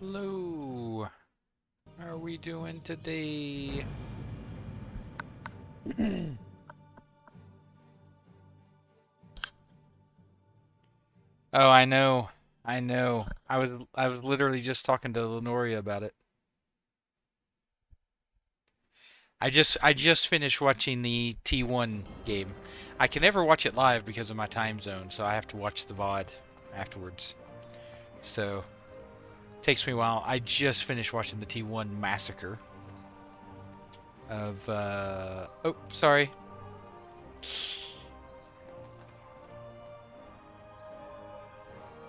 Hello. How are we doing today? Oh, I know. I know. I was literally just talking to Lenoria about it. I just finished watching the T1 game. I can never watch it live because of my time zone, so I have to watch the VOD afterwards. So, it takes me a while. I just finished watching the T1 massacre of oh, sorry.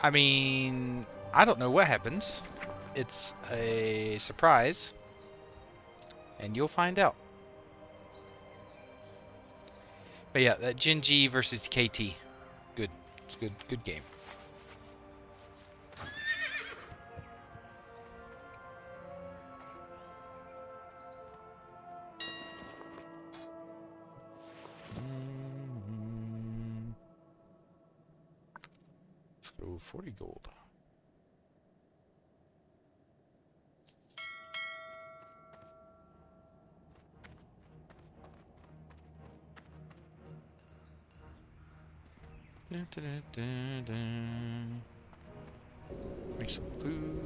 I mean, I don't know what happens. It's a surprise, and you'll find out. But yeah, that Genji versus KT. Good. It's good. Good game. Let's go 40 gold. Dun, dun, dun, dun. Make some food.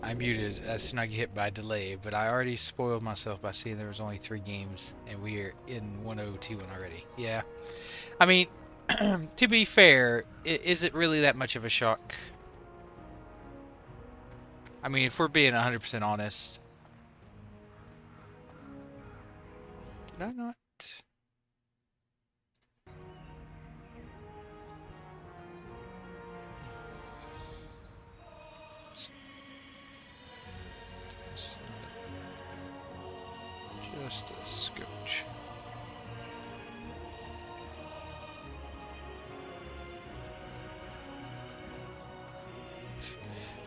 I muted as soon as I get hit by delay, but I already spoiled myself by seeing there was only 3 games, and we are in 10T1 already. Yeah. I mean, to be fair, is it really that much of a shock? I mean, if we're being 100% honest. Did I not? Just a scotch.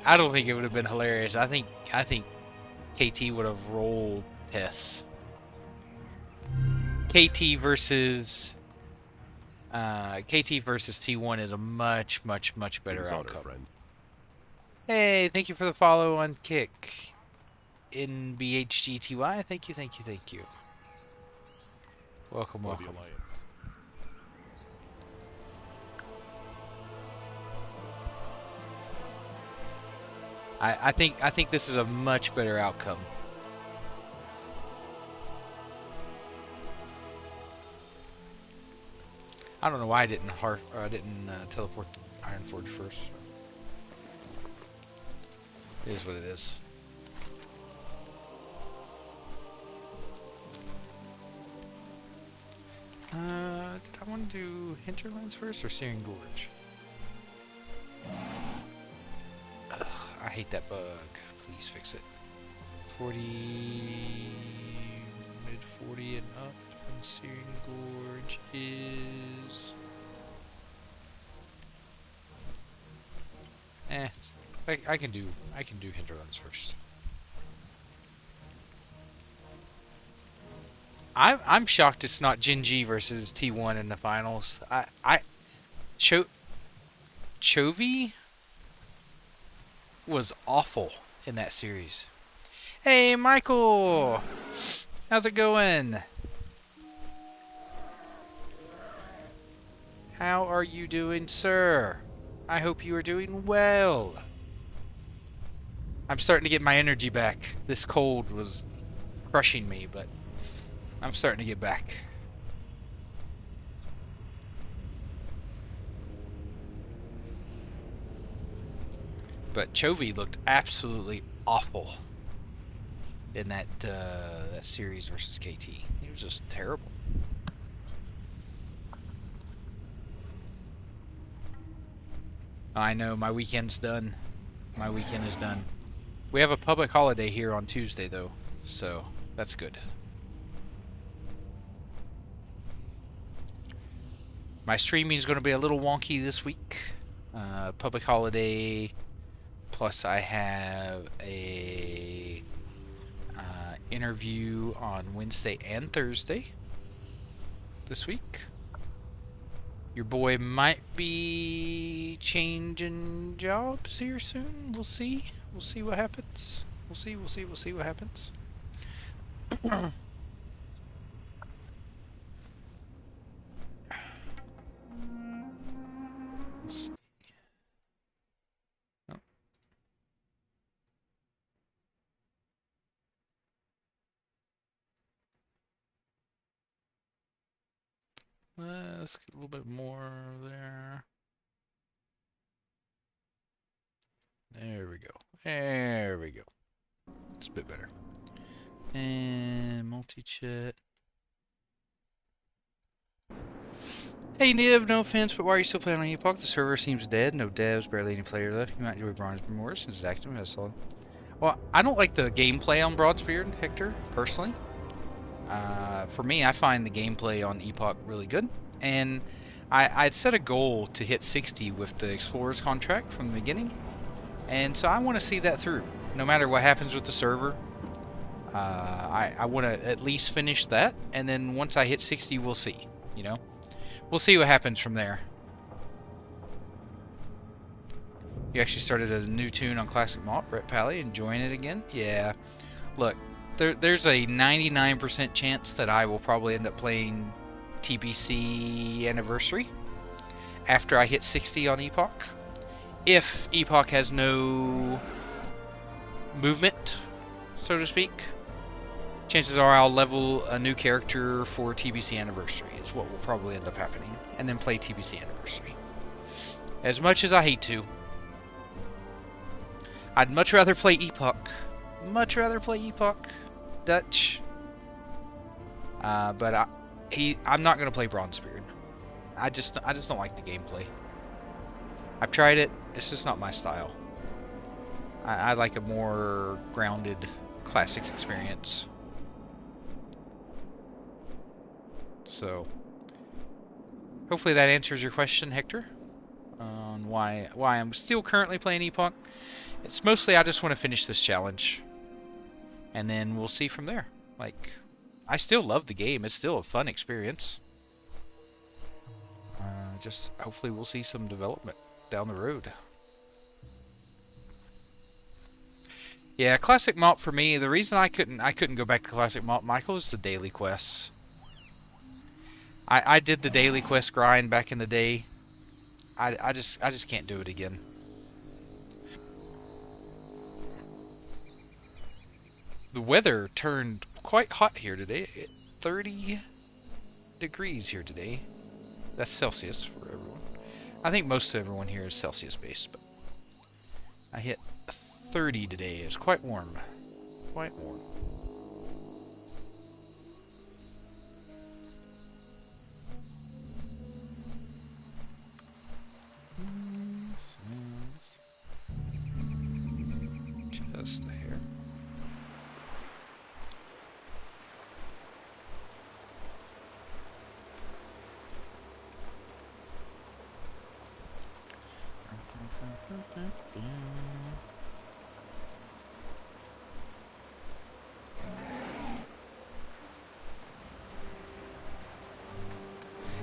I don't think it would have been hilarious. I think KT would have rolled Tess. KT versus T1 is a much better outcome. Hey, thank you for the follow on Kick. In BHGTY, thank you. Welcome. I think this is a much better outcome. I don't know why I didn't teleport to Ironforge first. It is what it is. Did I want to do Hinterlands first or Searing Gorge? Ugh, I hate that bug. Please fix it. 40, mid 40 and up, and Searing Gorge is. I can do Hinterlands first. I'm shocked it's not Genji versus T1 in the finals. Chovy was awful in that series. Hey, Michael! How's it going? How are you doing, sir? I hope you are doing well. I'm starting to get my energy back. This cold was crushing me, but I'm starting to get back. But Chovy looked absolutely awful in that series versus KT. He was just terrible. I know, my weekend's done. My weekend is done. We have a public holiday here on Tuesday, though, so that's good. My streaming is going to be a little wonky this week. Public holiday, plus I have a interview on Wednesday and Thursday. this week. Your boy might be changing jobs here soon. We'll see. We'll see what happens. We'll see what happens. Let's see. Oh. Let's get a little bit more there. There we go. There we go. It's a bit better. And multi-chat. Hey Niv, no offense, but why are you still playing on Epoch? The server seems dead. No devs, barely any player left. You might enjoy Bronzebeard more since it's active. That's solid. Well, I don't like the gameplay on Bronzebeard, Hector, personally. For me, I find the gameplay on Epoch really good. And I'd set a goal to hit 60 with the Explorer's contract from the beginning. And so I want to see that through. No matter what happens with the server, I want to at least finish that. And then once I hit 60, we'll see, you know? We'll see what happens from there. You actually started a new tune on Classic Malt, Brett Pally, enjoying it again? Yeah. Look, there's a 99% chance that I will probably end up playing TBC Anniversary after I hit 60 on Epoch. If Epoch has no movement, so to speak, chances are I'll level a new character for TBC Anniversary is what will probably end up happening. And then play TBC Anniversary. As much as I hate to. I'd much rather play Epoch. Much rather play Epoch. Dutch. But I'm not going to play Bronzebeard. I just don't like the gameplay. I've tried it. It's just not my style. I like a more grounded classic experience. So, hopefully that answers your question, Hector, on why I'm still currently playing Epoch. It's mostly I just want to finish this challenge, and then we'll see from there. Like, I still love the game. It's still a fun experience. Just hopefully we'll see some development down the road. Yeah, Classic Malt for me. The reason I couldn't go back to Classic Malt, Michael, is the daily quests. I did the daily quest grind back in the day. I just can't do it again. The weather turned quite hot here today. 30 degrees here today. That's Celsius for everyone. I think most of everyone here is Celsius based, but I hit 30 today. It's quite warm. Quite warm. Just a hair.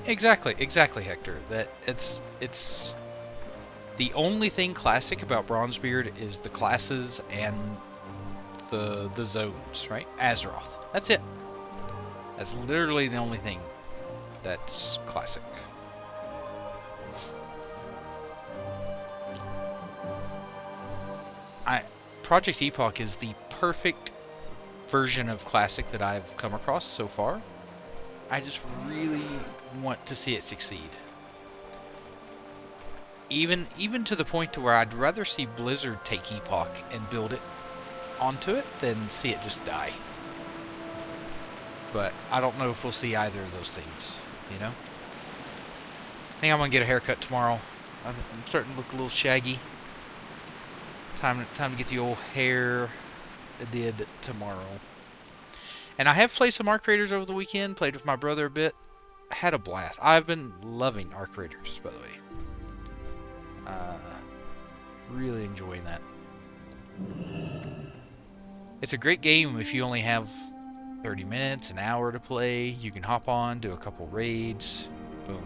Exactly, Hector. That it's the only thing classic about Bronzebeard is the classes and the zones, right? Azeroth. That's it. That's literally the only thing that's classic. Project Epoch is the perfect version of classic that I've come across so far. I just really want to see it succeed. Even to the point to where I'd rather see Blizzard take Epoch and build it onto it than see it just die. But I don't know if we'll see either of those things, you know? I think I'm gonna get a haircut tomorrow. I'm starting to look a little shaggy. Time to get the old hair did tomorrow. And I have played some Arc Raiders over the weekend. Played with my brother a bit. Had a blast. I've been loving Arc Raiders, by the way. Really enjoying that. It's a great game if you only have 30 minutes, an hour to play. You can hop on, do a couple raids. Boom.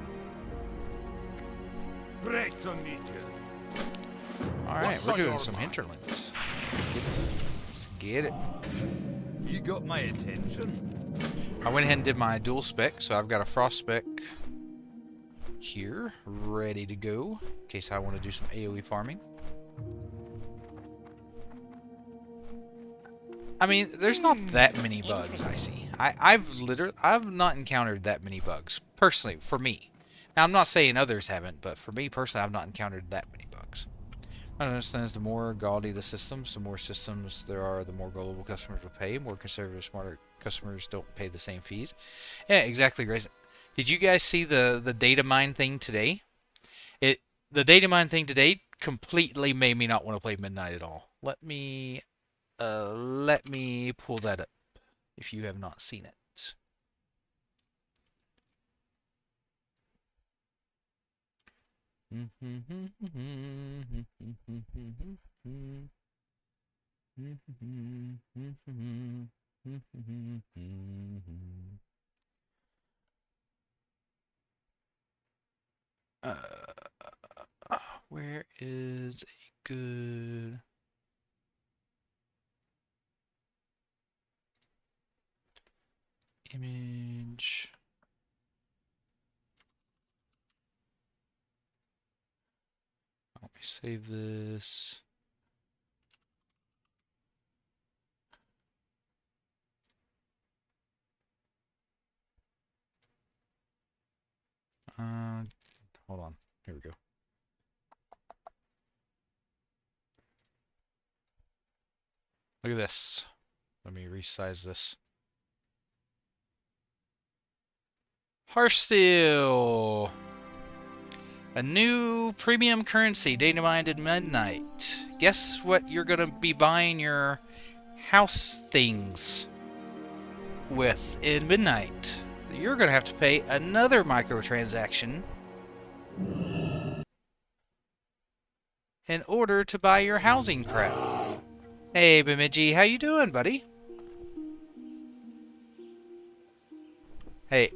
Great to meet you. Alright, What's we're on doing your some mind? hinterlands. Let's get it. You got my attention. I went ahead and did my dual spec, so I've got a frost spec here, ready to go, in case I want to do some AoE farming. I mean, there's not that many bugs I see. I've not encountered that many bugs, personally, for me. Now, I'm not saying others haven't, but for me personally, I've not encountered that many bugs. I understand the more gaudy the systems, the more systems there are, the more gullible customers will pay. More conservative, smarter customers don't pay the same fees. Yeah, exactly, Grace. Did you guys see the data mine thing today? The data mine thing today completely made me not want to play Midnight at all. Let me pull that up if you have not seen it. Where is a good image? Let me save this. Hold on. Here we go. Look at this. Let me resize this. Hearthsteel! A new premium currency, data mined at midnight. Guess what you're gonna be buying your house things with in midnight? You're gonna have to pay another microtransaction in order to buy your housing crap. Hey, Bemidji, how you doing, buddy? Hey,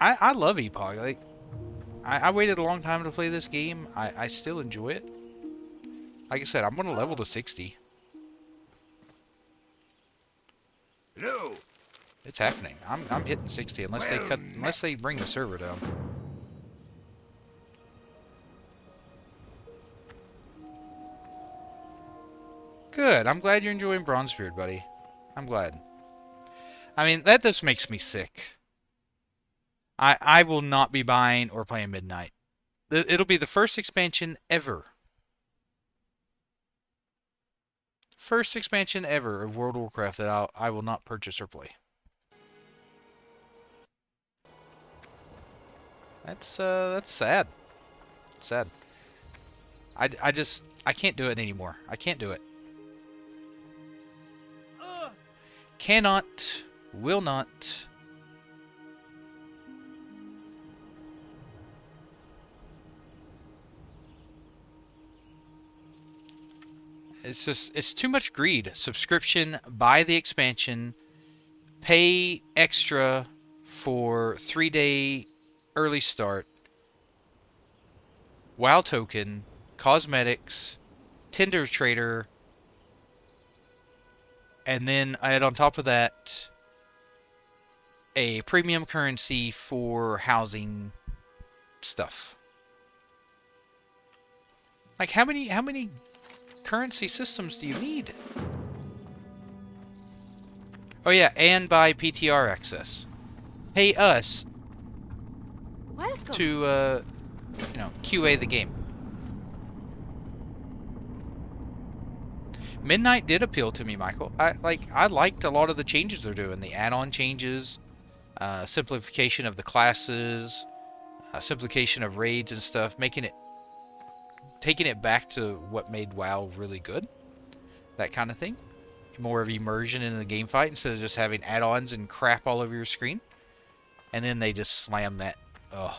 I love Epoch. Like, I waited a long time to play this game. I still enjoy it. Like I said, I'm gonna level to 60. Hello. It's happening. I'm hitting 60 unless they bring the server down. Good. I'm glad you're enjoying Bronzebeard, buddy. I'm glad. I mean, that just makes me sick. I will not be buying or playing Midnight. It'll be the first expansion ever. First expansion ever of World of Warcraft that I will not purchase or play. That's sad. Sad. I can't do it anymore. I can't do it. Cannot, will not. It's too much greed. Subscription, buy the expansion, pay extra for 3-day early start, WoW token, cosmetics, Tinder trader, and then add on top of that a premium currency for housing stuff. Like how many currency systems do you need? Oh yeah, and buy PTR access. Pay us to QA the game. Midnight did appeal to me, Michael. I liked a lot of the changes they're doing. The add-on changes, simplification of the classes, simplification of raids and stuff, taking it back to what made WoW really good. That kind of thing. More of immersion in the game fight instead of just having add-ons and crap all over your screen. And then they just slam that. Ugh.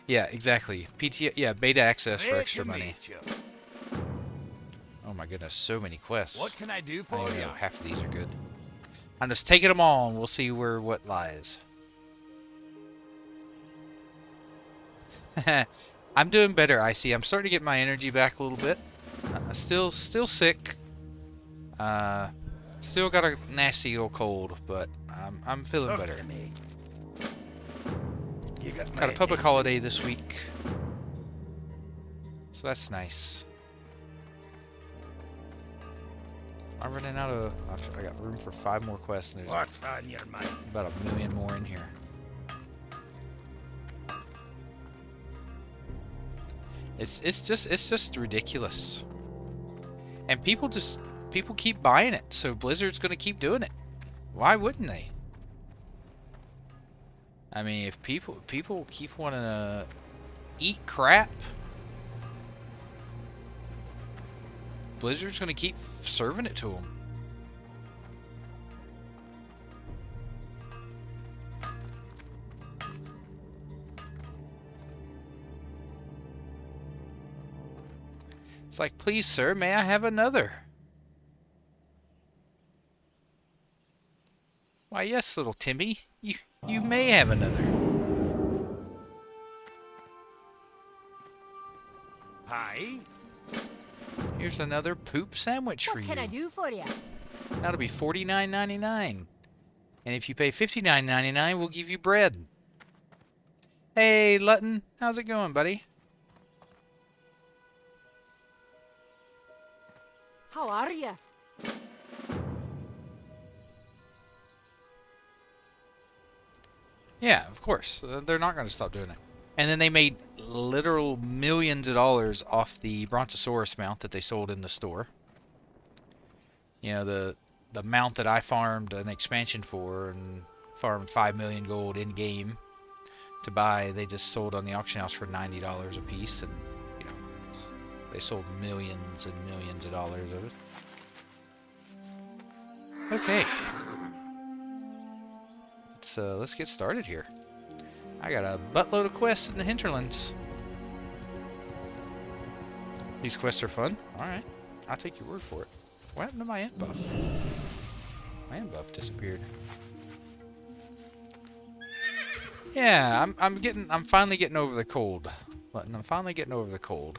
Yeah, exactly. Yeah, beta access for extra money. Oh Oh my goodness, so many quests. What can I do I for don't you? know, half of these are good. I'm just taking them all and we'll see what lies. I'm doing better, Icy. I'm starting to get my energy back a little bit. Still sick. Still got a nasty old cold, but I'm feeling Talk better. to me. You got my Got a public attention. holiday this week, so that's nice. I'm running out of. I got room for 5 more quests, and there's What's on your mind? about 1,000,000 more in here. It's just ridiculous, and people keep buying it, so Blizzard's gonna keep doing it. Why wouldn't they? I mean, if people keep wanting to eat crap, Blizzard's gonna keep serving it to them. It's like, please, sir, may I have another? Why, yes, little Timmy. You may have another. Hi. Here's another poop sandwich for What you. can I do for you? That'll be $49.99. And if you pay $59.99, we'll give you bread. Hey, Lutton. How's it going, buddy? How are you? Yeah, of course. They're not going to stop doing it. And then they made literal millions of dollars off the Brontosaurus mount that they sold in the store. You know, the mount that I farmed an expansion for and farmed 5 million gold in game to buy, they just sold on the auction house for $90 a piece, and you know, they sold millions and millions of dollars of it. Okay. Let's get started here. I got a buttload of quests in the hinterlands. These quests are fun. Alright. I'll take your word for it. What happened to my int buff? My int buff disappeared. Yeah, I'm finally getting over the cold. I'm finally getting over the cold.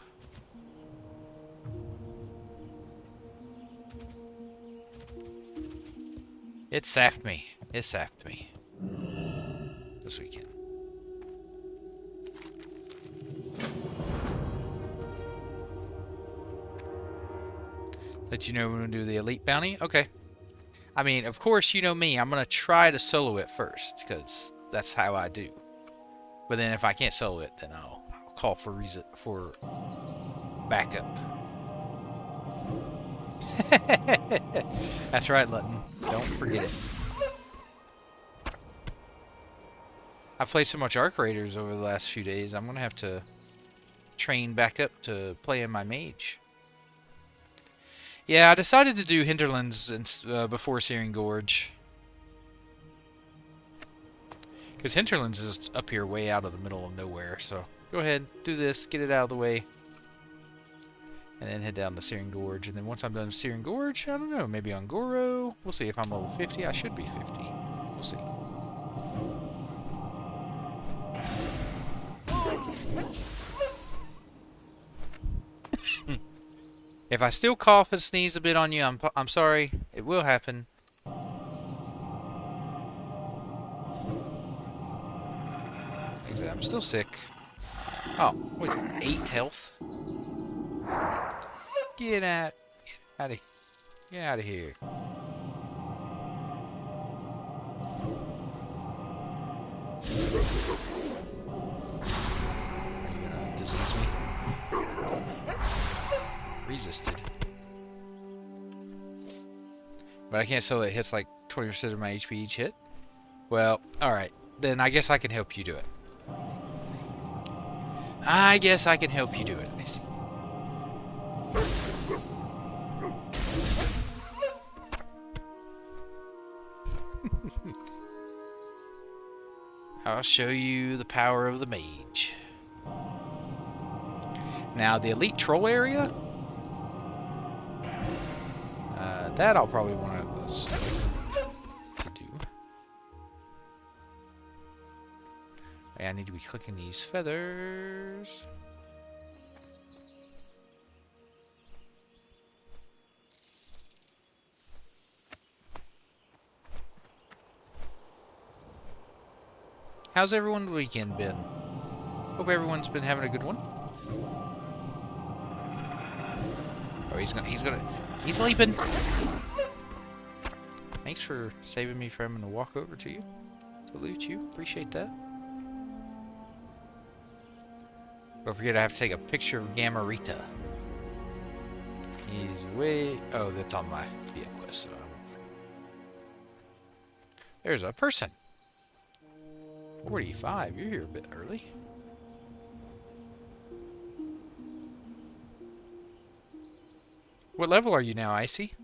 It sapped me. It sapped me. This weekend. Let you know when we do the elite bounty? Okay. I mean, of course, you know me. I'm going to try to solo it first, because that's how I do. But then if I can't solo it, then I'll call for backup. That's right, Lutton. Don't forget it. I've played so much Arc Raiders over the last few days, I'm going to have to train back up to play in my Mage. Yeah, I decided to do Hinterlands before Searing Gorge. Because Hinterlands is up here way out of the middle of nowhere, so go ahead, do this, get it out of the way. And then head down to Searing Gorge. And then once I'm done with Searing Gorge, I don't know, maybe on Goro. We'll see if I'm level 50. I should be 50. We'll see. If I still cough and sneeze a bit on you, I'm sorry. It will happen. I'm still sick. Oh, wait, 8 health? Get out of here. Are you gonna disease me? Resisted. But I can't tell it hits like 20% of my HP each hit. Well, alright. Then I guess I can help you do it. I guess I can help you do it. I see. I'll show you the power of the Mage. Now, the Elite Troll area, That I'll probably want to do. I need to be clicking these feathers. How's everyone's weekend been? Hope everyone's been having a good one. Oh, he's leaping. Thanks for saving me from having to walk over to you to loot you. Appreciate that. Don't forget I have to take a picture of Gamarita. He's way... Oh, that's on my BF quest, so I won't forget. There's a person. 45. You're here a bit early. What level are you now, Icy?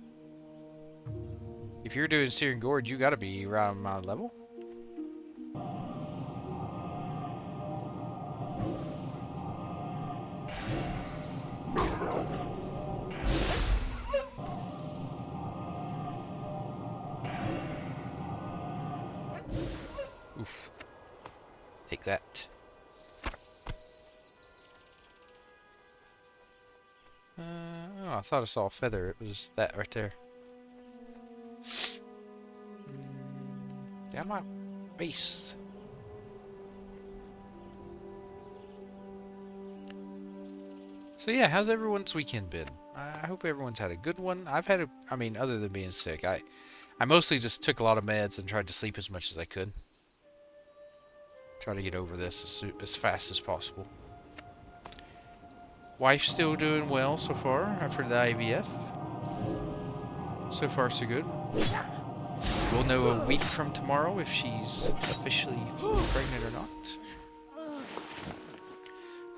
If you're doing Searing Gorge, you gotta be around my level. Oof. Take that. Oh, I thought I saw a feather. It was that right there. Down my face. So yeah, how's everyone's weekend been? I hope everyone's had a good one. I've had I mean, other than being sick, I mostly just took a lot of meds and tried to sleep as much as I could. Try to get over this as fast as possible. Wife's still doing well so far after the IVF. So far, so good. We'll know a week from tomorrow if she's officially pregnant or not.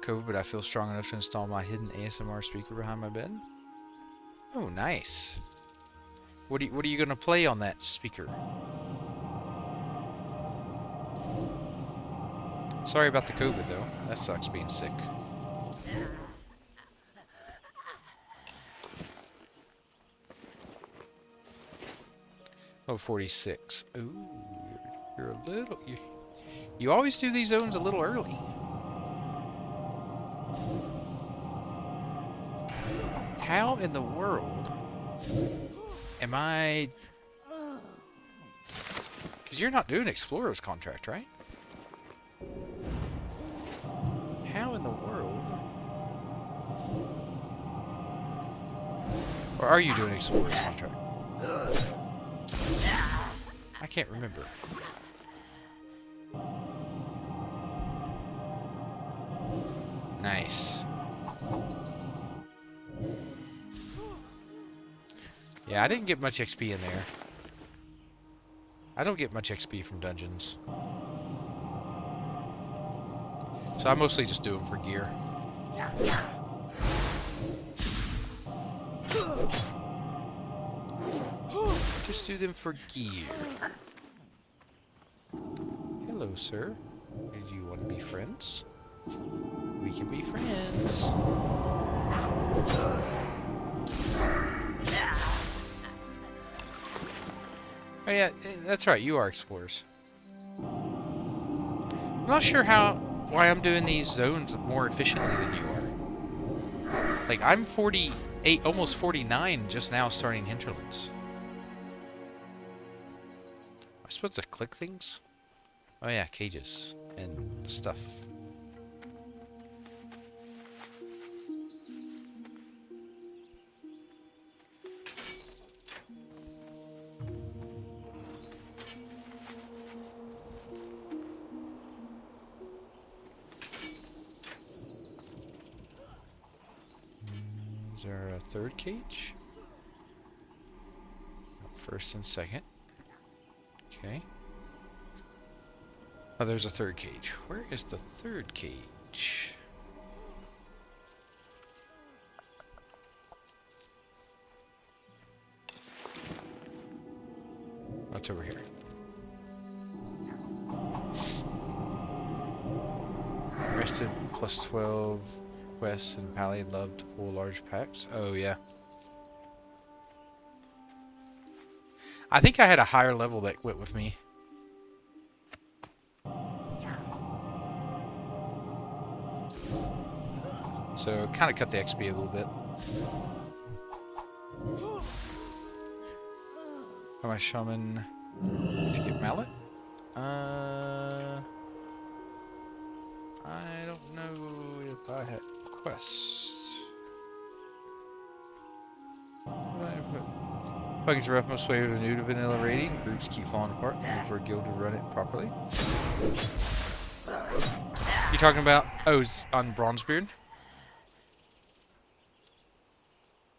COVID, but I feel strong enough to install my hidden ASMR speaker behind my bed. Oh, nice. What are you gonna play on that speaker? Sorry about the COVID though. That sucks being sick. Oh, 46. Ooh, you're a little... You always do these zones a little early. How in the world am I... Because you're not doing Explorer's contract, right? How in the world... Or are you doing Explorer's contract? I can't remember. Nice. Yeah, I didn't get much XP in there. I don't get much XP from dungeons. So I mostly just do them for gear. Just do them for gear. Hello, sir. Do you want to be friends? We can be friends. Oh yeah, that's right. You are explorers. I'm not sure why I'm doing these zones more efficiently than you are. Like I'm 48, almost 49, just now starting hinterlands. Am I supposed to click things? Oh yeah, cages and stuff. Is there a third cage? First and second. Okay. Oh, there's a third cage. Where is the third cage? What's over here? Rested plus 12 quests and Pally loved to pull large packs. Oh, yeah. I think I had a higher level that went with me. So kind of cut the XP a little bit. For my shaman to get mallet. I don't know if I had quests. Bugging's rough, most players are new to vanilla raiding. Groups keep falling apart. Looking for a guild to run it properly. You talking about? Oh, on Bronzebeard?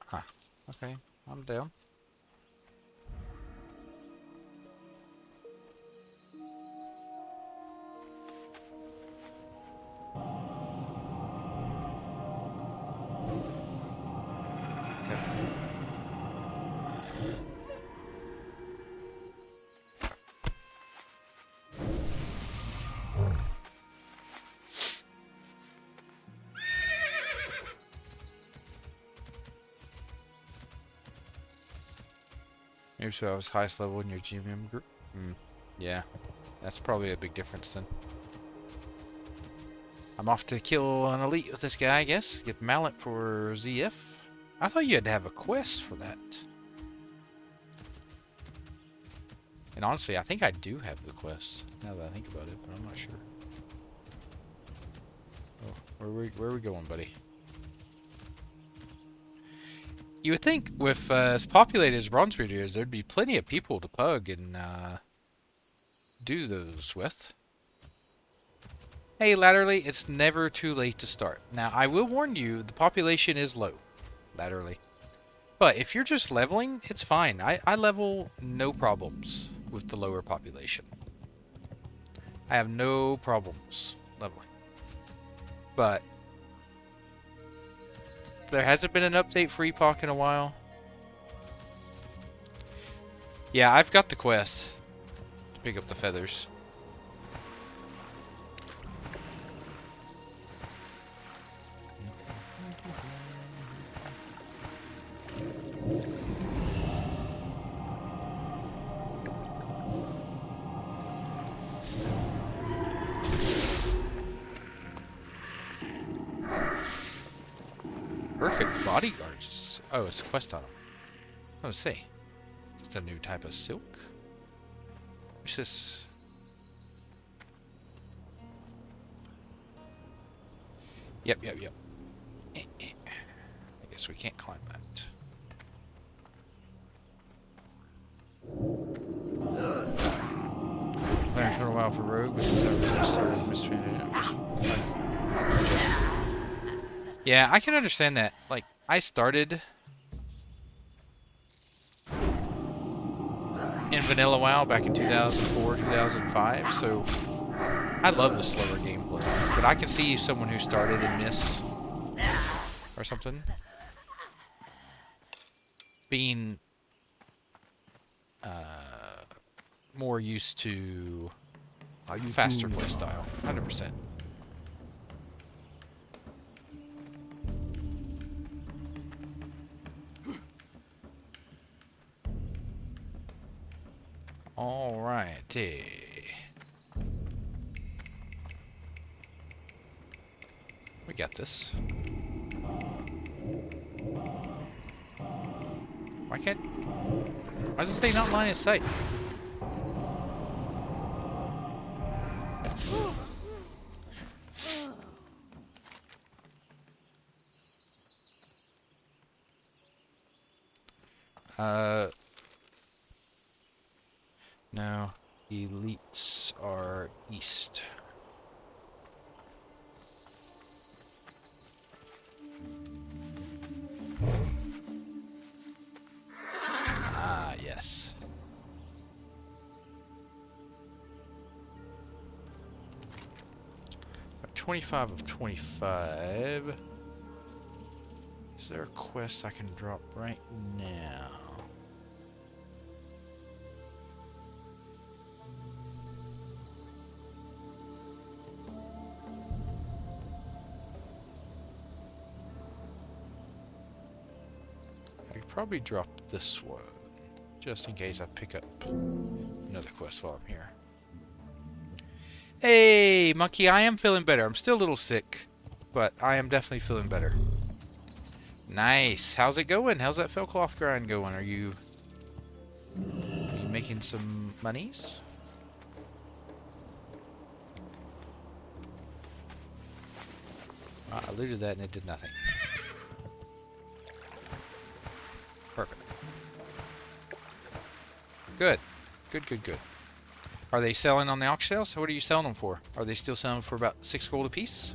Huh. Okay, I'm down. Maybe so I was highest level in your GM group? Yeah. That's probably a big difference then. I'm off to kill an elite with this guy, I guess. Get the mallet for ZF. I thought you had to have a quest for that. And honestly, I think I do have the quest, now that I think about it, but I'm not sure. Oh, where are we going, buddy? You would think with as populated as Bronzebeard is, there'd be plenty of people to pug and do those with. Hey, Latterly, it's never too late to start. Now, I will warn you, the population is low, Latterly. But if you're just leveling, it's fine. I level no problems with the lower population. I have no problems leveling. But there hasn't been an update for Epoch in a while. Yeah, I've got the quest to pick up the feathers. Perfect bodyguards. Oh, it's a quest item. Oh, see. It's a new type of silk. What's this? Yep. I guess we can't climb that. Learned for a while for Rogue, but since I really started misfitting it, yeah, I can understand that. Like, I started in Vanilla WoW back in 2004, 2005, so I love the slower gameplay. But I can see someone who started in Miss or something being more used to faster play style, 100%. Alrighty. We got this. Why does it say not line of sight? No. Elites are east. Ah, yes. Got 25 of 25. Is there a quest I can drop right now? I could probably drop this one. Just in case I pick up another quest while I'm here. Hey, monkey, I am feeling better. I'm still a little sick, but I am definitely feeling better. Nice. How's it going? How's that fell cloth grind going? Are you making some monies? I looted that and it did nothing. Perfect. Good. Good, good, good. Are they selling on the auction sales? What are you selling them for? Are they still selling for about 6 gold apiece?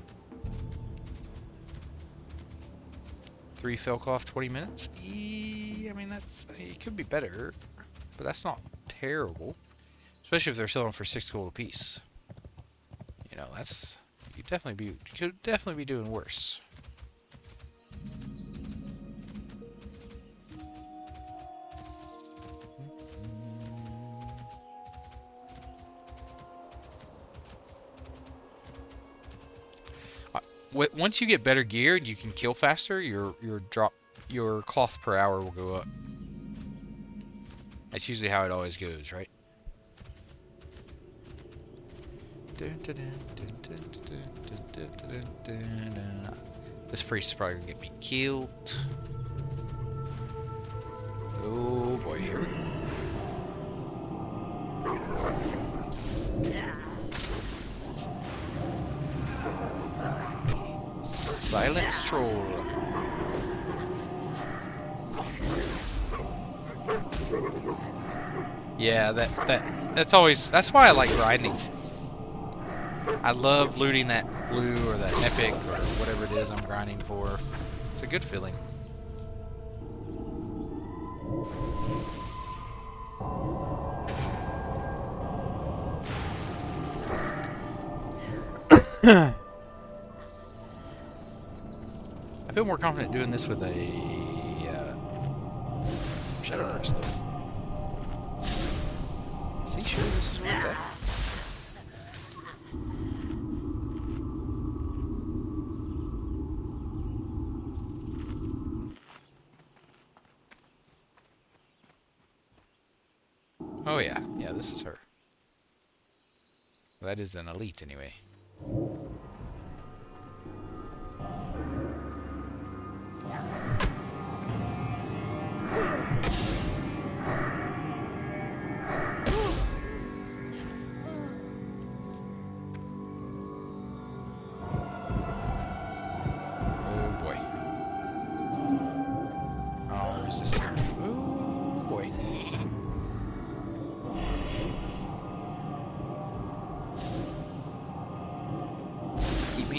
3 fell cloth, 20 minutes? I mean, it could be better, but that's not terrible. Especially if they're selling for 6 gold apiece. You know, you could definitely be doing worse. Once you get better gear and you can kill faster, your cloth per hour will go up. That's usually how it always goes, right? This priest is probably gonna get me killed. Oh boy, here we go. Silence troll. Yeah, that's why I like grinding. I love looting that blue or that epic or whatever it is I'm grinding for. It's a good feeling. I feel more confident doing this with a shadow burst though. Is he sure this is where it's at? Oh yeah, this is her. Well, that is an elite anyway.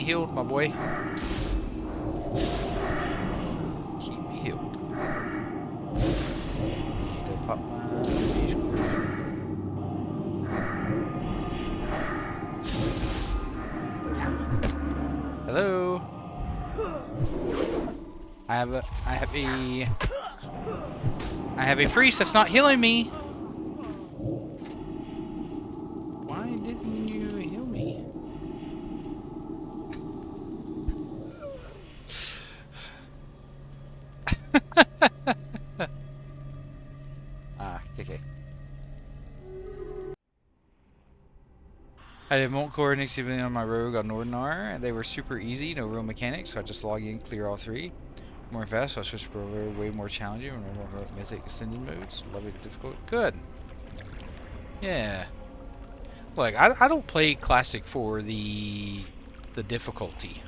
Healed, my boy. Keep me healed. Need to pop my Mage cord. Hello. I have a priest that's not healing me. Why didn't you heal me? Okay. I did Monk Core next evening on my rogue on Nordinar, and they were super easy, no real mechanics, so I just log in, clear all 3. More fast, so I switched for way more challenging and more mythic ascending modes. Love it, difficult. Good. Yeah. Look, I don't play classic for the difficulty.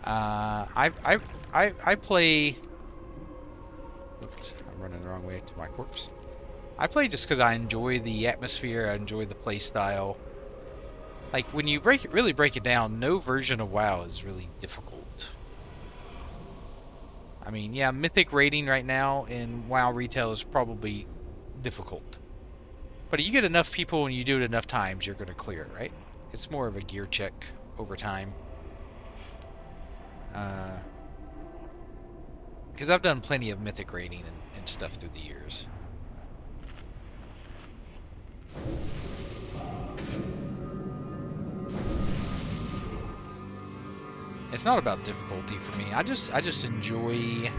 I play. Oops, I'm running the wrong way to my corpse. I play just because I enjoy the atmosphere. I enjoy the play style. Like when you really break it down, no version of WoW is really difficult. I mean, yeah, mythic rating right now in WoW retail is probably difficult. But if you get enough people and you do it enough times, you're going to clear it, right? It's more of a gear check over time. Because I've done plenty of mythic rating and stuff through the years. It's not about difficulty for me. I just enjoy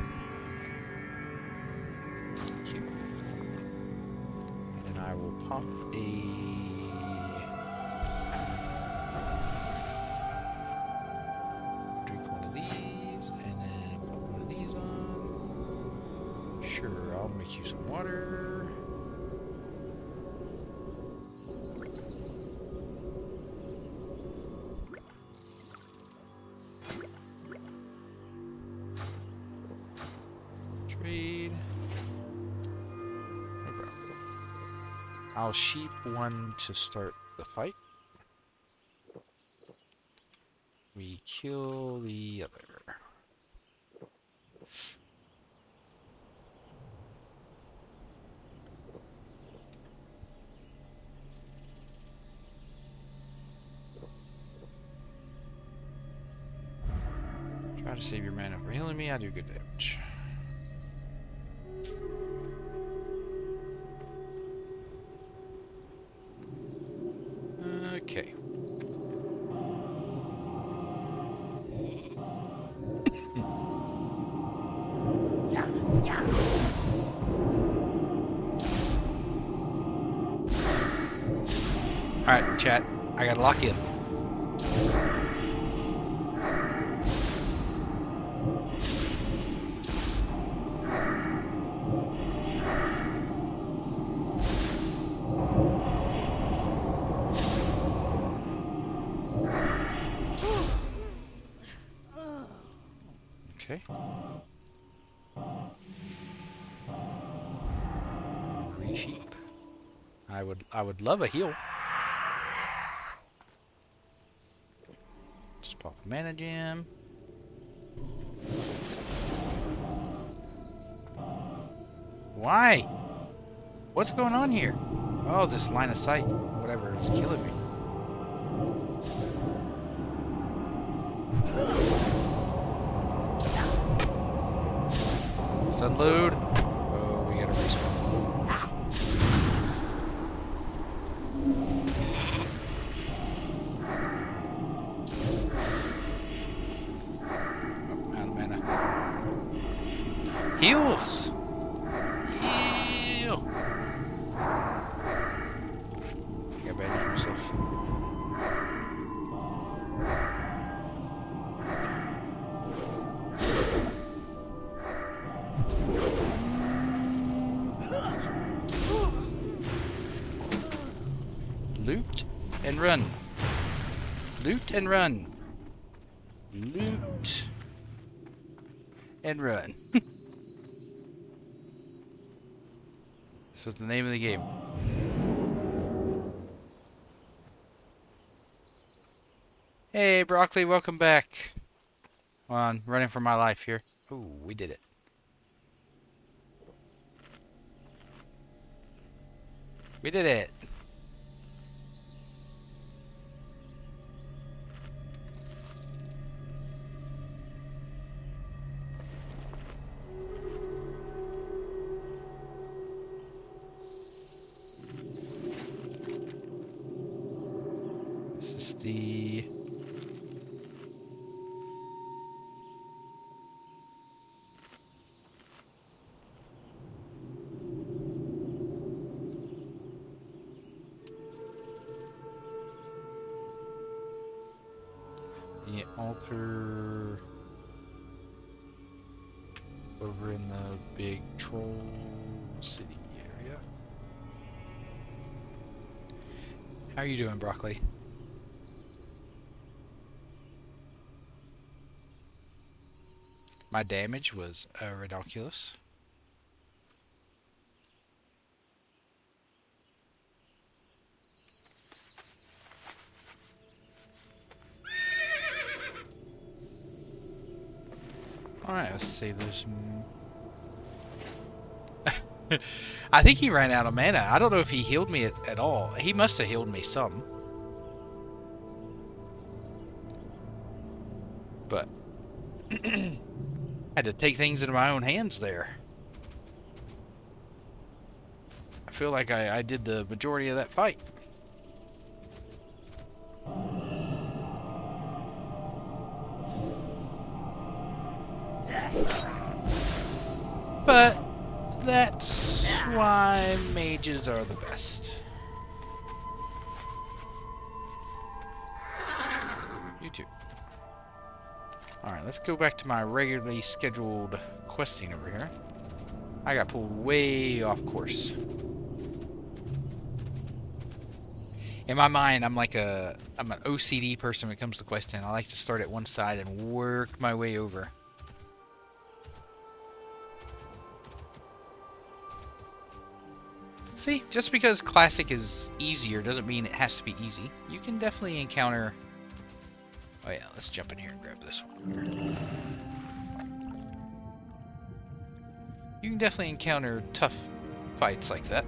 pump a... Drink one of these, and then put one of these on. Sure, I'll make you some water. Trade. No problem. I'll sheep one to start the fight. We kill the other. Try to save your mana for healing me. I do good damage. Okay. Alright, chat. I gotta lock in. Okay. 3 sheep. I would love a heal. Just pop a mana gem. Why? What's going on here? Oh, this line of sight, whatever, is killing me. Let's unload. Oh, we gotta respawn. Oh, out of mana. Heals! Heal! I gotta bandage myself. Loot and run. Loot and run. Loot and run. This is the name of the game. Hey, Broccoli, welcome back. Hold on, running for my life here. Ooh, we did it. We did it. This is the... the altar over in the big troll city area. How are you doing, Broccoli? My damage was ridiculous. Alright, let's save this. I think he ran out of mana. I don't know if he healed me at all. He must have healed me some. But I had to take things into my own hands there. I feel like I did the majority of that fight. But that's why mages are the best. You too. Alright, let's go back to my regularly scheduled questing over here. I got pulled way off course. In my mind, I'm an OCD person when it comes to questing. I like to start at one side and work my way over. See, just because classic is easier doesn't mean it has to be easy. You can definitely encounter... Oh yeah, let's jump in here and grab this one. You can definitely encounter tough fights like that.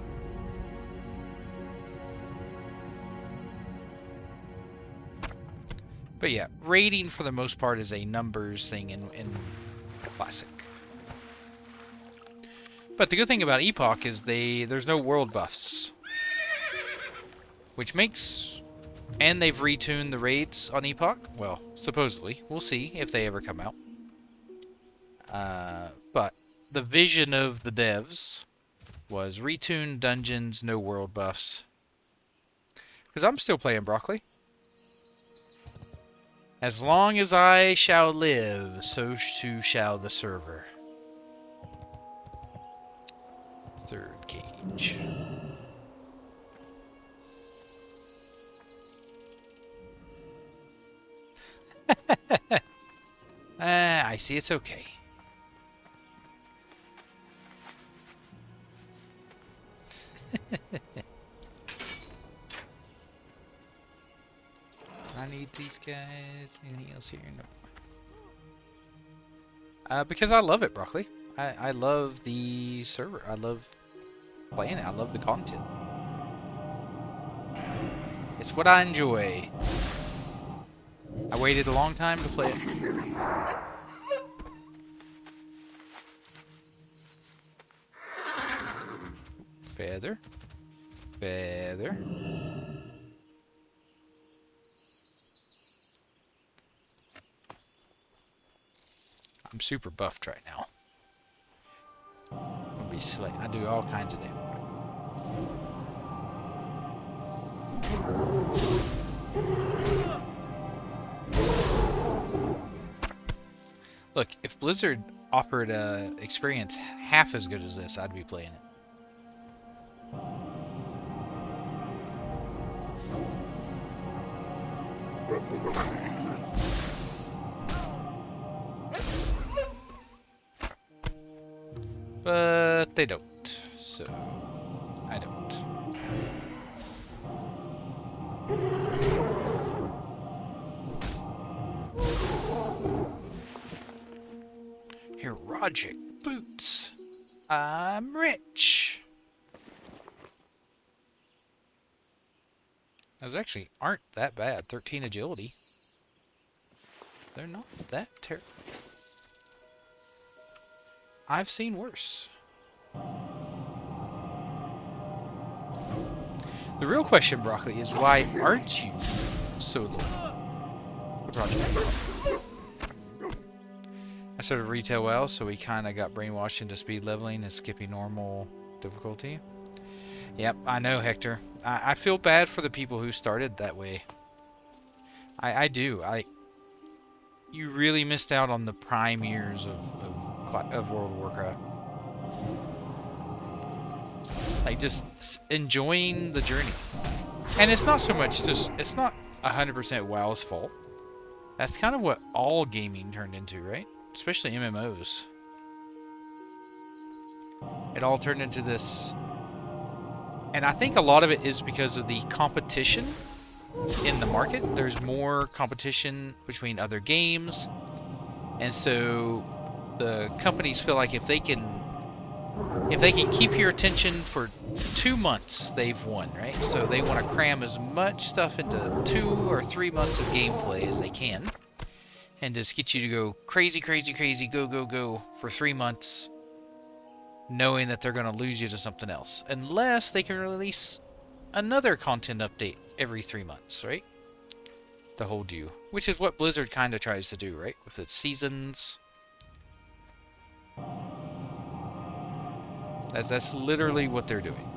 But yeah, raiding for the most part is a numbers thing in classic. But the good thing about Epoch is there's no world buffs. Which makes... And they've retuned the raids on Epoch. Well, supposedly. We'll see if they ever come out. But the vision of the devs was retuned dungeons, no world buffs. Because I'm still playing Broccoli. As long as I shall live, so too shall the server. Third cage. I see, it's okay. I need these guys. Anything else here? No. Because I love it, Broccoli. I love the server. I love playing it. I love the content. It's what I enjoy. I waited a long time to play it. Feather. Feather. I'm super buffed right now. I'm gonna be slick. I do all kinds of damage. Look, if Blizzard offered a experience half as good as this, I'd be playing it. But they don't, so I don't. Heroic boots. I'm rich. Those actually aren't that bad. 13 agility. They're not that terrible. I've seen worse. The real question, Broccoli, is why aren't you so low? I started retail well, so we kind of got brainwashed into speed leveling and skipping normal difficulty. Yep, I know, Hector. I feel bad for the people who started that way. I do. You really missed out on the prime years of World of Warcraft. Like, just enjoying the journey. And it's not so much just... It's not 100% WoW's fault. That's kind of what all gaming turned into, right? Especially MMOs. It all turned into this... And I think a lot of it is because of the competition in the market. There's more competition between other games. And so the companies feel like if they can keep your attention for 2 months, they've won, right? So they want to cram as much stuff into 2 or 3 months of gameplay as they can. And just get you to go crazy, crazy, crazy, go, go, go for 3 months, knowing that they're going to lose you to something else. Unless they can release another content update every 3 months, right? To hold you. Which is what Blizzard kind of tries to do, right? With its seasons. That's literally what they're doing.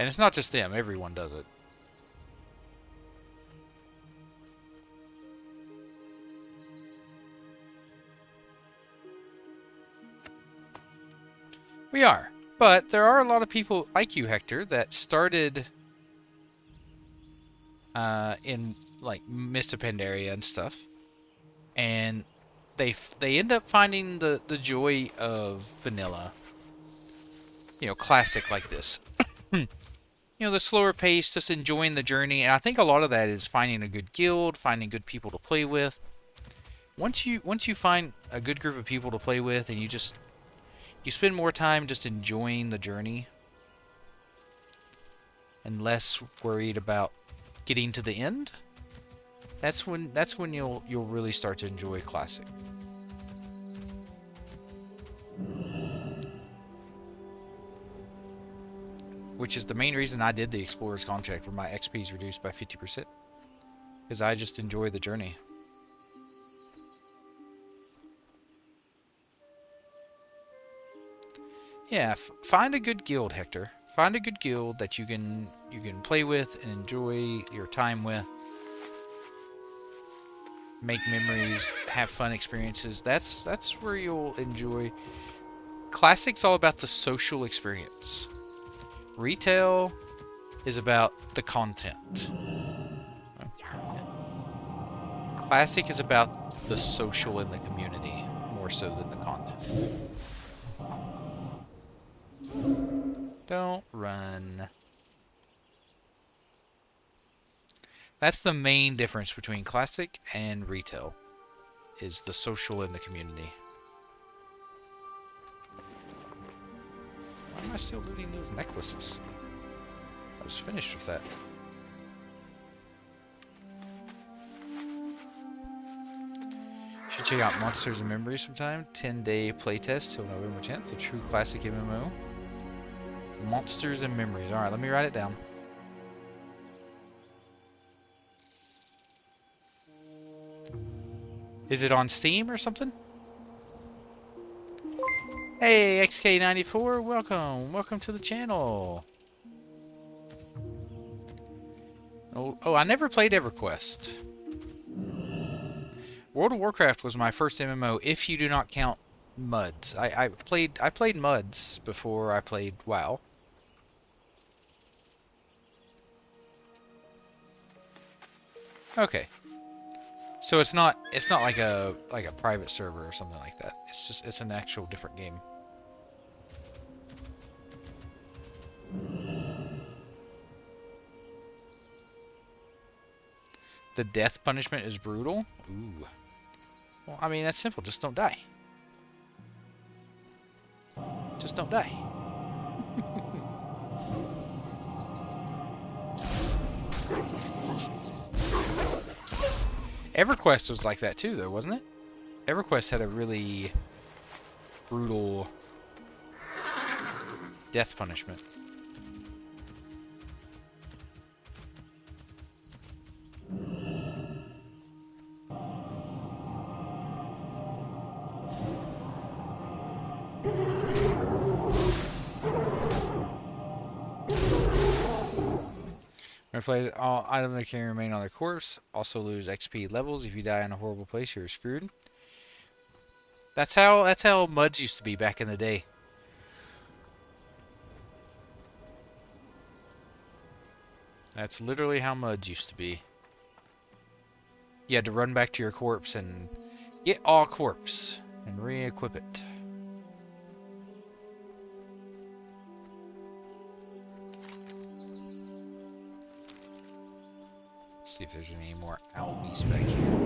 And it's not just them, everyone does it. We are. But there are a lot of people like you, Hector, that started in like Mist of Pandaria and stuff, and they end up finding the joy of vanilla. You know, classic like this. You know, the slower pace, just enjoying the journey, and I think a lot of that is finding a good guild, finding good people to play with. Once you find a good group of people to play with, and you spend more time just enjoying the journey and less worried about getting to the end. That's when you'll really start to enjoy classic. Which is the main reason I did the Explorer's Contract, where my XP is reduced by 50%. Because I just enjoy the journey. Yeah, find a good guild, Hector. Find a good guild that you can play with and enjoy your time with. Make memories, have fun experiences. That's where you'll enjoy. Classic's all about the social experience. Retail is about the content. Classic is about the social in the community more so than the content. Don't run. That's the main difference between classic and retail, is the social in the community. Why am I still looting those necklaces? I was finished with that. Should check out Monsters and Memories sometime. 10-day playtest till November 10th. A true classic MMO. Monsters and Memories. Alright, let me write it down. Is it on Steam or something? Hey, XK94, welcome. Welcome to the channel. Oh, I never played EverQuest. World of Warcraft was my first MMO, if you do not count MUDs. I played MUDs before I played WoW. Okay. So it's not like a private server or something like that. It's an actual different game. The death punishment is brutal? Ooh. Well, I mean, that's simple. Just don't die. Just don't die. EverQuest was like that too, though, wasn't it? EverQuest had a really brutal death punishment. When I played, all items that can remain on their corpse also lose XP levels. If you die in a horrible place, you're screwed. That's how MUDs used to be back in the day. That's literally how MUDs used to be. You had to run back to your corpse and get all corpse and re-equip it. See if there's any more Albies back here.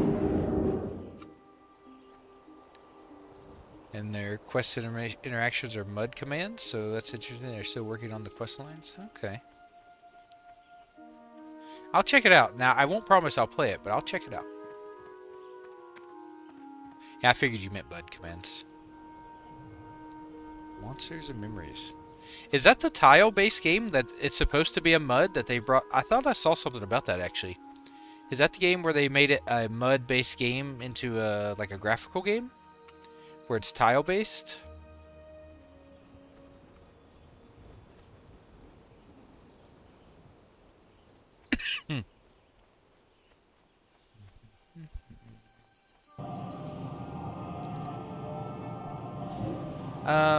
And their quest interactions are MUD commands, so that's interesting. They're still working on the quest lines. Okay. I'll check it out. Now, I won't promise I'll play it, but I'll check it out. Yeah, I figured you meant MUD commands. Monsters and Memories. Is that the tile-based game that it's supposed to be a MUD that they brought? I thought I saw something about that, actually. Is that the game where they made it a MUD-based game into like a graphical game? Where it's tile-based? Hmm.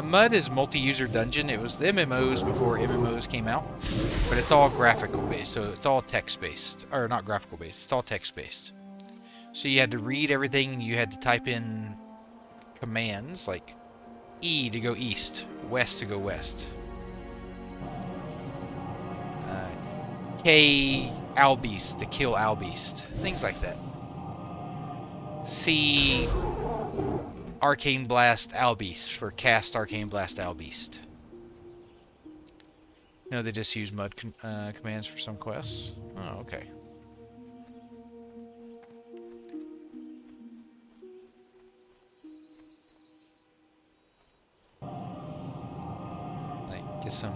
Mud is multi-user dungeon. It was the MMOs before MMOs came out, but it's all graphical based, so it's all text based, or not graphical based. It's all text based. So you had to read everything. You had to type in commands like E to go east, west to go west, K Albeast to kill Albeast, things like that. C Arcane Blast Albeast for cast Arcane Blast Albeast. No, they just use mud commands for some quests. Oh, okay. Like, get some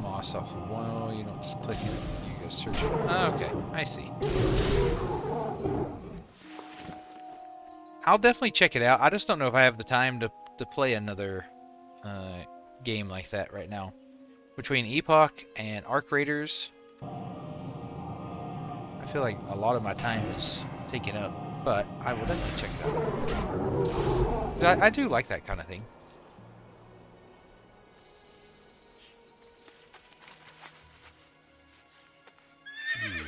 moss off the wall. You don't just click it. You go search it. Oh, okay. I see. I'll definitely check it out. I just don't know if I have the time to play another game like that right now. Between Epoch and Arc Raiders, I feel like a lot of my time is taken up, but I will definitely check it out. I do like that kind of thing. Ooh.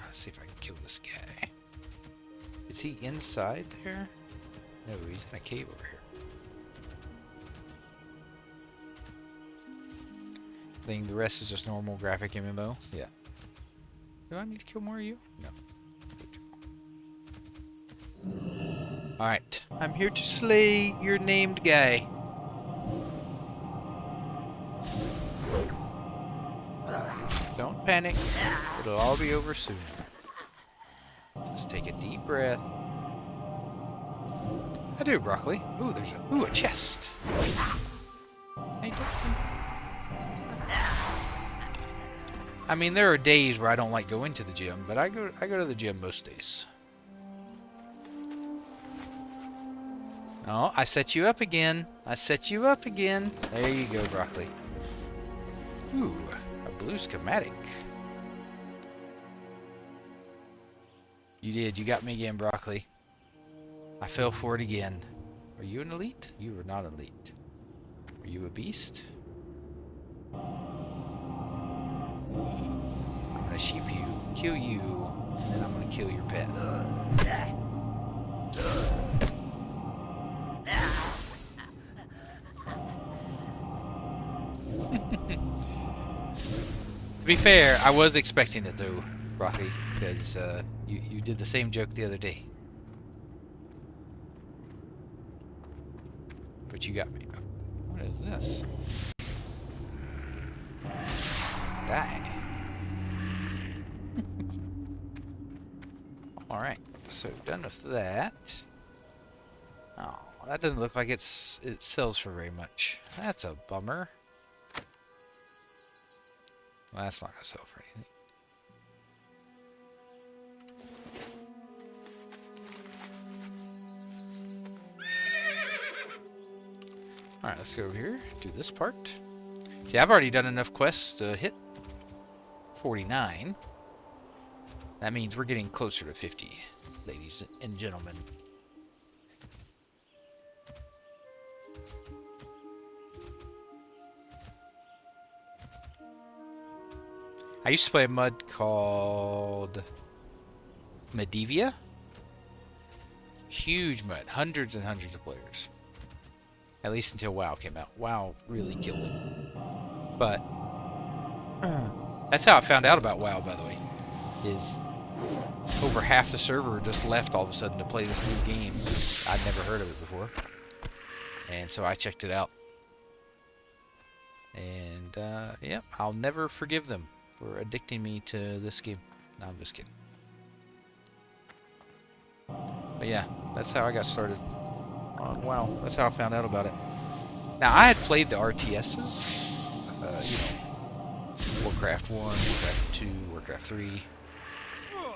Let's see if I can kill this guy. Is he inside there? No, he's in a cave over here. I think the rest is just normal graphic MMO. Yeah. Do I need to kill more of you? No. Alright. I'm here to slay your named guy. Don't panic. It'll all be over soon. Just take a deep breath. I do, broccoli. Ooh, there's a chest. Hey, Jackson. I mean, there are days where I don't like going to the gym, but I go to the gym most days. Oh, I set you up again. I set you up again. There you go, broccoli. Ooh, a blue schematic. You did. You got me again, broccoli. I fell for it again. Are you an elite? You are not elite. Are you a beast? I'm gonna sheep you, kill you, and then I'm gonna kill your pet. To be fair, I was expecting it though, Rocky, because you did the same joke the other day. But you got me. What is this? Die. Alright, so done with that. Oh, that doesn't look like it sells for very much. That's a bummer. Well, that's not going to sell for anything. Alright, let's go over here, do this part. See, I've already done enough quests to hit 49. That means we're getting closer to 50, ladies and gentlemen. I used to play a mod called Medivia. Huge mod, hundreds and hundreds of players. At least until WoW came out. WoW really killed it. But that's how I found out about WoW, by the way. Is over half the server just left all of a sudden to play this new game. I'd never heard of it before. And so I checked it out. And, yep, I'll never forgive them for addicting me to this game. No, I'm just kidding. But yeah, that's how I got started on WoW. That's how I found out about it. Now, I had played the RTSs. You know, Warcraft 1, Warcraft 2, Warcraft 3.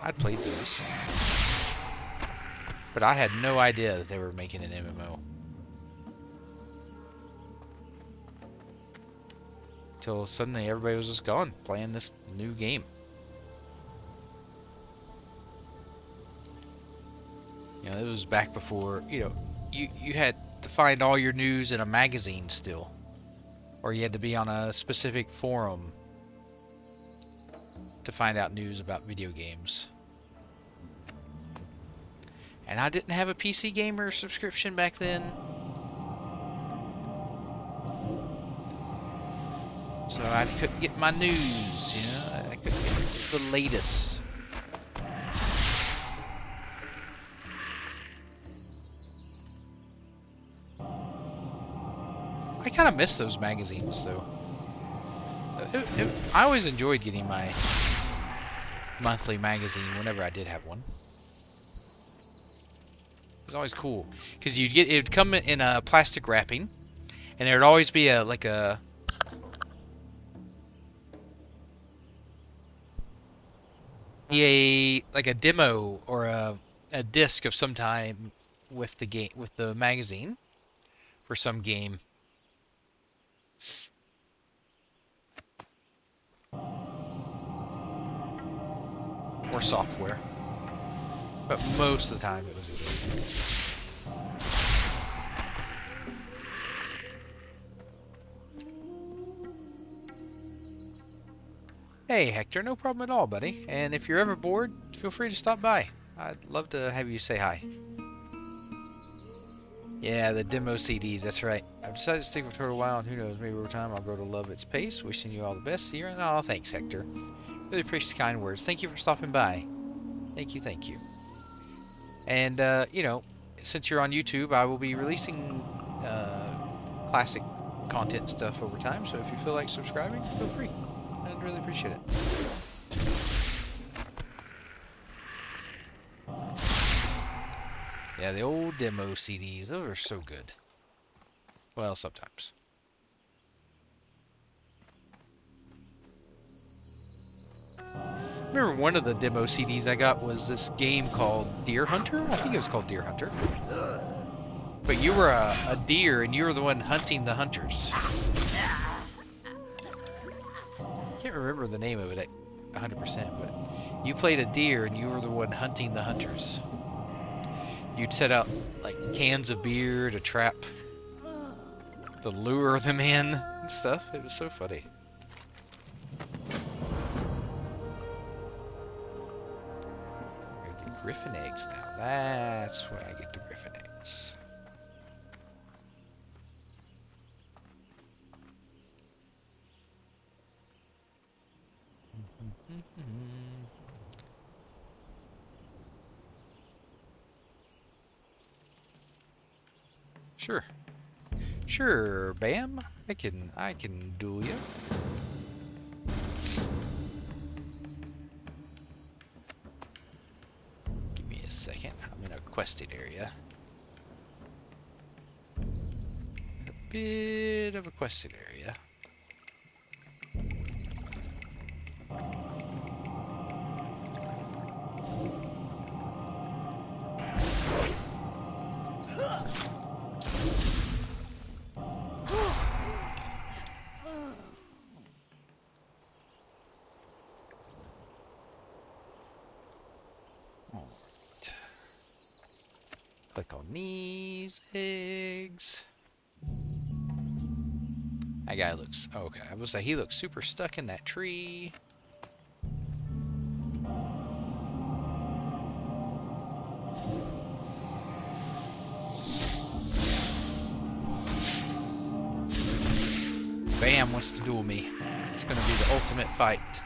I'd played those. But I had no idea that they were making an MMO. Till suddenly everybody was just gone playing this new game. You know, it was back before, you know, you had to find all your news in a magazine still. Or you had to be on a specific forum to find out news about video games. And I didn't have a PC Gamer subscription back then. So I couldn't get my news, you know, I couldn't get the latest. I kind of miss those magazines, though. I always enjoyed getting my monthly magazine whenever I did have one. It was always cool because it would come in a plastic wrapping, and there'd always be like a demo or a disc of some time with the magazine for some game. Or software. But most of the time it was a game. Hey Hector, no problem at all, buddy. And if you're ever bored, feel free to stop by. I'd love to have you say hi. Yeah, the demo CDs, that's right. I've decided to stick with it for a while, and who knows, maybe over time I'll grow to love its pace. Wishing you all the best here. And oh, thanks, Hector. Really appreciate the kind words. Thank you for stopping by. Thank you, thank you. And, you know, since you're on YouTube, I will be releasing classic content and stuff over time, so if you feel like subscribing, feel free. I'd really appreciate it. Yeah, the old demo CDs, those are so good. Well, sometimes. I remember one of the demo CDs I got was this game called Deer Hunter? I think it was called Deer Hunter. But you were a deer, and you were the one hunting the hunters. I can't remember the name of it 100%, but you played a deer, and you were the one hunting the hunters. You'd set out, like, cans of beer to trap, to lure them in and stuff. It was so funny. Griffin eggs now. That's when I get the griffin eggs. Sure. Sure, Bam. I can duel you. Second, I'm in a quested area. A bit of a quested area. Click on these eggs. That guy looks... Oh, okay, I was like, he looks super stuck in that tree. Bam wants to duel me. It's going to be the ultimate fight.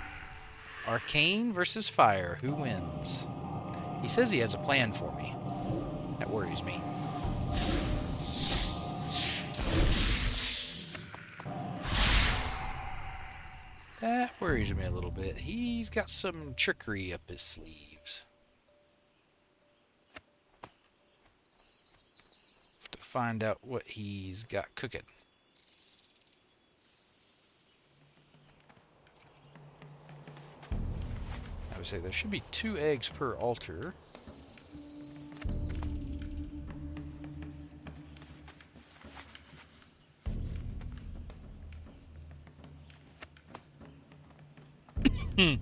Arcane versus fire. Who wins? He says he has a plan for me. That worries me. That worries me a little bit. He's got some trickery up his sleeves. Have to find out what he's got cooking. I would say there should be 2 eggs per altar. Hmm.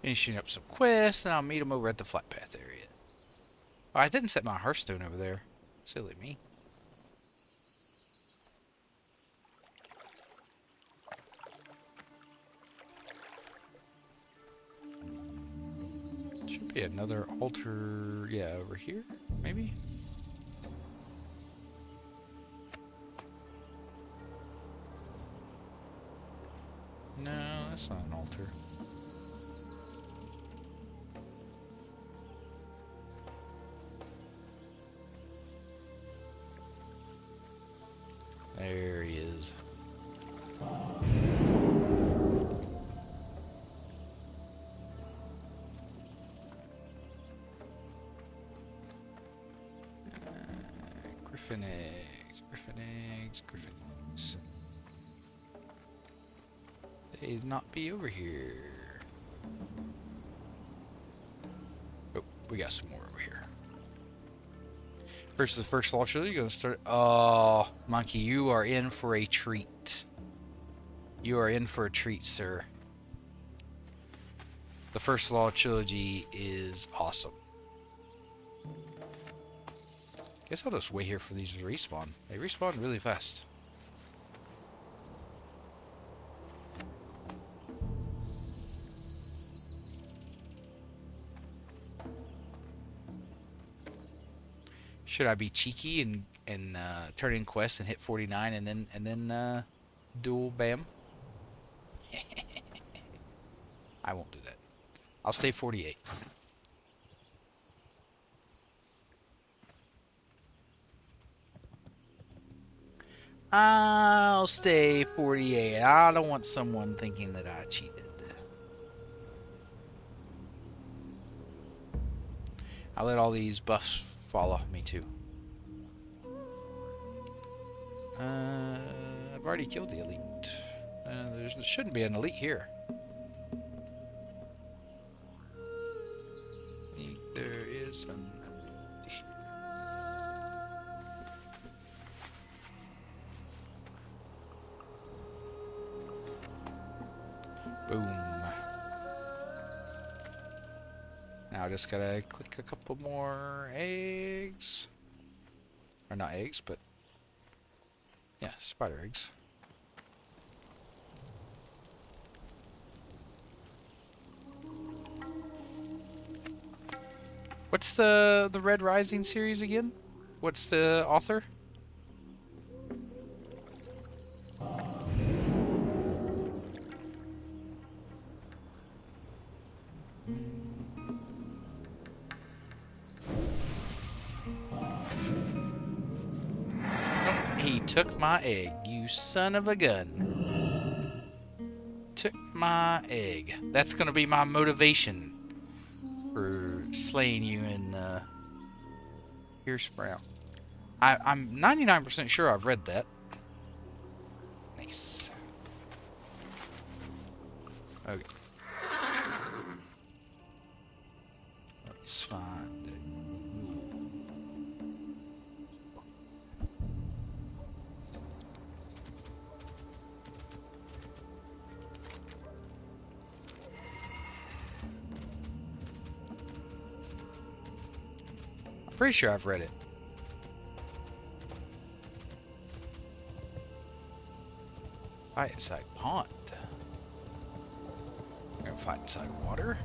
Finishing up some quests, and I'll meet them over at the flight path area. Oh, I didn't set my Hearthstone over there. Silly me. Should be another altar, yeah, over here, maybe? No, that's not an altar. There he is. Griffin eggs, griffin eggs, griffin eggs. They'd not be over here. Oh, we got some more over here. Versus the first launch, you're gonna start. Oh, Monkey, you are in for a treat. You are in for a treat, sir. The first Law trilogy is awesome. Guess I'll just wait here for these to respawn. They respawn really fast. Should I be cheeky and turn in quests and hit 49 and then dual bam? I won't do that. I'll stay 48. I'll stay 48. I don't want someone thinking that I cheated. I let all these buffs fall off me too. I've already killed the elite. There shouldn't be an elite here. There is an elite. Boom. Now I just gotta click a couple more eggs. Or not eggs, but yeah, spider eggs. What's the Red Rising series again? What's the author? He took my egg, you son of a gun. Took my egg. That's gonna be my motivation for slaying you in here, Sprout. I'm 99% sure I've read that. Nice. Okay. Let's find it. Pretty sure I've read it. Fight inside pond. We're gonna fight inside water.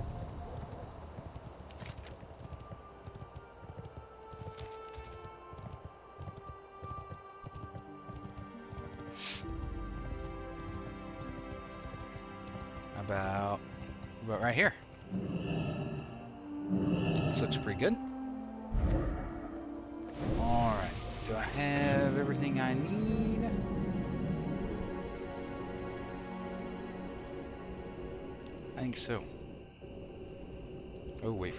About right here. This looks pretty good. Alright, do I have everything I need? I think so. Oh, wait.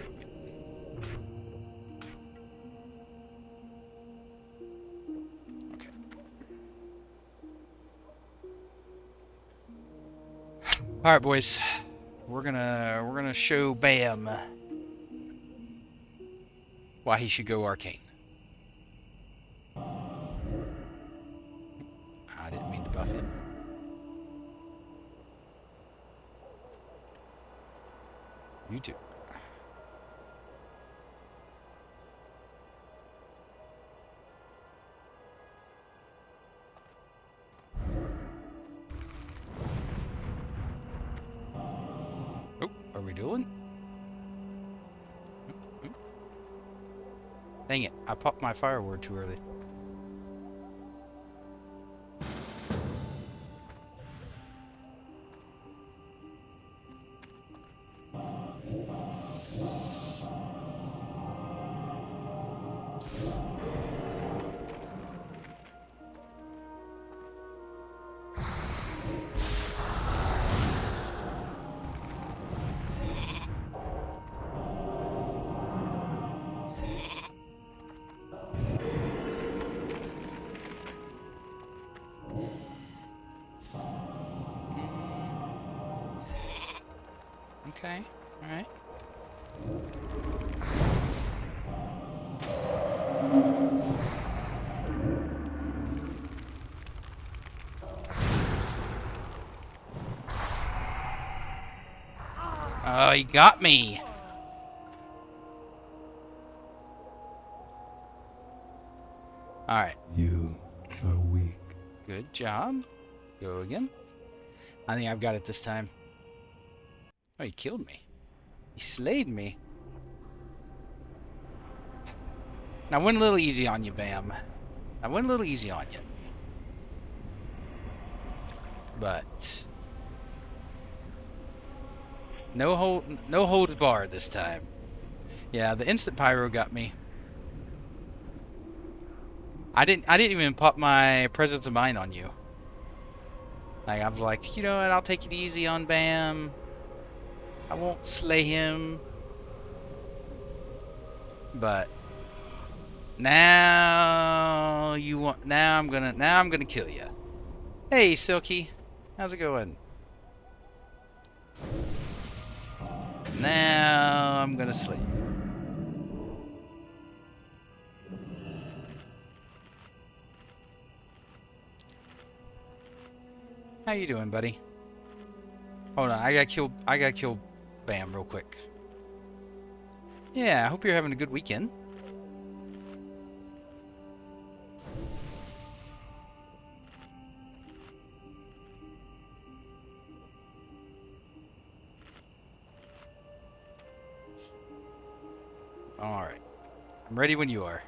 Okay. All right, boys. We're gonna show Bam why he should go arcane. I didn't mean to buff him. You too. Oh, are we dueling? Dang it, I popped my fire word too early. Okay, alright. Oh, he got me! Alright. You are weak. Good job. Go again. I think I've got it this time. Oh, he killed me. He slayed me. Now, I went a little easy on you, Bam. I went a little easy on you. But no holds barred this time. Yeah, the instant pyro got me. I didn't even pop my presence of mind on you. Like, I was like, you know what, I'll take it easy on Bam. I won't slay him. But now I'm gonna kill you. Hey, Silky. How's it going? Now I'm gonna slay you. How you doing, buddy? Hold on, I gotta kill Bam real quick. Yeah, I hope you're having a good weekend. Alright. I'm ready when you are.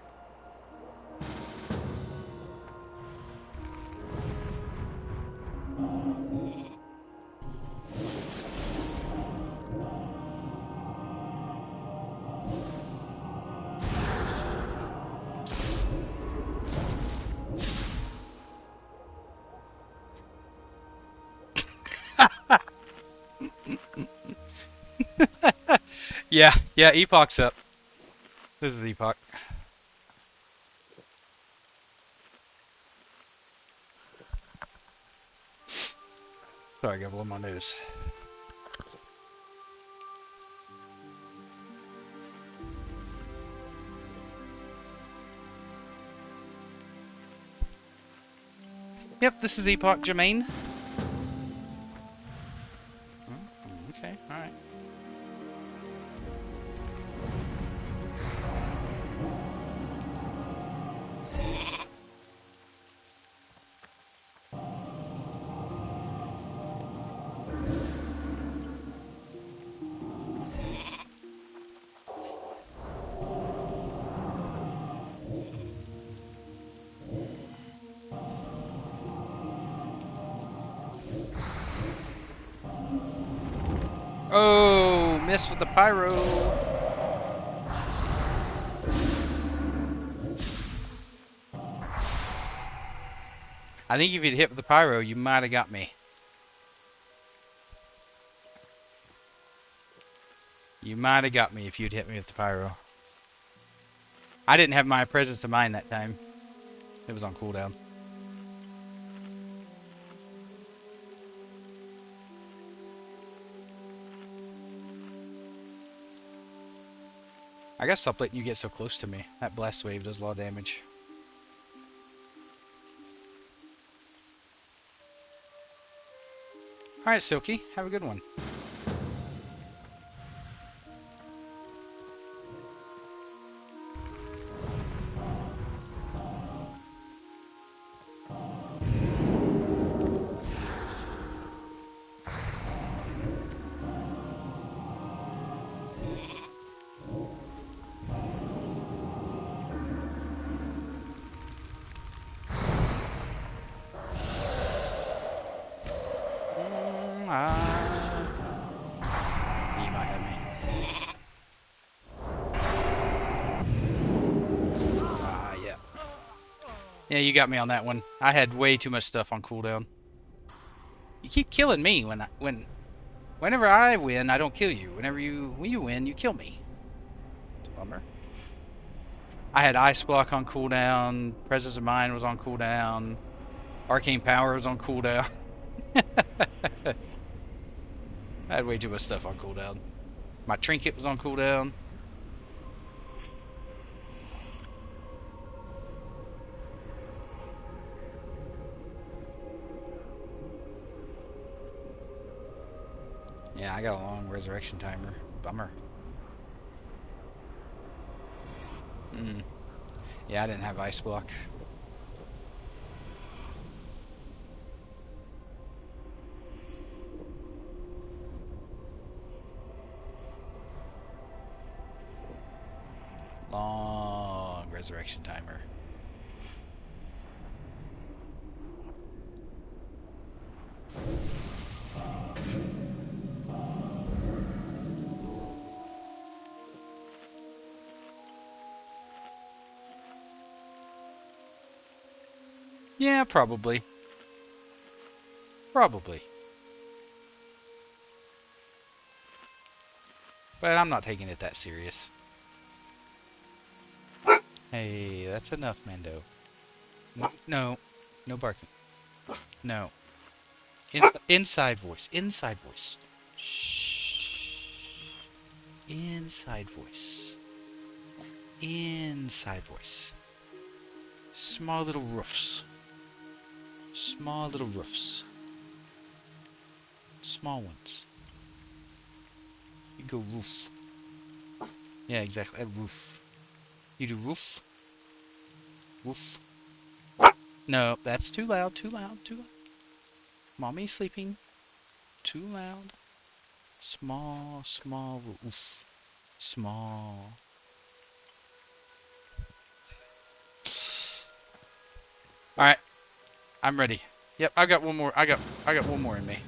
Yeah, Epoch's up. This is Epoch. Sorry, I got blow my nose. Yep, this is Epoch, Jermaine. Okay, alright. Oh, missed with the pyro. I think if you'd hit with the pyro, you might have got me. You might have got me if you'd hit me with the pyro. I didn't have my presence of mind that time. It was on cooldown. I gotta stop letting you get so close to me. That blast wave does a lot of damage. Alright, Silky. Have a good one. You might have me. Yeah. Yeah, you got me on that one. I had way too much stuff on cooldown. You keep killing me whenever I win, I don't kill you. When you win, you kill me. It's a bummer. I had Ice Block on cooldown, Presence of Mind was on cooldown, Arcane Power was on cooldown. I had way too much stuff on cooldown. My trinket was on cooldown. Yeah, I got a long resurrection timer. Bummer. Yeah, I didn't have Ice Block. Long resurrection timer. Yeah, probably. Probably. But I'm not taking it that serious. Hey, that's enough, Mando. No. No barking. No. Inside voice. Inside voice. Shh. Inside voice. Inside voice. Small little roofs. Small little roofs. Small ones. You go roof. Yeah, exactly. A roof. You do roof. Roof. No, that's too loud, too loud, too loud. Mommy's sleeping. Too loud. Small, small roof. Small. Alright. I'm ready. Yep, I got one more. I got one more in me.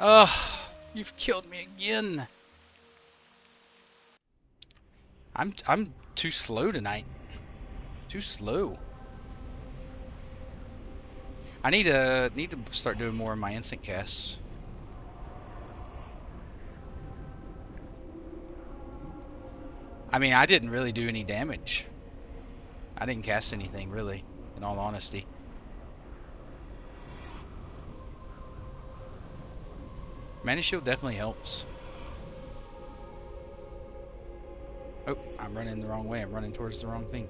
Ugh, you've killed me again. I'm too slow tonight. Too slow. I need to start doing more of my instant casts. I mean, I didn't really do any damage. I didn't cast anything really, in all honesty. Mana Shield definitely helps. Oh, I'm running the wrong way. I'm running towards the wrong thing.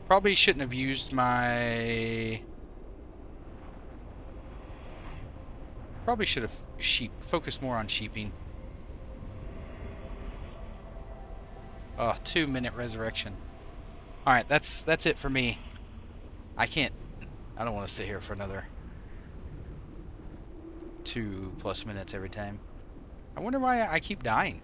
Probably shouldn't have used my... Probably should have focused more on sheeping. Oh, 2-minute resurrection. Alright, that's it for me. I don't want to sit here for another 2+ minutes every time. I wonder why I keep dying.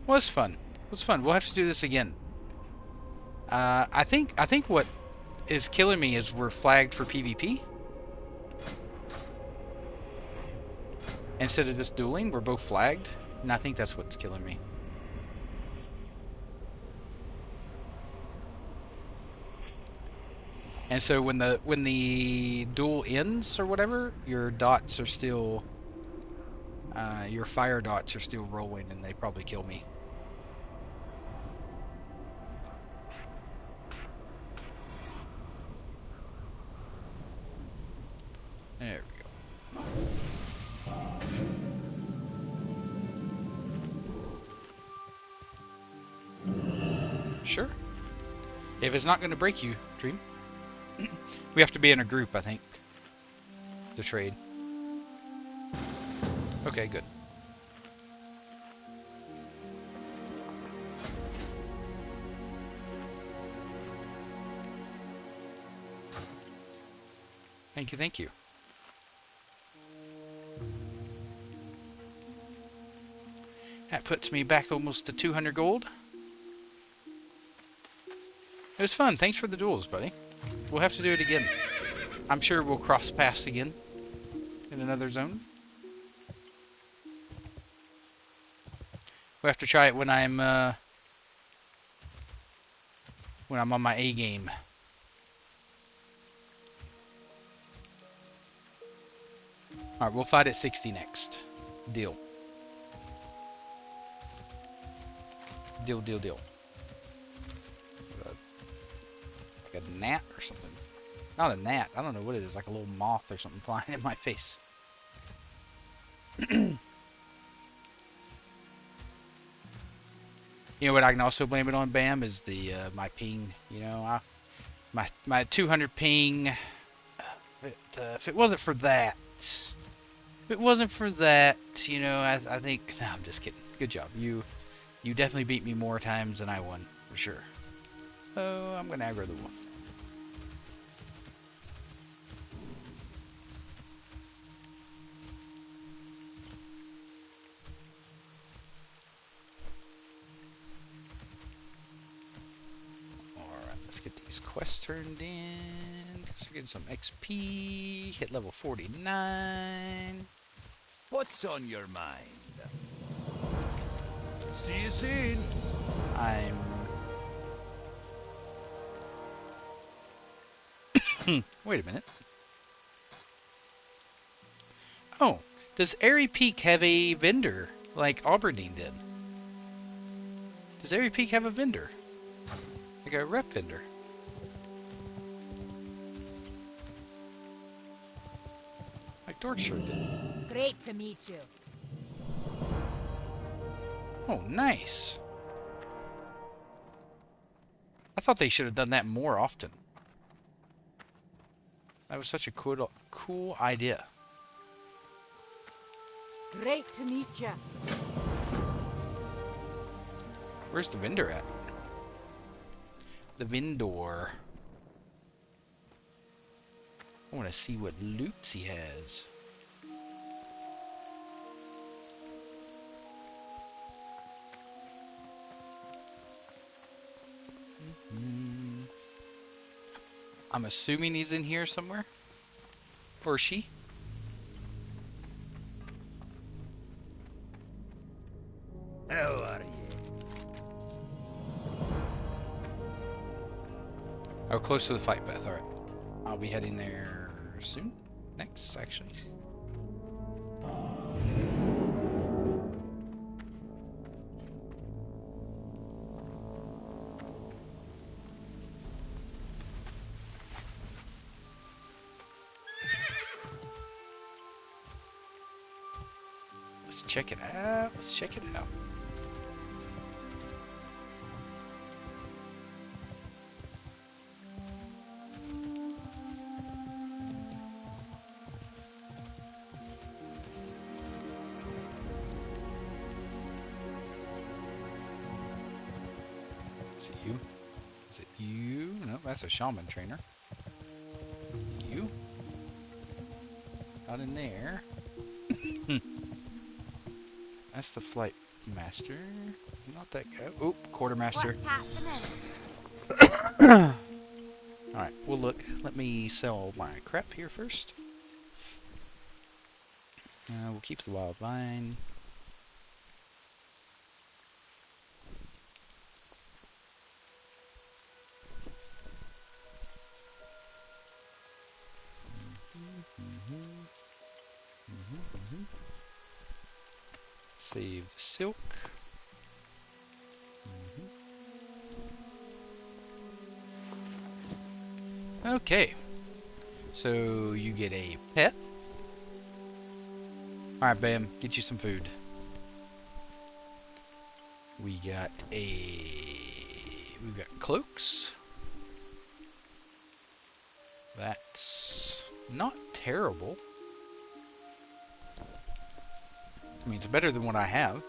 Well, it's fun. It was fun. We'll have to do this again. I think what is killing me is we're flagged for PvP. Instead of just dueling, we're both flagged. And I think that's what's killing me. And so when the duel ends or whatever, your dots are still your fire dots are still rolling, and they probably kill me. There we go. Sure. If it's not going to break you, Dream. We have to be in a group, I think, to trade. Okay, good. Thank you, thank you. That puts me back almost to 200 gold. It was fun. Thanks for the duels, buddy. We'll have to do it again. I'm sure we'll cross paths again in another zone. We'll have to try it when I'm on my A game. Alright, we'll fight at 60 next. Deal. Deal, deal, deal. Like a gnat or something. Not a gnat. I don't know what it is. Like a little moth or something flying in my face. You know what I can also blame it on, Bam, is the my ping. You know, my 200 ping. If it wasn't for that, you know, I think. No, I'm just kidding. Good job. You definitely beat me more times than I won, for sure. Oh, I'm gonna aggro the wolf. Let's get these quests turned in. Let's get some XP. Hit level 49. What's on your mind? See you soon. Wait a minute. Oh, does Airy Peak have a vendor like Aberdeen did? Does Airy Peak have a vendor? Like a rep vendor? Like Dorkshire did. Great to meet you. Oh, nice. I thought they should have done that more often. That was such a cool idea. Great to meet you. Where's the vendor at? The vendor. I want to see what loots he has. I'm assuming he's in here somewhere. Or she. How are you? Oh, close to the fight path. Alright. I'll be heading there soon. Next, actually. Let's check it out. Let's check it out. Is it you? Is it you? No, that's a shaman trainer. You? Not in there. That's the flight master. Not that guy. Oh, quartermaster. What's happening? Alright, well look, let me sell my crap here first. We'll keep the wild vine. Save the silk. Okay, so you get a pet. Alright, Bam, get you some food. We've got cloaks. That's not terrible. I mean, it's better than what I have.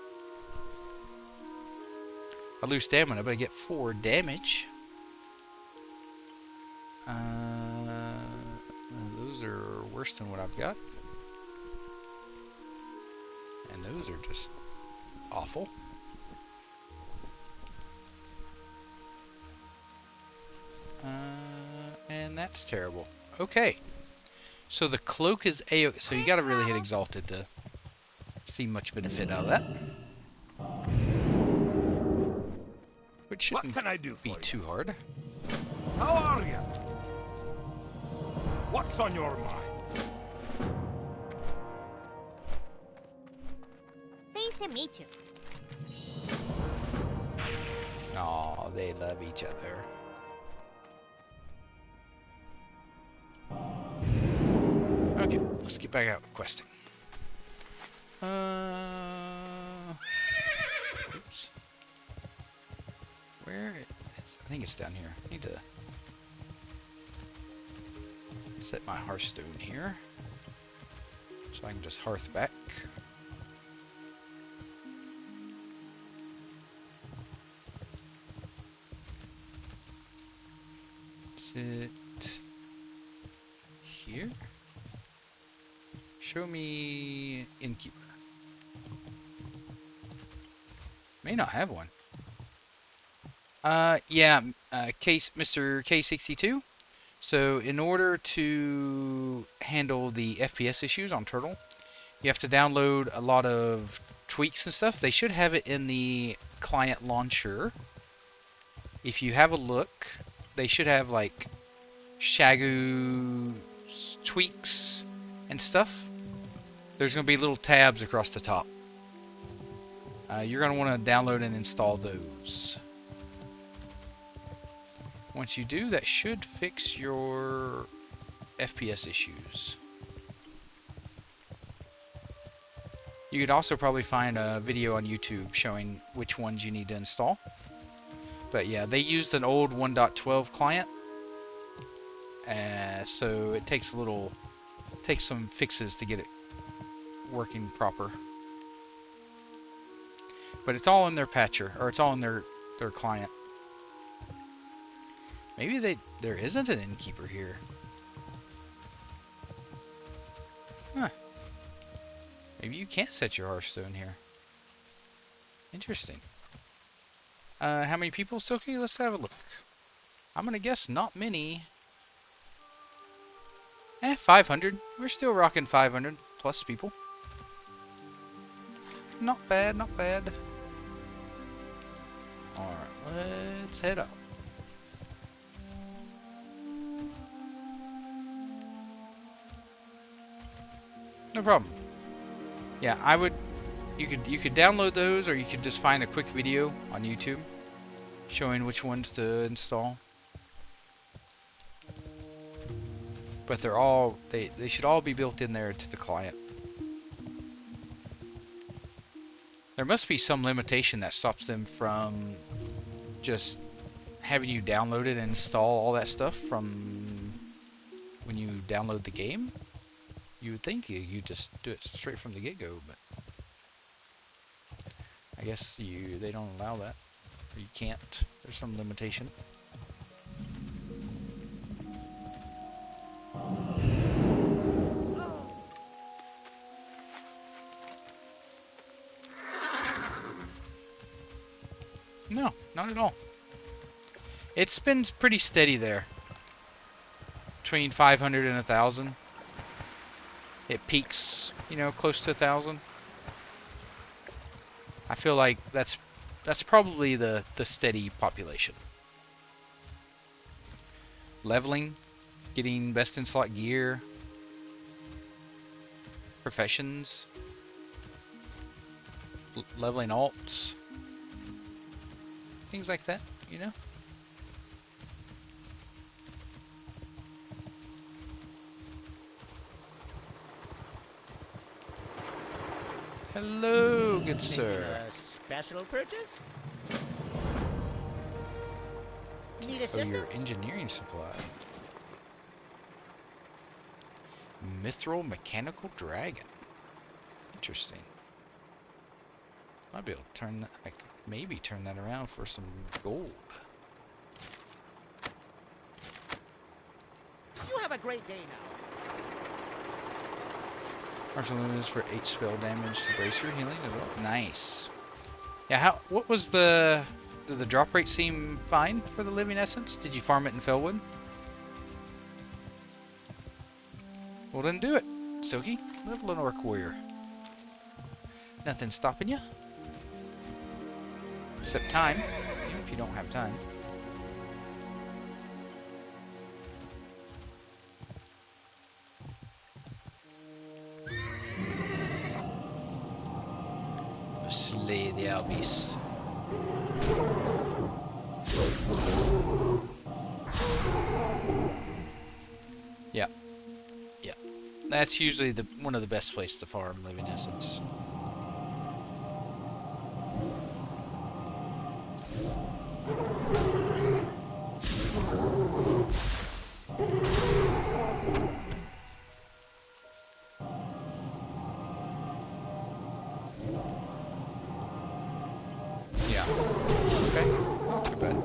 I lose stamina, but I get 4 damage. Those are worse than what I've got. And those are just awful. And that's terrible. Okay. So the cloak is A-OK. So you gotta really hit Exalted to see much benefit out of that. Which shouldn't What can I do for be you? too hard. How are you? What's on your mind? Pleased to meet you. Aw, they love each other. Okay, let's get back out questing. Oops. Where is, I think it's down here. I need to set my hearthstone here so I can just hearth back. Sit here. Show me innkeeper. May not have one. Yeah, Mr. K62. So in order to handle the FPS issues on Turtle, you have to download a lot of tweaks and stuff. They should have it in the client launcher. If you have a look, they should have like Shagu tweaks and stuff. There's going to be little tabs across the top. You're going to want to download and install those. Once you do, that should fix your FPS issues. You could also probably find a video on YouTube showing which ones you need to install. But yeah, they used an old 1.12 client. So it takes some fixes to get it working proper. But it's all in their patcher, or it's all in their client. Maybe there isn't an innkeeper here. Huh. Maybe you can't set your hearthstone here. Interesting. How many people, Silky? Let's have a look. I'm gonna guess not many. 500. We're still rocking 500 plus people. Not bad, not bad. Alright, let's head up. No problem. Yeah, I would. You could download those, or you could just find a quick video on YouTube showing which ones to install. But they're all they should all be built in there to the client. There must be some limitation that stops them from just having you download it and install all that stuff from when you download the game. You would think you just do it straight from the get-go, but I guess they don't allow that, or you can't. There's some limitation. No, not at all. It's been pretty steady there. Between 500 and 1,000. It peaks, you know, close to 1,000. I feel like that's probably the steady population. Leveling, getting best in slot gear, professions, leveling alts, things like that, you know? Hello, good sir. Special purchase? Need Oh, assistance? your engineering supply. Mithril mechanical dragon. Interesting. Might be able to turn that. I could maybe turn that around for some gold. You have a great day now. Partial limits for 8 spell damage to bracer healing as well. Nice. Yeah, what was did the drop rate seem fine for the living essence? Did you farm it in Felwood? Well then do it, Silky. Level an orc warrior. Nothing stopping you. Except time, even if you don't have time. Slay the Albies. Yeah. Yeah. That's usually one of the best places to farm living essence. Yeah. Okay. Not too bad.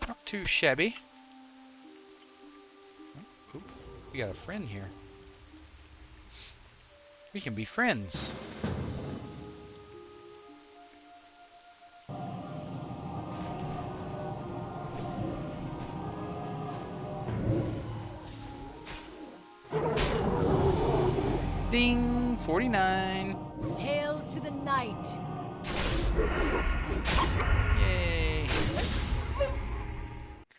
Not too shabby. Ooh, we got a friend here. We can be friends. Ding! 49. Hail to the night. Yay!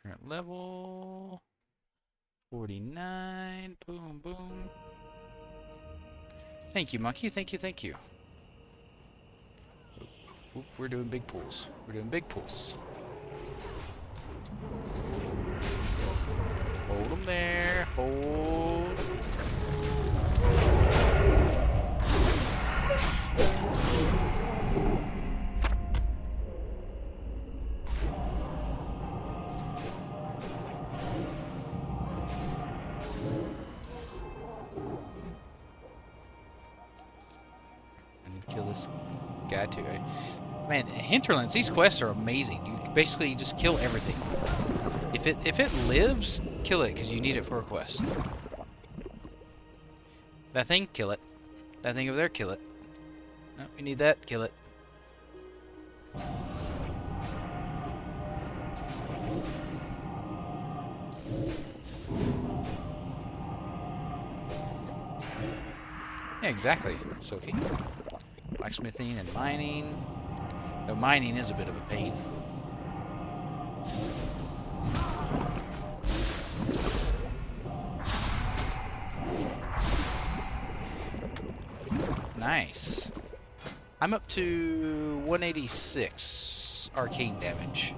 Current level 49. Boom, boom. Thank you, monkey. Thank you, thank you. Oop, oop, oop. We're doing big pools. We're doing big pools. Hold them there. Hold. Kill this guy too. Man, hinterlands, these quests are amazing. You basically just kill everything. If it lives, kill it because you need it for a quest. That thing, kill it. That thing over there, kill it. No, we need that, kill it. Yeah, exactly, Sophie. Blacksmithing and mining. Though mining is a bit of a pain. Nice. I'm up to 186 arcane damage.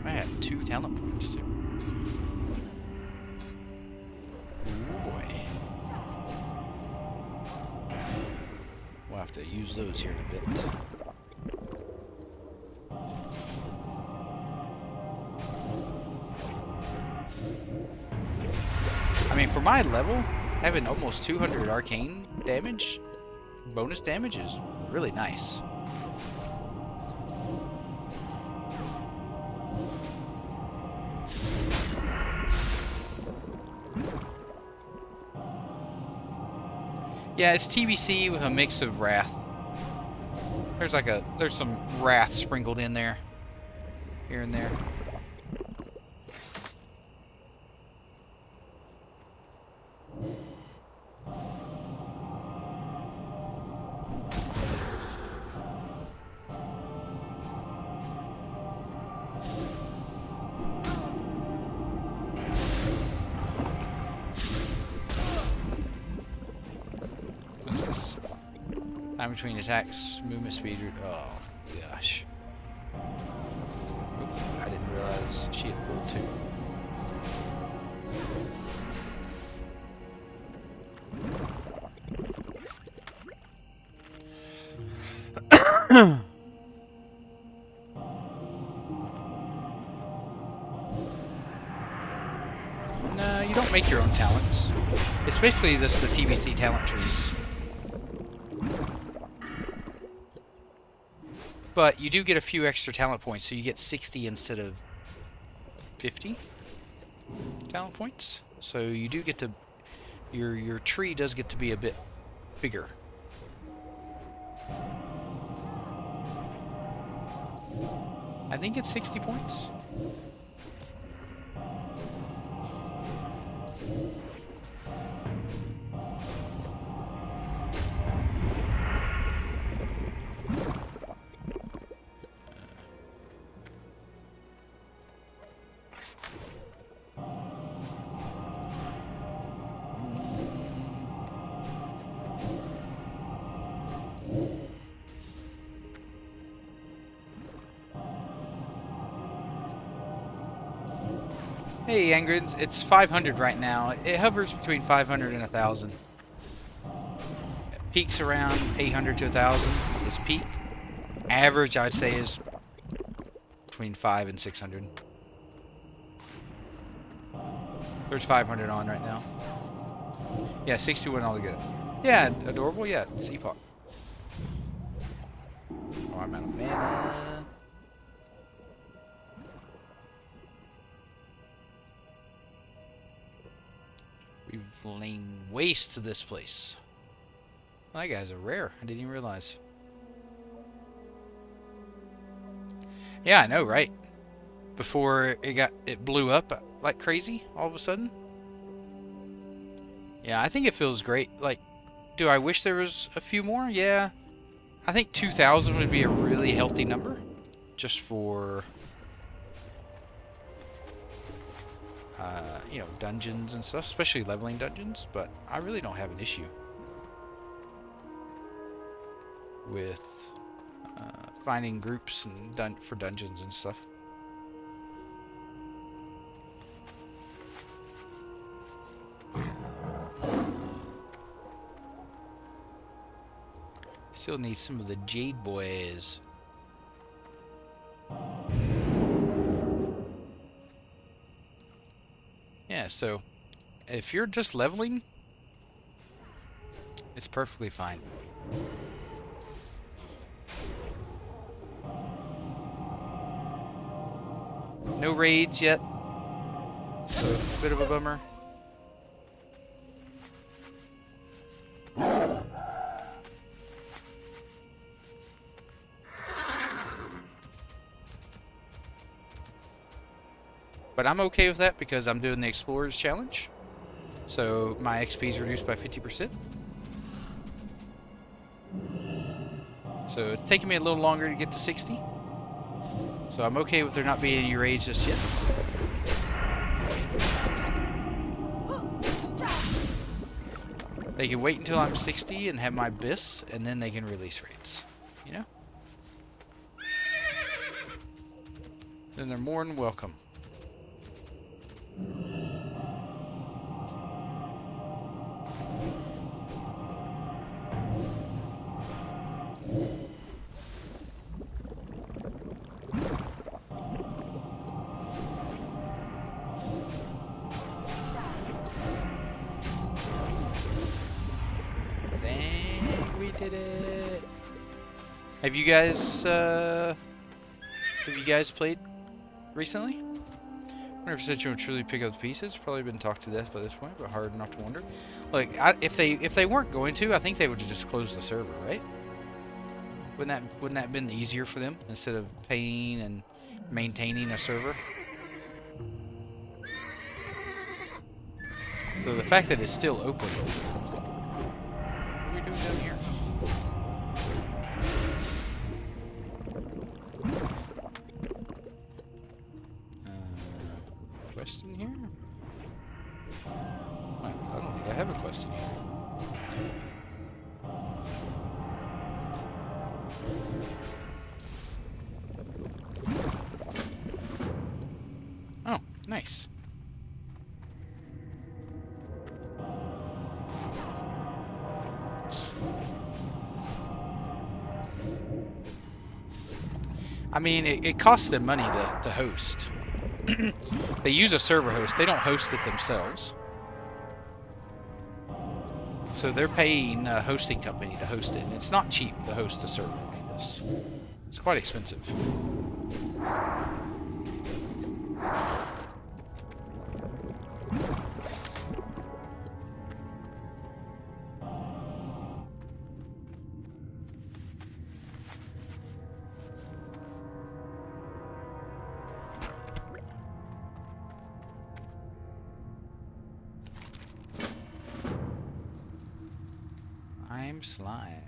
I had 2 talent points too. to use those here in a bit. I mean, for my level, having almost 200 arcane damage, bonus damage, is really nice. Yeah, it's TBC with a mix of Wrath. There's some Wrath sprinkled in there, here and there. Time between attacks, movement speed. Oh gosh. Oop, I didn't realize she had pulled two. No, you don't make your own talents. It's basically just the TBC talent trees. But you do get a few extra talent points, so you get 60 instead of 50 talent points. So you do get to... Your tree does get to be a bit bigger. I think it's 60 points. Hey, Angrids, it's 500 right now. It hovers between 500 and 1,000. Peaks around 800 to 1,000 is peak. Average, I'd say, is between 5 and 600. There's 500 on right now. Yeah, 61 altogether. Yeah, adorable. Yeah, it's Epoch. Oh, I'm out of mana. We've lain waste to this place. My guys are rare. I didn't even realize. Yeah, I know, right? Before it blew up like crazy all of a sudden. Yeah, I think it feels great. Like, do I wish there was a few more? Yeah. I think 2,000 would be a really healthy number. Just for... you know, dungeons and stuff, especially leveling dungeons, but I really don't have an issue with finding groups and for dungeons and stuff. Still need some of the Jade Boys. Yeah, so if you're just leveling, it's perfectly fine. No raids yet, so a bit of a bummer. But I'm okay with that because I'm doing the Explorers Challenge. So my XP is reduced by 50%. So it's taking me a little longer to get to 60. So I'm okay with there not being any raids just yet. They can wait until I'm 60 and have my BIS, and then they can release raids. You know? Then they're more than welcome. did it. Have you guys played recently? I wonder if Citrus will truly pick up the pieces. Probably been talked to death by this point, but hard not to wonder. Like, if they weren't going to, I think they would have just closed the server, right? Wouldn't that have been easier for them instead of paying and maintaining a server? So the fact that it's still open. What are we doing down here? Quest in here? I don't think I have a quest in here. Oh, nice. I mean, it costs them money to host. They use a server host. They don't host it themselves. So they're paying a hosting company to host it. And it's not cheap to host a server like this. It's quite expensive. Slime.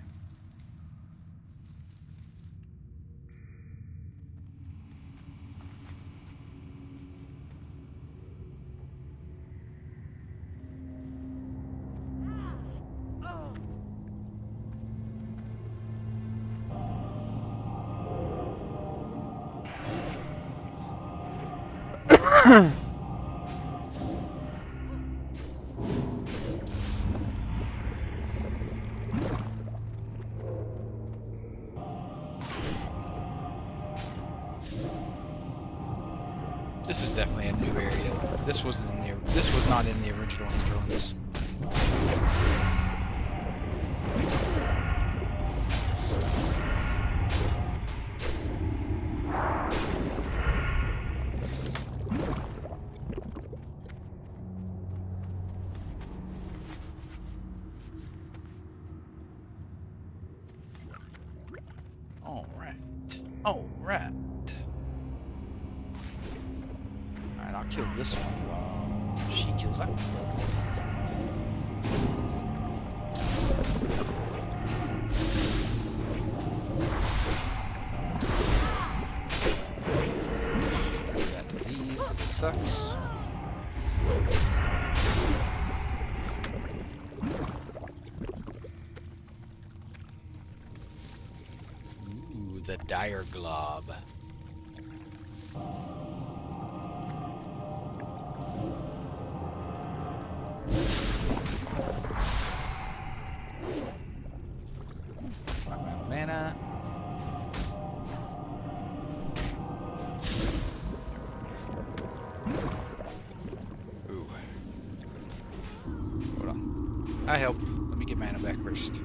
This is definitely a new area. This was not in the original Hinterlands. All right. I'll kill this one while she kills that one. That disease, but it sucks. Ooh, the dire glob. Mana. Ooh. Hold on. I help. Let me get mana back first.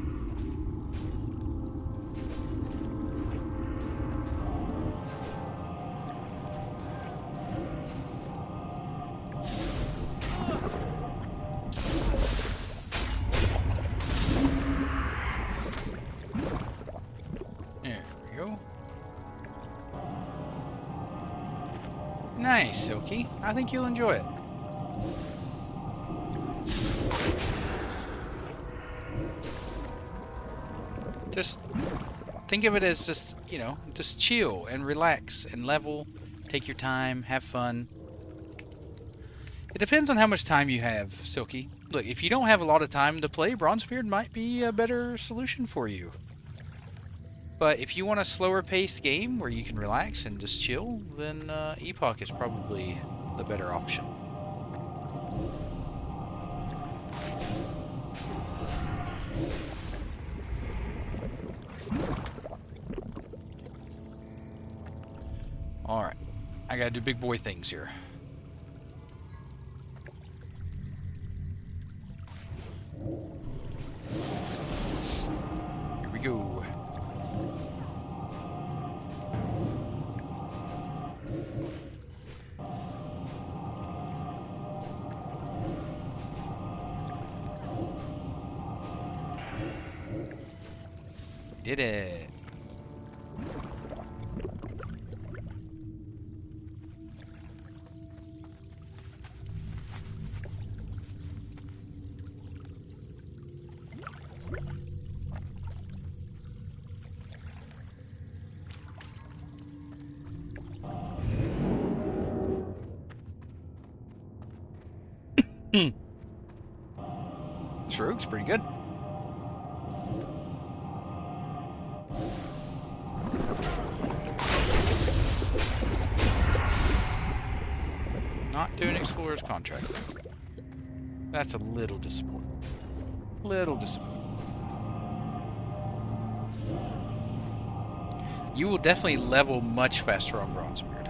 Nice, Silky. I think you'll enjoy it. Just think of it as just, you know, just chill and relax and level. Take your time, have fun. It depends on how much time you have, Silky. Look, if you don't have a lot of time to play, Bronzebeard might be a better solution for you. But if you want a slower paced game where you can relax and just chill, then Epoch is probably the better option. Alright, I gotta do big boy things here. go. Did it. This rogue's pretty good. Not doing Explorer's contract. That's a little disappointing. Little disappointing. You will definitely level much faster on Bronzebeard.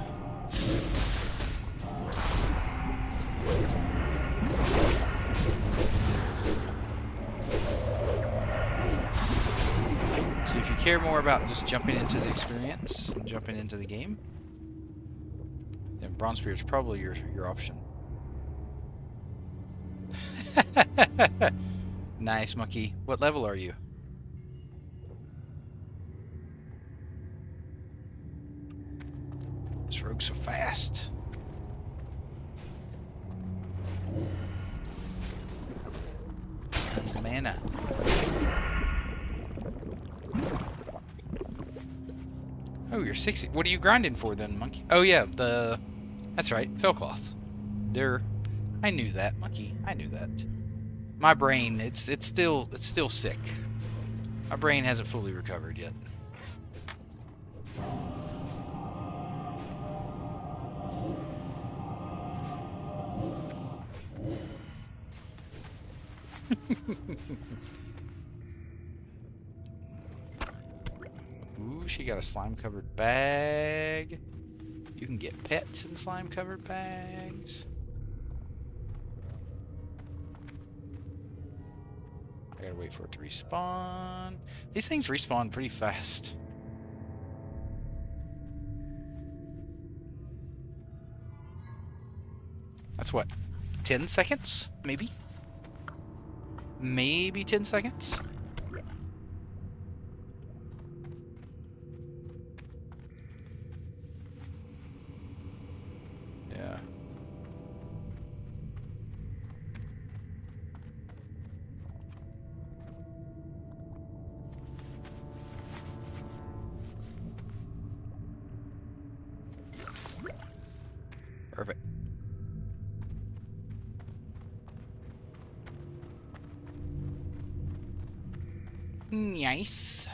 So if you care more about just jumping into the experience and jumping into the game, then Bronzebeard is probably your option. Nice, monkey. What level are you? This rogue's so fast. Mana. Oh, you're 60. What are you grinding for then, monkey? Oh yeah, that's right, Fellcloth. I knew that, monkey. I knew that. My brain, it's still sick. My brain hasn't fully recovered yet. Ooh, she got a slime-covered bag. You can get pets in slime-covered bags. I gotta wait for it to respawn. These things respawn pretty fast. That's what? 10 seconds? Maybe? Maybe 10 seconds? Yeah. Perfect. Nice.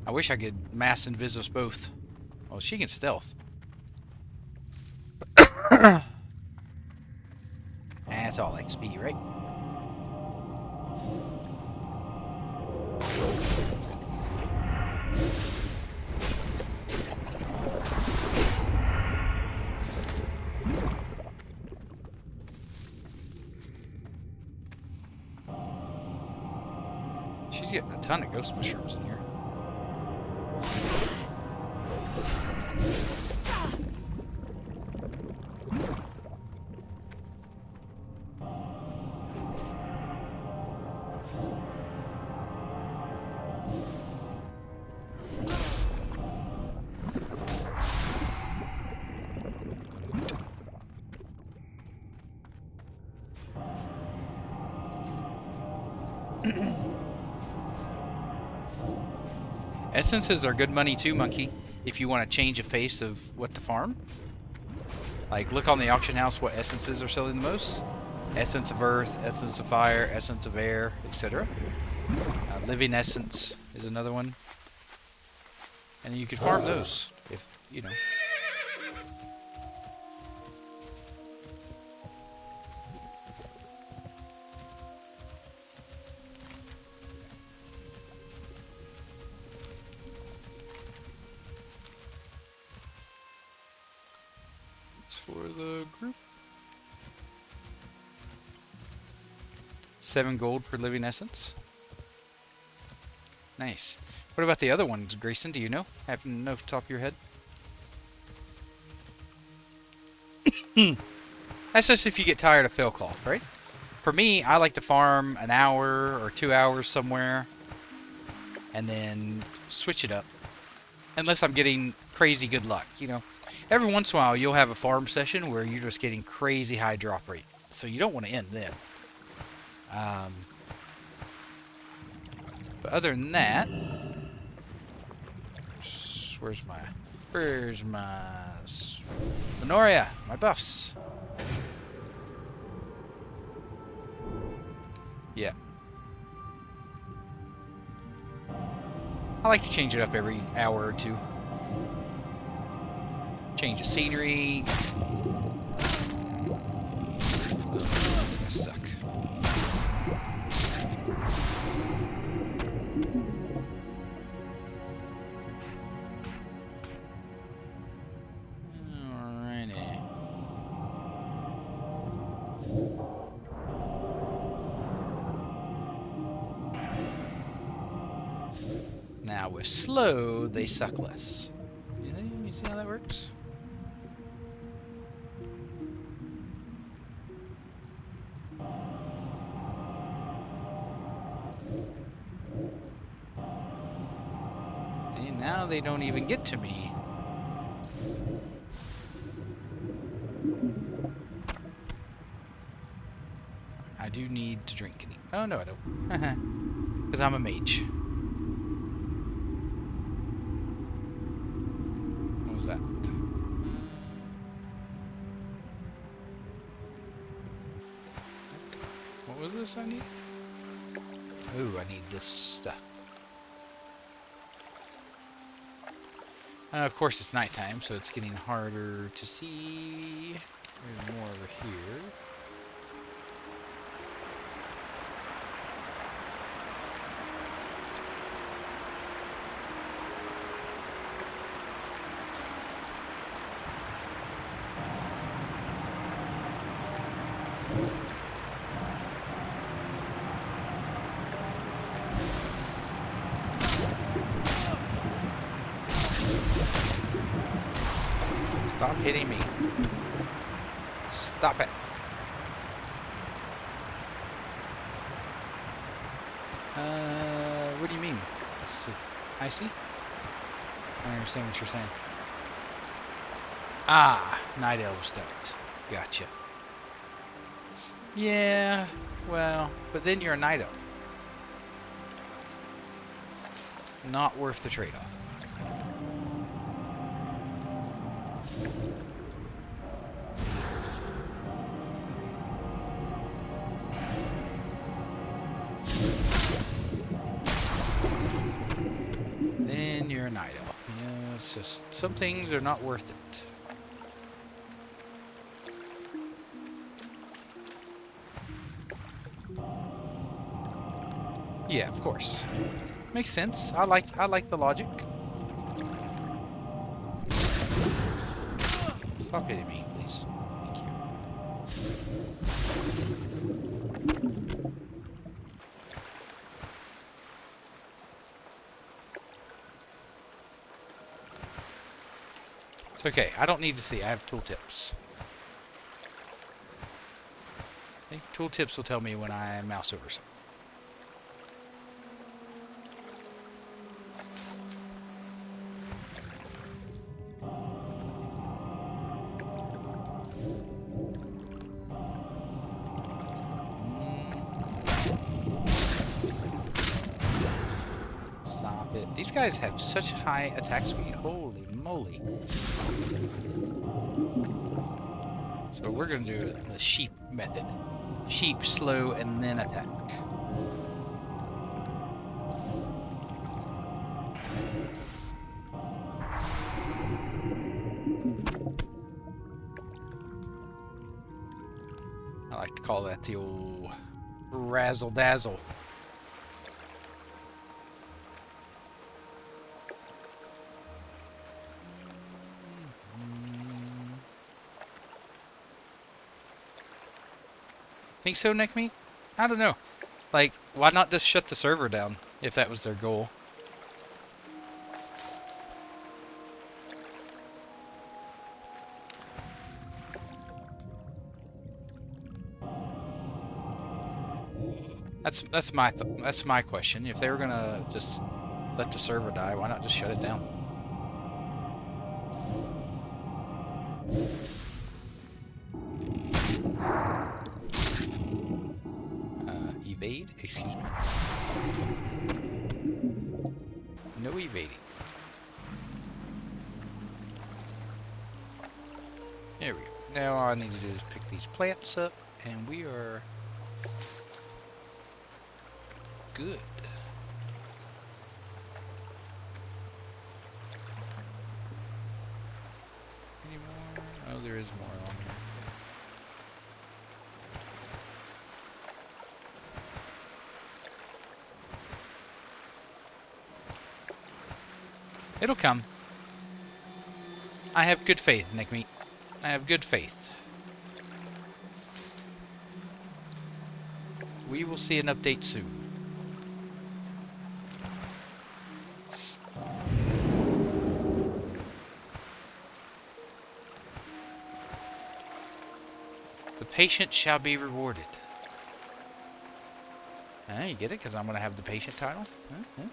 I wish I could mass and Invis us both. Well, she can stealth. That's all XP, right? She's getting a ton of ghost mushrooms in here. Essences are good money too, monkey, if you want to change a pace of what to farm. Like, look on the auction house what essences are selling the most. Essence of Earth, Essence of Fire, Essence of Air, etc. Living Essence is another one. And you could farm those, if, you know. for the group. 7 gold per living essence. Nice. What about the other ones, Grayson? Do you know? Happen to know off the top of your head? That's just if you get tired of Failcloth, right? For me, I like to farm an hour or 2 hours somewhere and then switch it up. Unless I'm getting crazy good luck, you know. Every once in a while, you'll have a farm session where you're just getting crazy high drop rate. So you don't want to end then. But other than that, where's my Minoria, my buffs. Yeah. I like to change it up every hour or two. Change the scenery. It's gonna suck. Alrighty. Now with slow, they suck less. You see how that works? And now they don't even get to me. I do need to drink and eat. Oh no, I don't. Because I'm a mage. What was that? What was this I need? Ooh, I need this stuff. Of course, it's nighttime, so it's getting harder to see. There's more over here. Stop hitting me. Stop it. What do you mean? I see. I don't understand what you're saying. Ah, Night Elf stumped. Gotcha. Yeah, well, but then you're a Night Elf. Not worth the trade-off. Then you're a Night Elf. You know, it's just some things are not worth it. Yeah, of course. Makes sense. I like the logic. Stop hitting me, please. Thank you. It's okay. I don't need to see. I have tooltips. Okay, tooltips will tell me when I mouse over something. Stop it. These guys have such high attack speed. Holy moly. So we're going to do the sheep method. Sheep, slow, and then attack. I like to call that the old razzle-dazzle. Think so, Neck Meat? I don't know. Like, why not just shut the server down if that was their goal? That's my question. If they were gonna just let the server die, why not just shut it down? Evade? Excuse me. No evading. There we go. Now all I need to do is pick these plants up, and we are good. Any more? Oh, there is more on here. It'll come. I have good faith, Nick Meat. I have good faith. We will see an update soon. The patient shall be rewarded. You get it? Because I'm going to have the patient title? Huh?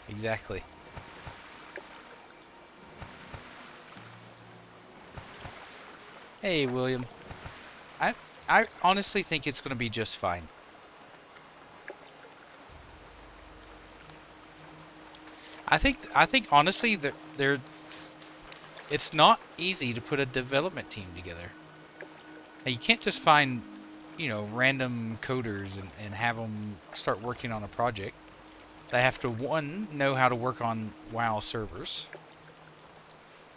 Exactly. Hey, William. I honestly think it's going to be just fine. I think honestly that it's not easy to put a development team together. Now, you can't just find, random coders and have them start working on a project. They have to, one, know how to work on WoW servers.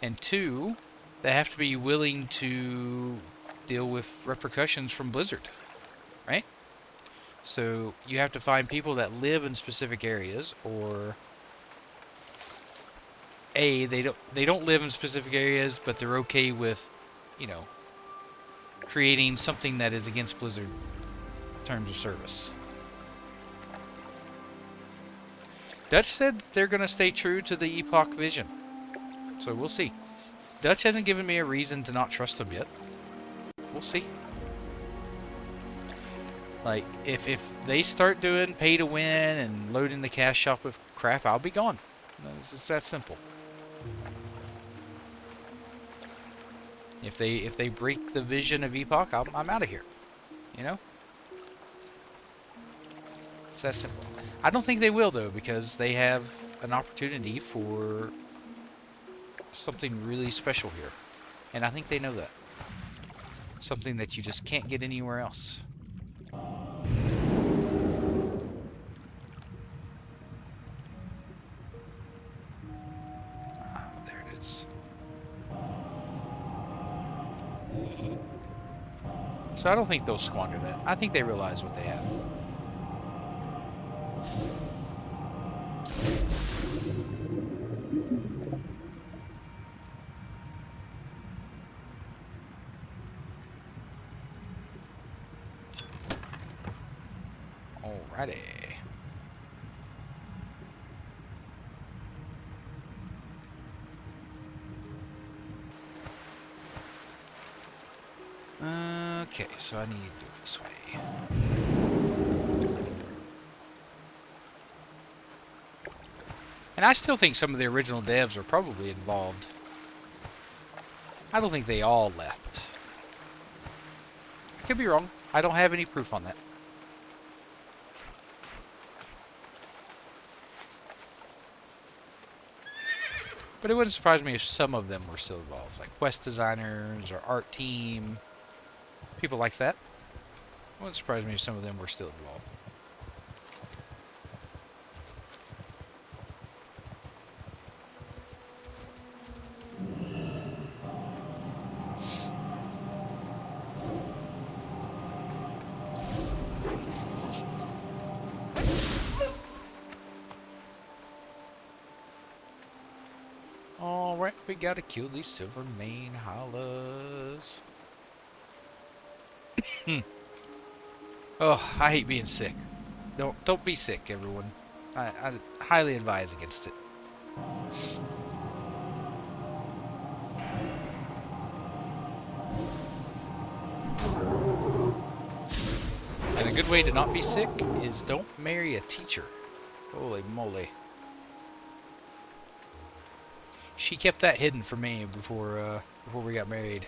And two, they have to be willing to deal with repercussions from Blizzard. Right? So you have to find people that live in specific areas, or they don't live in specific areas, but they're okay with, creating something that is against Blizzard terms of service. Dutch said they're going to stay true to the Epoch vision. So we'll see. Dutch hasn't given me a reason to not trust them yet. We'll see. Like, if they start doing pay to win and loading the cash shop with crap, I'll be gone. It's that simple. If they break the vision of Epoch, I'm out of here. It's that simple. I don't think they will, though, because they have an opportunity for something really special here. And I think they know that. Something that you just can't get anywhere else. There it is. So I don't think they'll squander that. I think they realize what they have. Alrighty. Okay, so I need to do it this way. And I still think some of the original devs are probably involved. I don't think they all left. I could be wrong. I don't have any proof on that. But it wouldn't surprise me if some of them were still involved, like quest designers or art team, people like that. It wouldn't surprise me if some of them were still involved. Alright, we gotta kill these silver mane hollows. Oh, I hate being sick. Don't be sick, everyone. I highly advise against it. And a good way to not be sick is don't marry a teacher. Holy moly. She kept that hidden from me before we got married.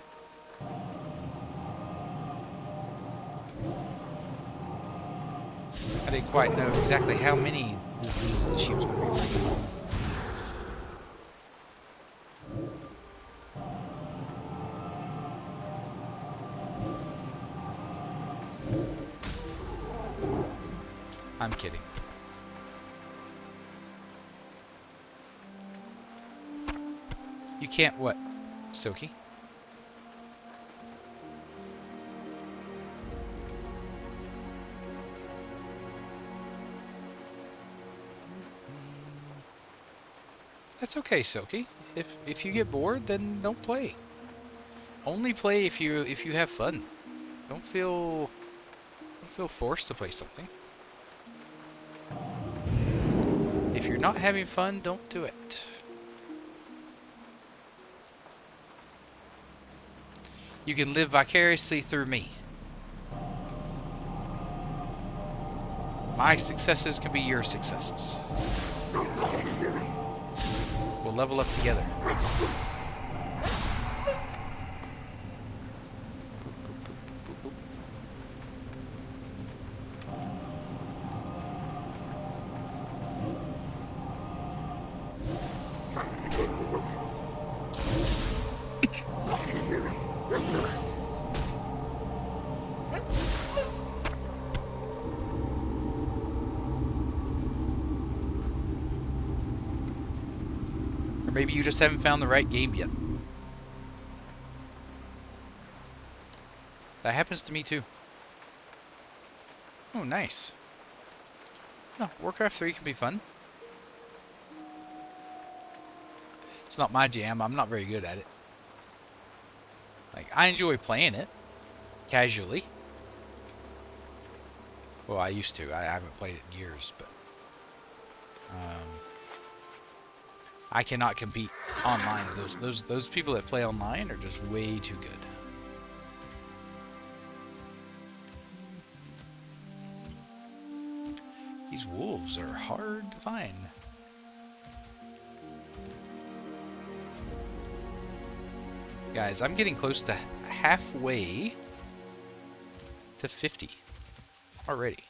I didn't quite know exactly how many diseases she was going to be bringing home. I'm kidding. You can't what, Silky? That's okay, Silky. If you get bored, then don't play. Only play if you have fun. Don't feel forced to play something. If you're not having fun, don't do it. You can live vicariously through me. My successes can be your successes. We'll level up together. Or maybe you just haven't found the right game yet. That happens to me too. Oh, nice. No, Warcraft 3 can be fun. It's not my jam. I'm not very good at it. Like, I enjoy playing it. Casually. Well, I used to. I haven't played it in years, but... I cannot compete online. Those people that play online are just way too good. These wolves are hard to find. Guys, I'm getting close to halfway to 50 already.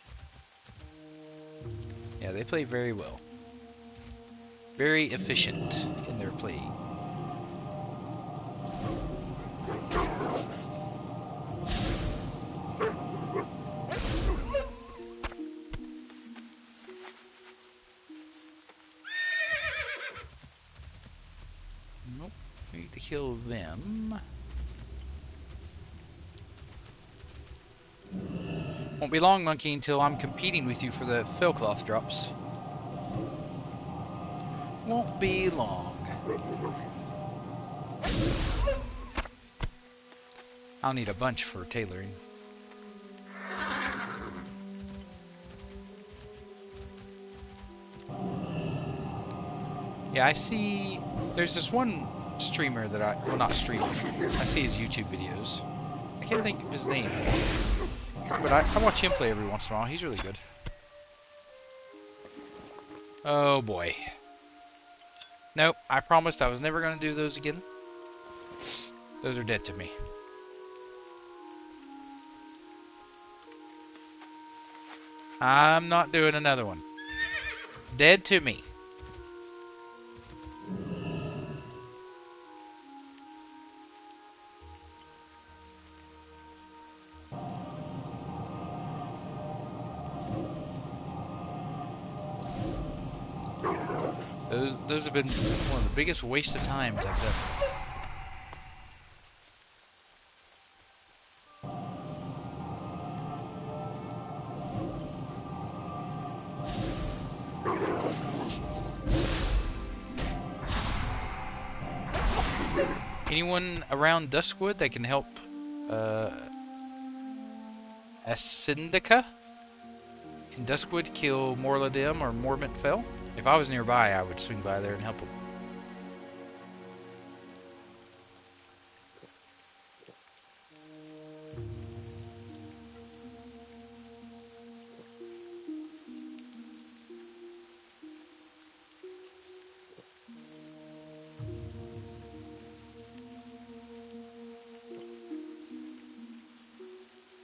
Yeah, they play very well. Very efficient in their play. Nope, we need to kill them. Won't be long, Monkey, until I'm competing with you for the Fellcloth drops. Won't be long. I'll need a bunch for tailoring. Yeah, I see. There's this one streamer that well, not streamer. I see his YouTube videos. I can't think of his name. But I watch him play every once in a while. He's really good. Oh boy. Nope, I promised I was never going to do those again. Those are dead to me. I'm not doing another one. Dead to me. Those have been one of the biggest waste of times I've done. Anyone around Duskwood that can help Asyndica in Duskwood kill Morladim or Mormont Fell? If I was nearby, I would swing by there and help him.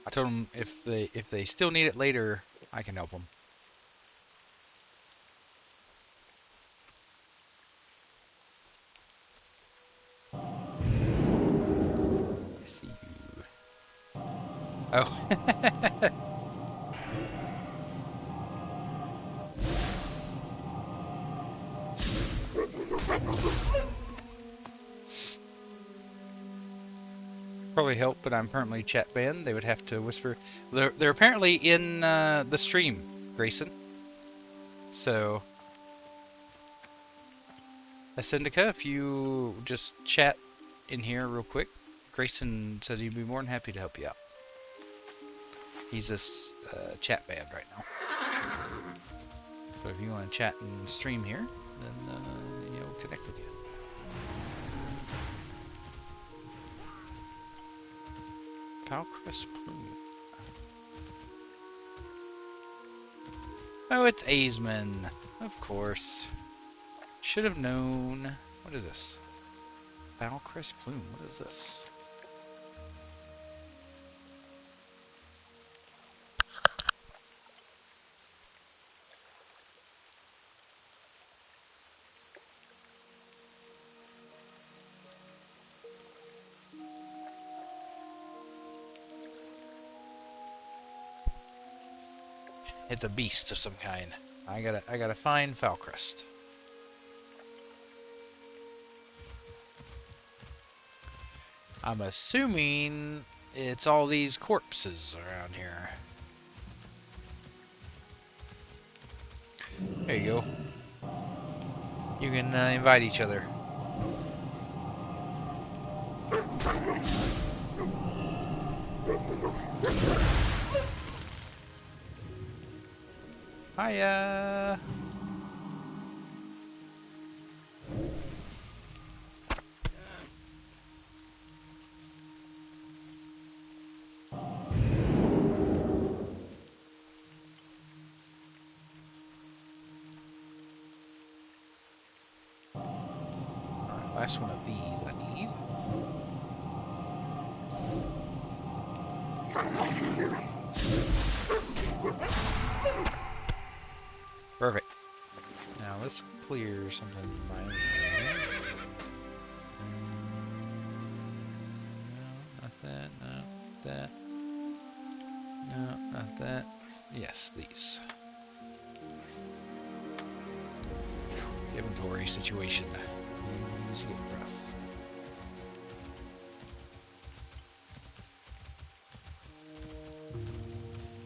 I told them if they still need it later, I can help them. I see you. Oh. Probably help, but I'm permanently chat banned. They would have to whisper. They're apparently in the stream, Grayson. So, Asyndica, if you just chat in here real quick, Grayson said he'd be more than happy to help you out. He's this chat banned right now. So if you want to chat and stream here, then he'll connect with you. Falcrest Plume. Oh, it's Aesman. Of course. Should have known. What is this? Falcrest Plume. What is this? It's a beast of some kind. I gotta find Falcrest. I'm assuming it's all these corpses around here. There you go. You can invite each other. Hiya! Alright, last one of these I need. Perfect. Now let's clear something in my own. No, not that. No, not that. No, not that. Yes, these. Inventory situation. It's getting rough.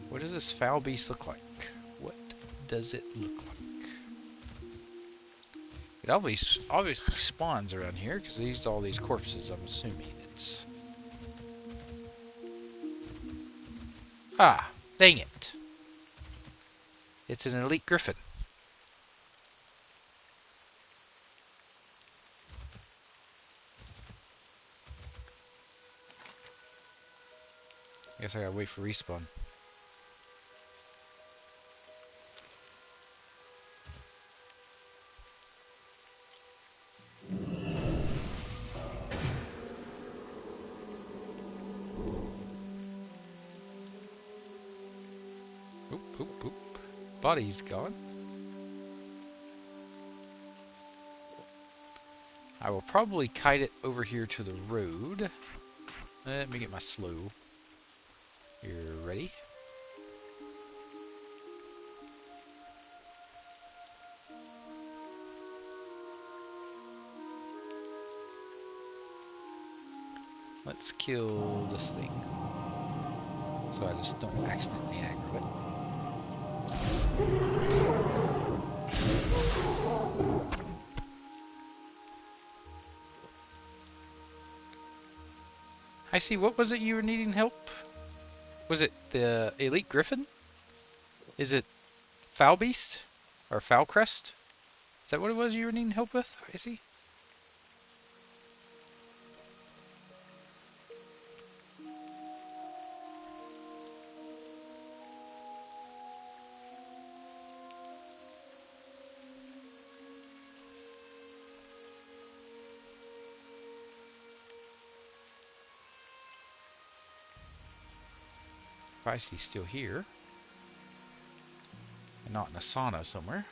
What does this foul beast look like? What does it look like? It obviously spawns around here because these all these corpses. I'm assuming it's. Ah, dang it! It's an elite griffin. Guess I gotta wait for respawn. Oop, oop, oop. Body's gone. I will probably kite it over here to the road. Let me get my slow. You're ready? Let's kill this thing. So I just don't accidentally aggro it. I see. What was it you were needing help? Was it the Elite Griffin? Is it Foul Beast? Or Foul Crest? Is that what it was you were needing help with? I see. Pricey's still here. And not in a sauna somewhere.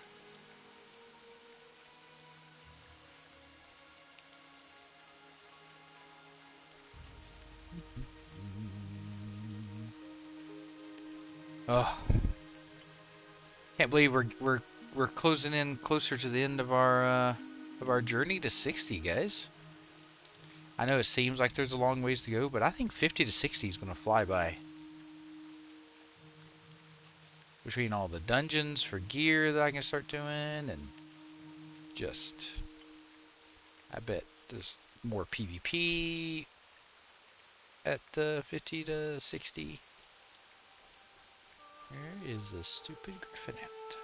Oh, can't believe we're closing in closer to the end of our journey to 60, guys. I know it seems like there's a long ways to go, but I think 50 to 60 is going to fly by. Between all the dungeons for gear that I can start doing, and just, I bet there's more PvP at 50 to 60. Where is the stupid Griffin at?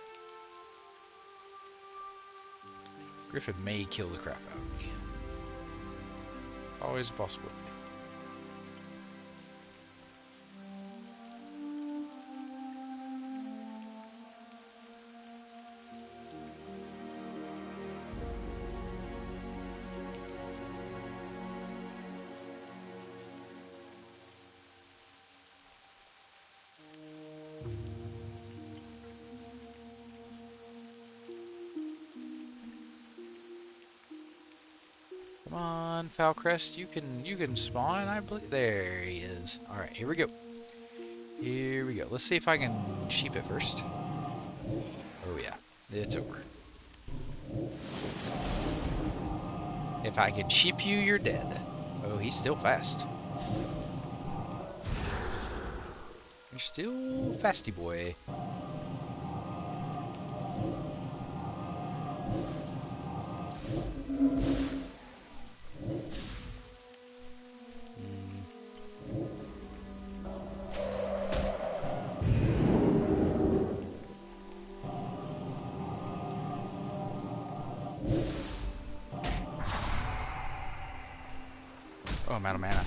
Griffin may kill the crap out of me. Always a possibility. Come on, Falcrest, you can spawn, I believe. There he is. Alright, here we go. Here we go. Let's see if I can sheep it first. Oh yeah, it's over. If I can sheep you, you're dead. Oh, he's still fast. You're still fasty boy. Oh, I'm out of mana.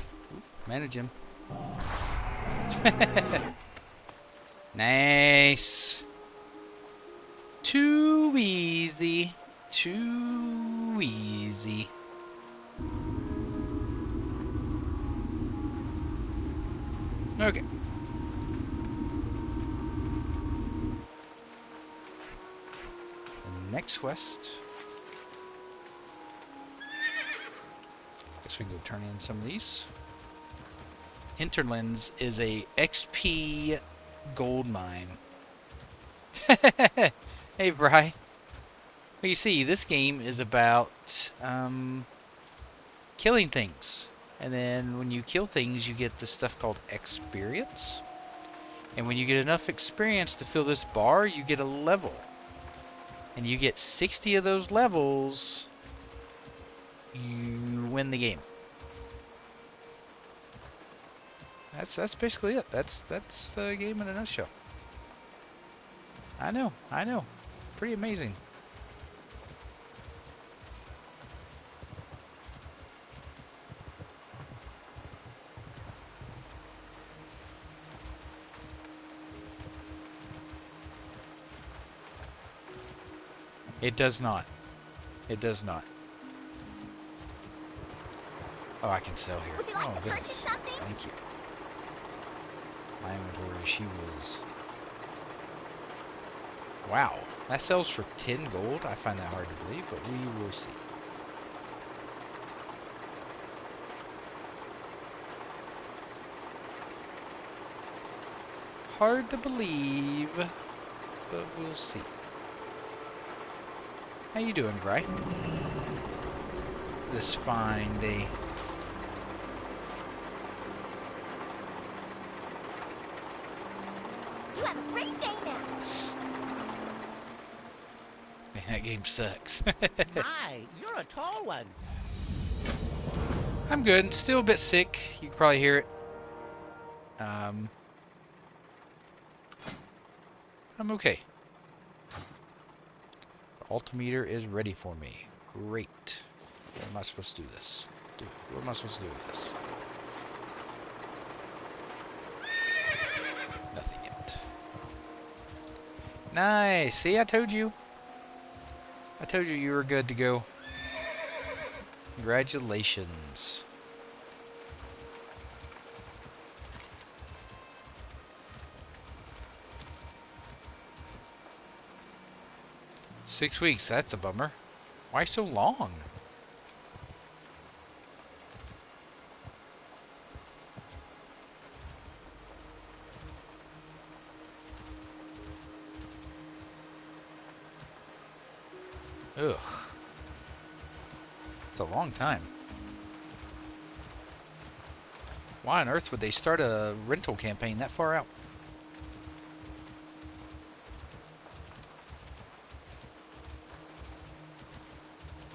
Manage him. Nice. Too easy. Too easy. Okay. Next quest. Guess we can go turn in some of these. Hinterlands is a XP gold mine. Hey, Bri. Well, you see, this game is about killing things. And then when you kill things, you get this stuff called experience. And when you get enough experience to fill this bar, you get a level. And you get 60 of those levels, you win the game. That's basically it. That's the game in a nutshell. I know. Pretty amazing. It does not. It does not. Oh, I can sell here. Would you like Oh, to purchase goodness. something? Thank you. My inventory, she was... Wow. That sells for 10 gold? I find that hard to believe, but we will see. Hard to believe, but we'll see. How you doing, Vry? This fine day. You have a great day now. Man, that game sucks. Hi, you're a tall one. I'm good. Still a bit sick. You can probably hear it. I'm okay. The altimeter is ready for me. Great. What am I supposed to do this? What am I supposed to do with this? Nothing yet. Nice. See, I told you. I told you you were good to go. Congratulations. $6 weeks, that's a bummer. Why so long? Ugh. It's a long time. Why on earth would they start a rental campaign that far out?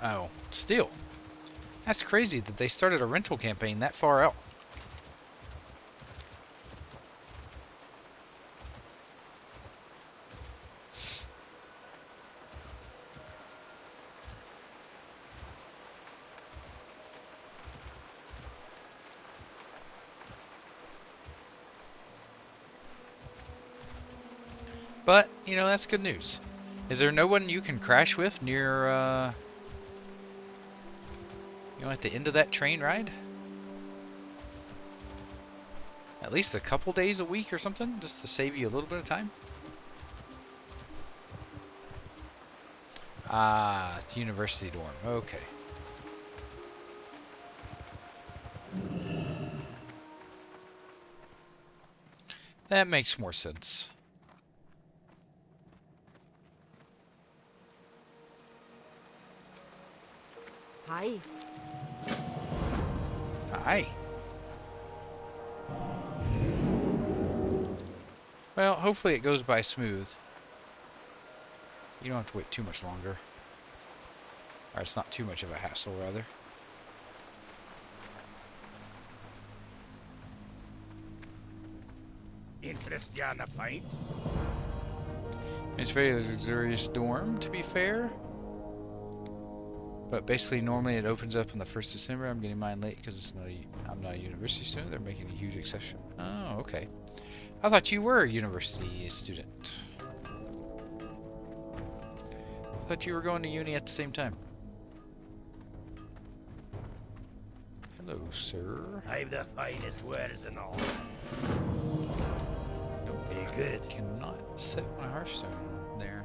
Oh, still. That's crazy that they started a rental campaign that far out. But, you know, that's good news. Is there no one you can crash with near, you know, at the end of that train ride? At least a couple days a week or something, just to save you a little bit of time? Ah, it's university dorm. Okay. That makes more sense. Hi. Hi. Well, hopefully it goes by smooth. You don't have to wait too much longer. Or it's not too much of a hassle, rather. Interest you on a pint? It's a very luxurious dorm, to be fair. But basically, normally it opens up on the 1st December. I'm getting mine late because I'm not a university student. They're making a huge exception. Oh, okay. I thought you were a university student. I thought you were going to uni at the same time. Hello, sir. I've the finest wares and all. Nope. Be good. Cannot set my Hearthstone there.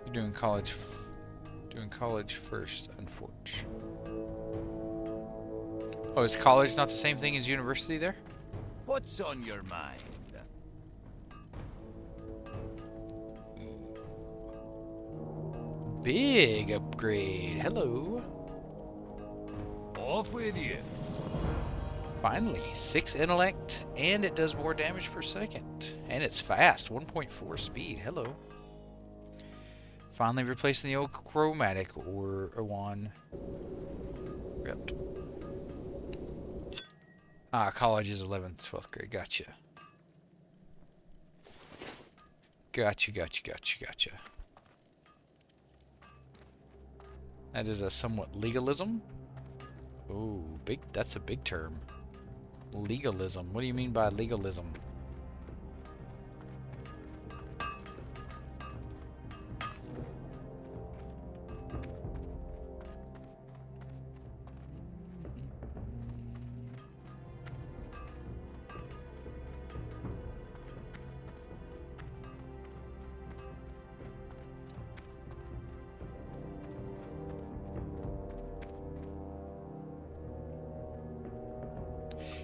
You're doing college first, unfortunately. Oh, is college not the same thing as university there? What's on your mind? Big upgrade. Hello. Off with you. Finally, 6 intellect, and it does more damage per second. And it's fast, 1.4 speed. Hello. Finally replacing the old chromatic or one. Rip. Ah, college is 11th, 12th grade. Gotcha. Gotcha. That is a somewhat legalism. Oh, big. That's a big term. Legalism. What do you mean by legalism?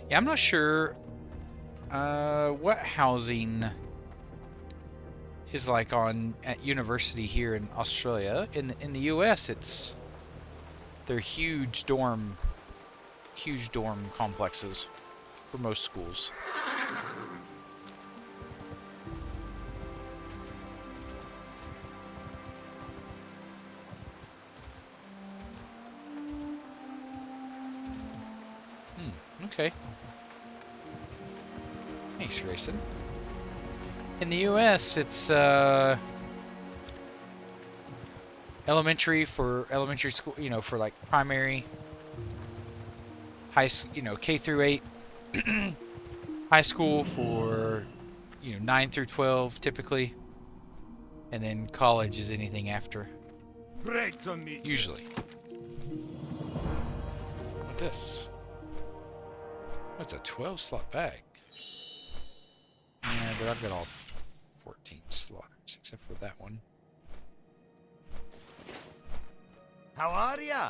Yeah, I'm not sure what housing is like at university here in Australia. In the US, they're huge dorm complexes for most schools. Okay. Thanks, Grayson. In the U.S., it's elementary for elementary school, you know, for like primary, you know, K through 8, high school for, you know, 9 through 12 typically, and then college is anything after. Great to meet you. Usually. What this? That's a 12 slot bag. Yeah, but I've got all 14 slots except for that one. How are ya?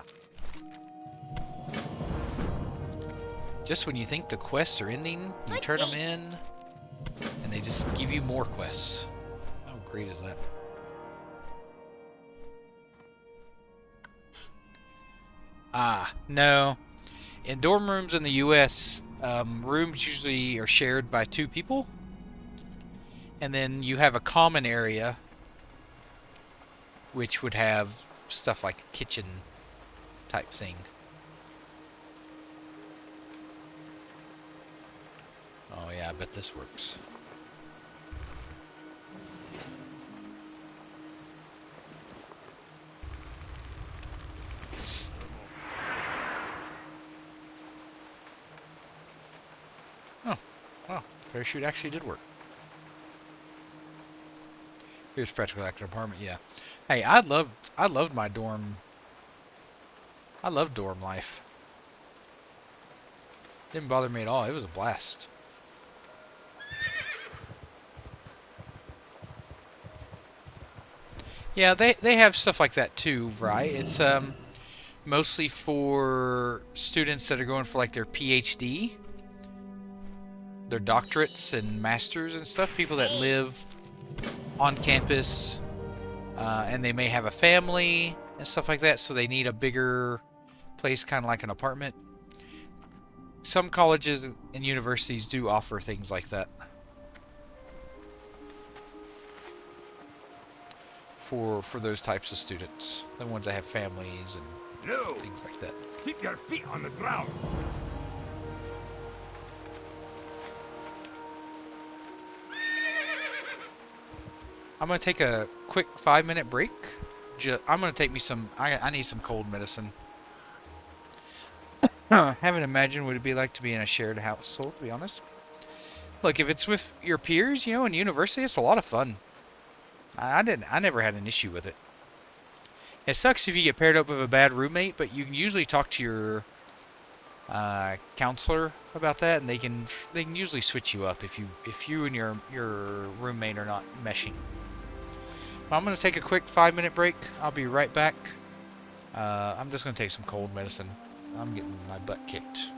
Just when you think the quests are ending, you Good turn them game. in, and they just give you more quests. How great is that? Ah, no. In dorm rooms in the U.S., rooms usually are shared by 2 people. And then you have a common area, which would have stuff like a kitchen type thing. Oh yeah, I bet this works. Oh, wow. Parachute actually did work. Here's practical active apartment, yeah. Hey, I loved my dorm. I loved dorm life. Didn't bother me at all. It was a blast. Yeah, they have stuff like that too, right? It's mostly for students that are going for like their PhD, their doctorates and masters and stuff. People that live on campus, and they may have a family and stuff like that, so they need a bigger place, kind of like an apartment. Some colleges and universities do offer things like that for those types of students, the ones that have families and No! things like that. Keep your feet on the ground. I'm gonna take a quick 5-minute break. I'm gonna take me some. I need some cold medicine. Haven't imagined what it'd be like to be in a shared household, to be honest. Look, if it's with your peers, you know, in university, it's a lot of fun. I never had an issue with it. It sucks if you get paired up with a bad roommate, but you can usually talk to your counselor about that, and they can usually switch you up if you and your roommate are not meshing. I'm gonna take a quick 5-minute break. I'll be right back. I'm just gonna take some cold medicine. I'm getting my butt kicked.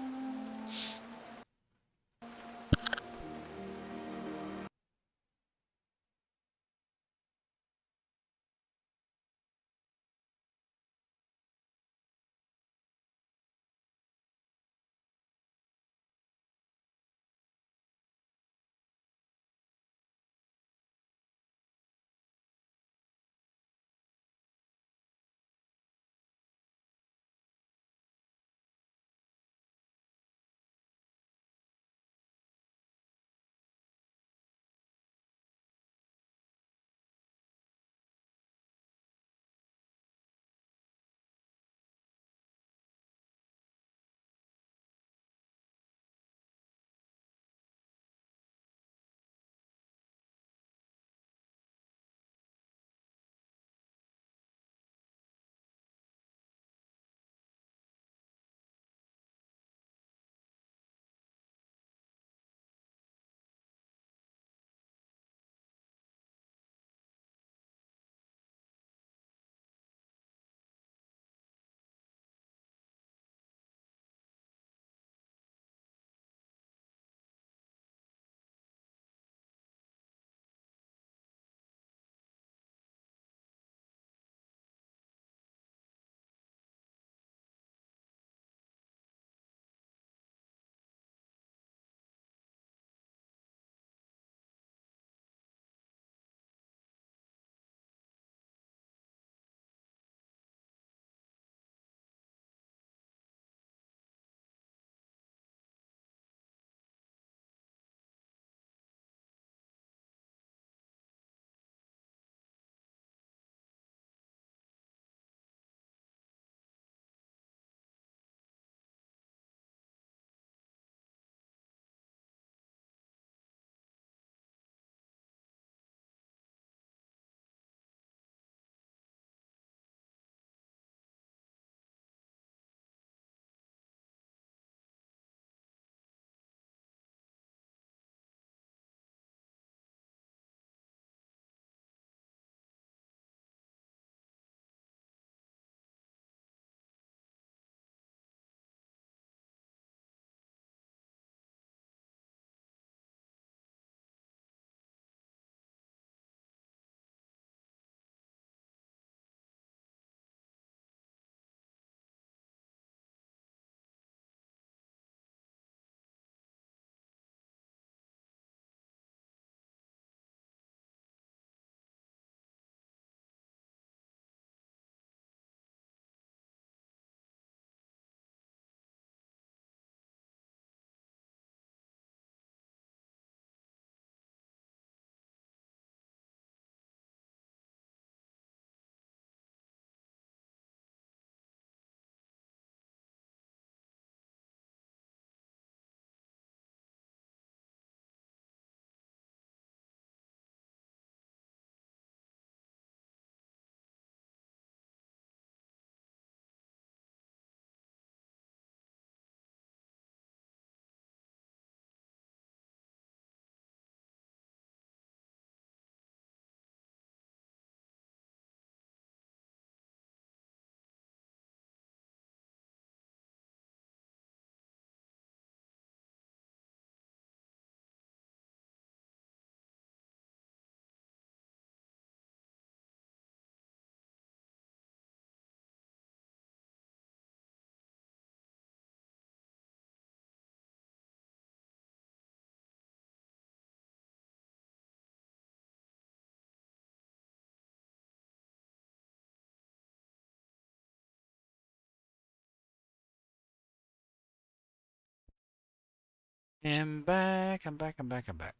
I'm back, I'm back, I'm back, I'm back.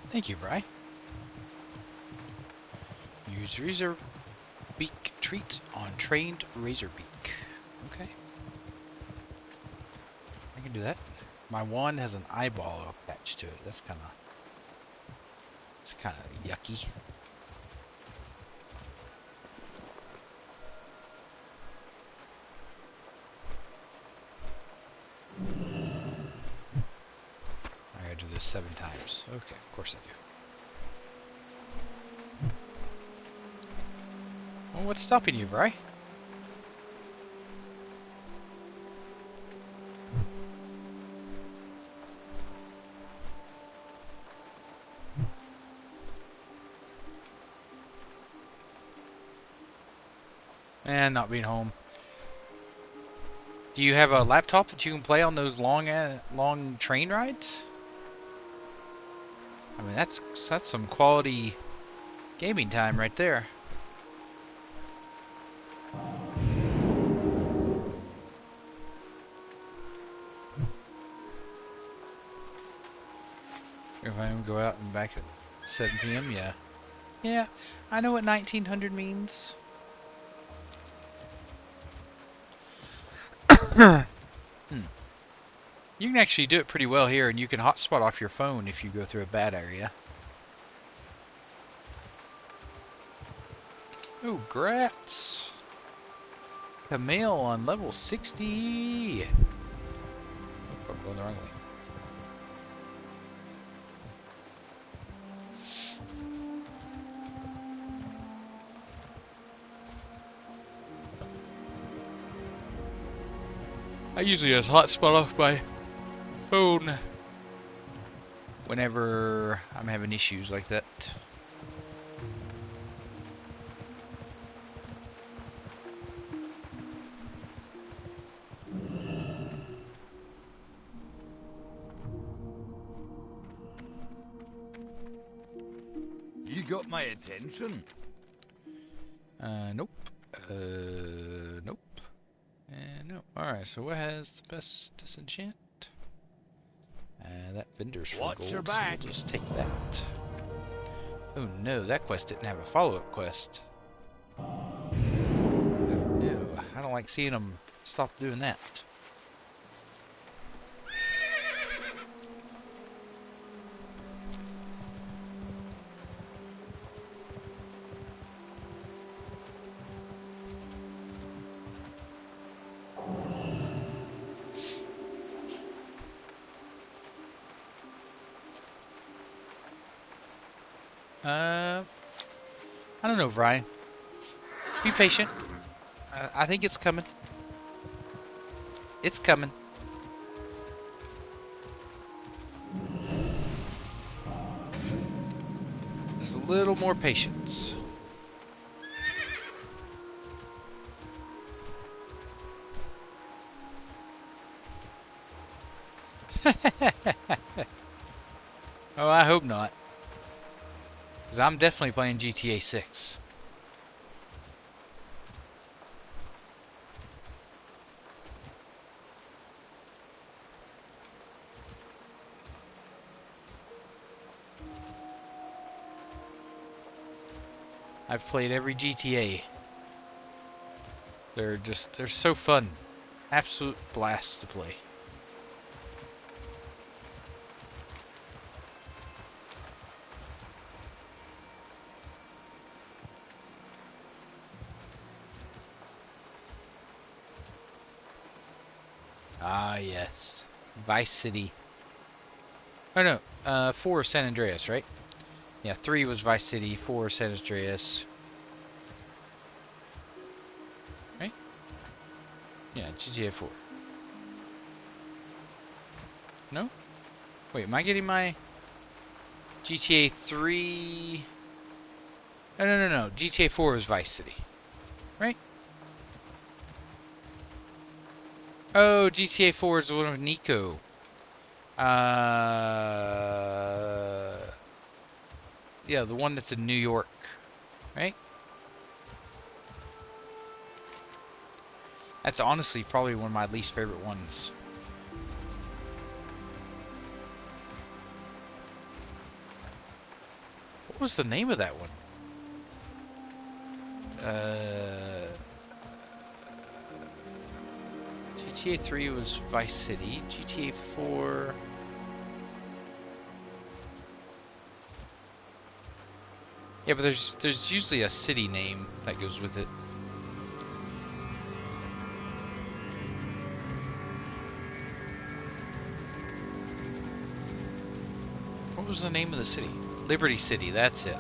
Thank you, Bri. Use razor beak treats on trained razor beak. Okay. I can do that. My wand has an eyeball attached to it. That's kind of yucky. I gotta do this 7 times. Okay, of course I do. Well, what's stopping you, Bri? And not being home. Do you have a laptop that you can play on those long train rides? I mean, that's some quality gaming time right there. If I go out and back at 7 p.m., yeah. Yeah, I know what 1900 means. You can actually do it pretty well here, and you can hotspot off your phone if you go through a bad area. Ooh, grats! Camille on level 60! Oh, I'm going the wrong way. I usually just hotspot off my phone whenever I'm having issues like that. You got my attention. Nope. Nope. No. Alright, so what has the best disenchant? That vendor's for Watch gold, your so back. we'll just take that. Oh no, that quest didn't have a follow-up quest. Oh no, I don't like seeing them stop doing that. I don't know, Brian. Be patient. I think it's coming. It's coming. Just a little more patience. Oh, I hope not. Because I'm definitely playing GTA 6. I've played every GTA. They're so fun. Absolute blast to play. Ah, yes. Vice City. Oh, no. 4 is San Andreas, right? Yeah, 3 was Vice City, 4 is San Andreas. Right? Yeah, GTA 4. No? Wait, am I getting my GTA 3 Oh, no. GTA 4 was Vice City. Right? Oh, GTA 4 is the one with Nico. Yeah, the one that's in New York. Right? That's honestly probably one of my least favorite ones. What was the name of that one? GTA 3 was Vice City. GTA 4... Yeah, but there's usually a city name that goes with it. What was the name of the city? Liberty City, that's it.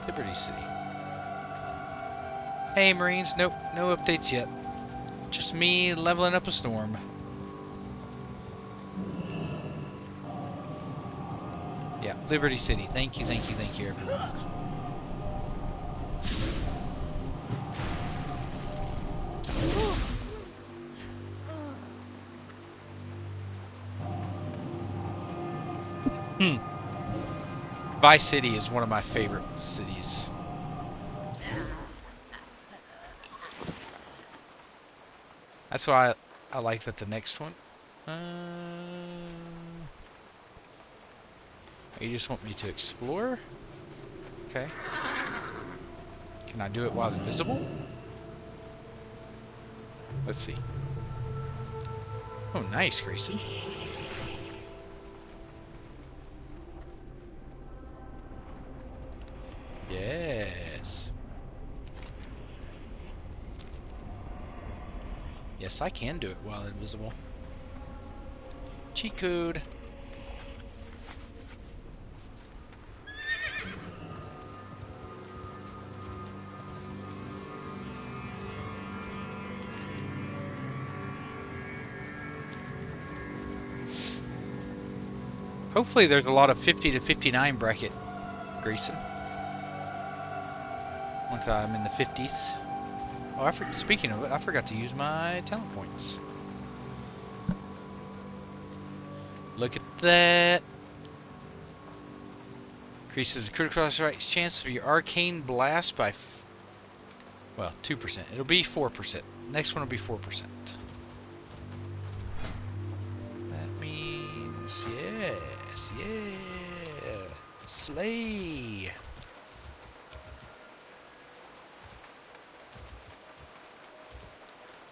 Liberty City. Hey, Marines. Nope, no updates yet. Just me leveling up a storm. Yeah, Liberty City. Thank you, everyone. Vice City is one of my favorite cities. That's why I like that the next one. You just want me to explore? Okay. Can I do it while invisible? Let's see. Oh, nice, Grayson. Yes. Yes, I can do it while invisible. Cheat code. Hopefully there's a lot of 50 to 59 bracket, Grayson. Once I'm in the 50s. Oh, speaking of it, I forgot to use my talent points. Look at that. Increases the critical strike chance of your arcane blast by, well, 2%. It'll be 4%. Next one will be 4%. That means, yes, yeah. Slay.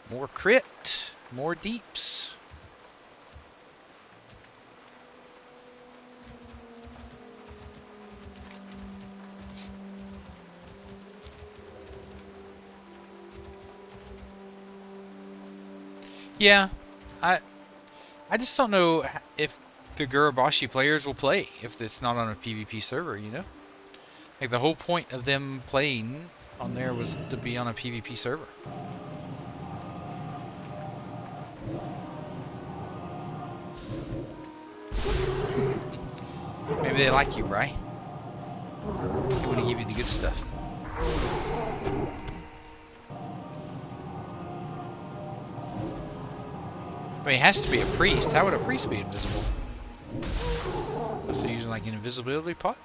More crit, more deeps. Yeah, I just don't know if the Gurabashi players will play if it's not on a PvP server, you know? Like the whole point of them playing on there was to be on a PvP server. Maybe they like you, right? They want to give you the good stuff. I mean, it has to be a priest. How would a priest be invisible? Unless they're using like an invisibility pot?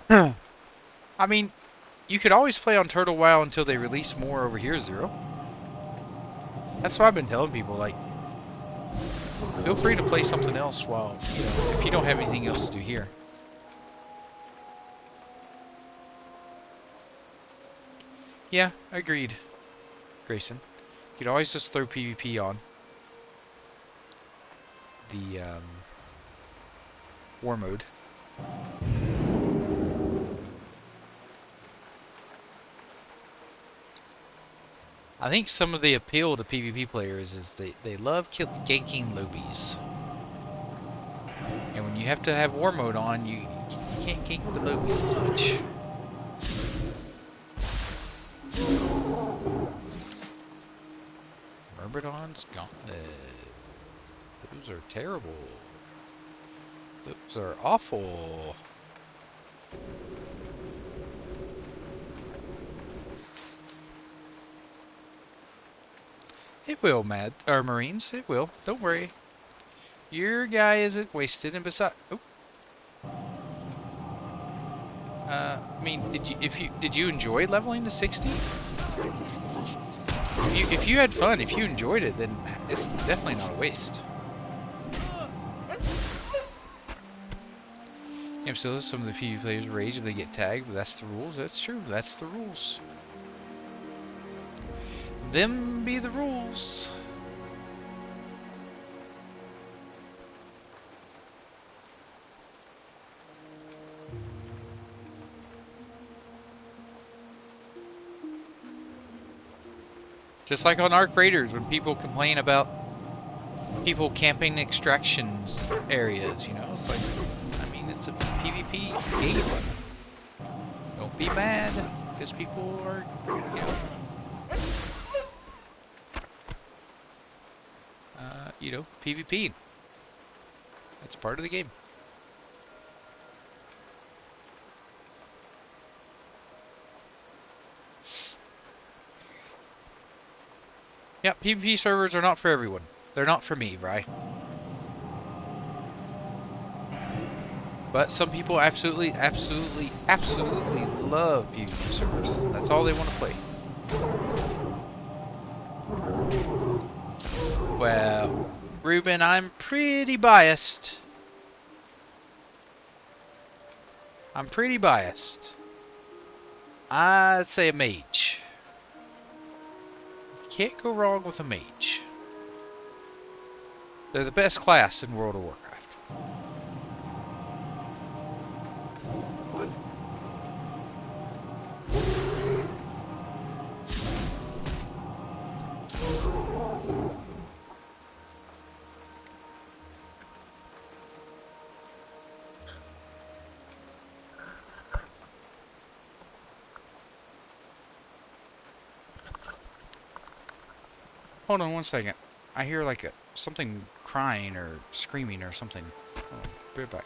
I mean, you could always play on Turtle WoW until they release more over here, Zero. That's what I've been telling people, like, feel free to play something else while, you know, if you don't have anything else to do here. Yeah, agreed, Grayson. You could always just throw PvP on. The, war mode. I think some of the appeal to PvP players is they love ganking lobies. And when you have to have war mode on, you can't gank the lobies as much. Myrmidon's Gauntlet. Those are terrible. Those are awful. It will, Marines. It will. Don't worry. Your guy isn't wasted, and besides, oh. I mean, did you enjoy leveling to 60? If you had fun, if you enjoyed it, then it's definitely not a waste. Yeah, so some of the PvP players rage if they get tagged, but that's the rules. That's true. That's the rules. Them be the rules. Just like on Arc Raiders, when people complain about people camping extractions areas, you know, it's like, I mean, it's a PvP game. Don't be mad, because people are, PvP. That's part of the game. Yeah, PvP servers are not for everyone. They're not for me, right? But some people absolutely love PvP servers. That's all they want to play. Well, Ruben, I'm pretty biased. I'd say a mage. Can't go wrong with a mage. They're the best class in World of Warcraft. Hold on one second. I hear like something crying or screaming or something. Oh, be right back.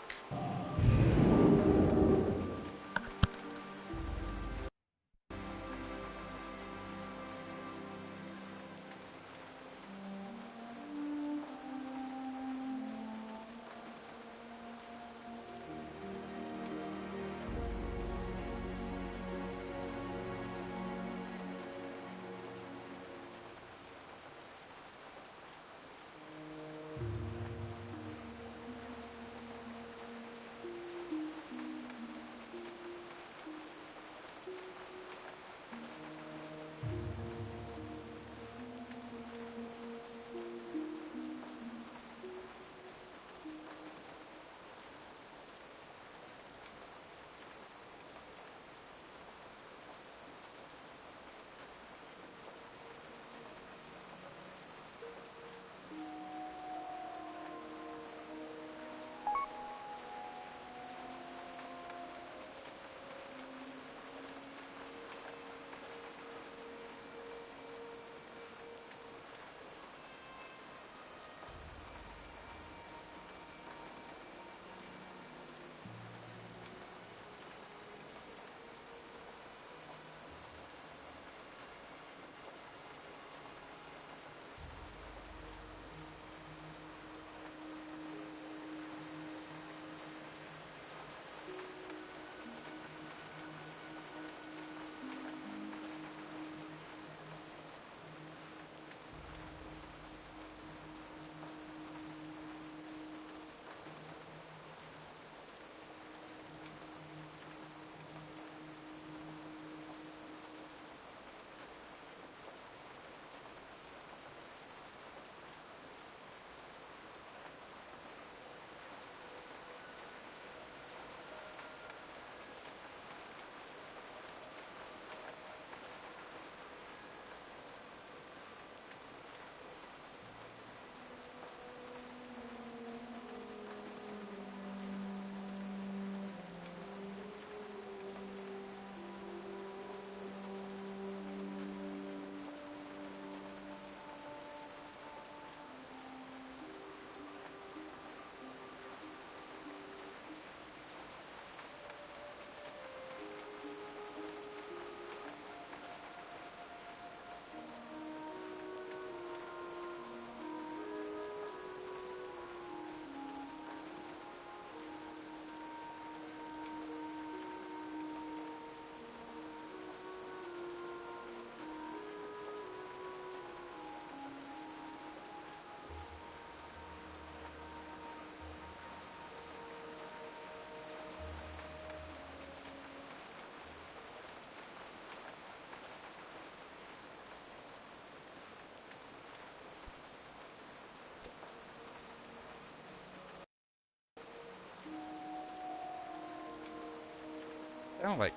Sound like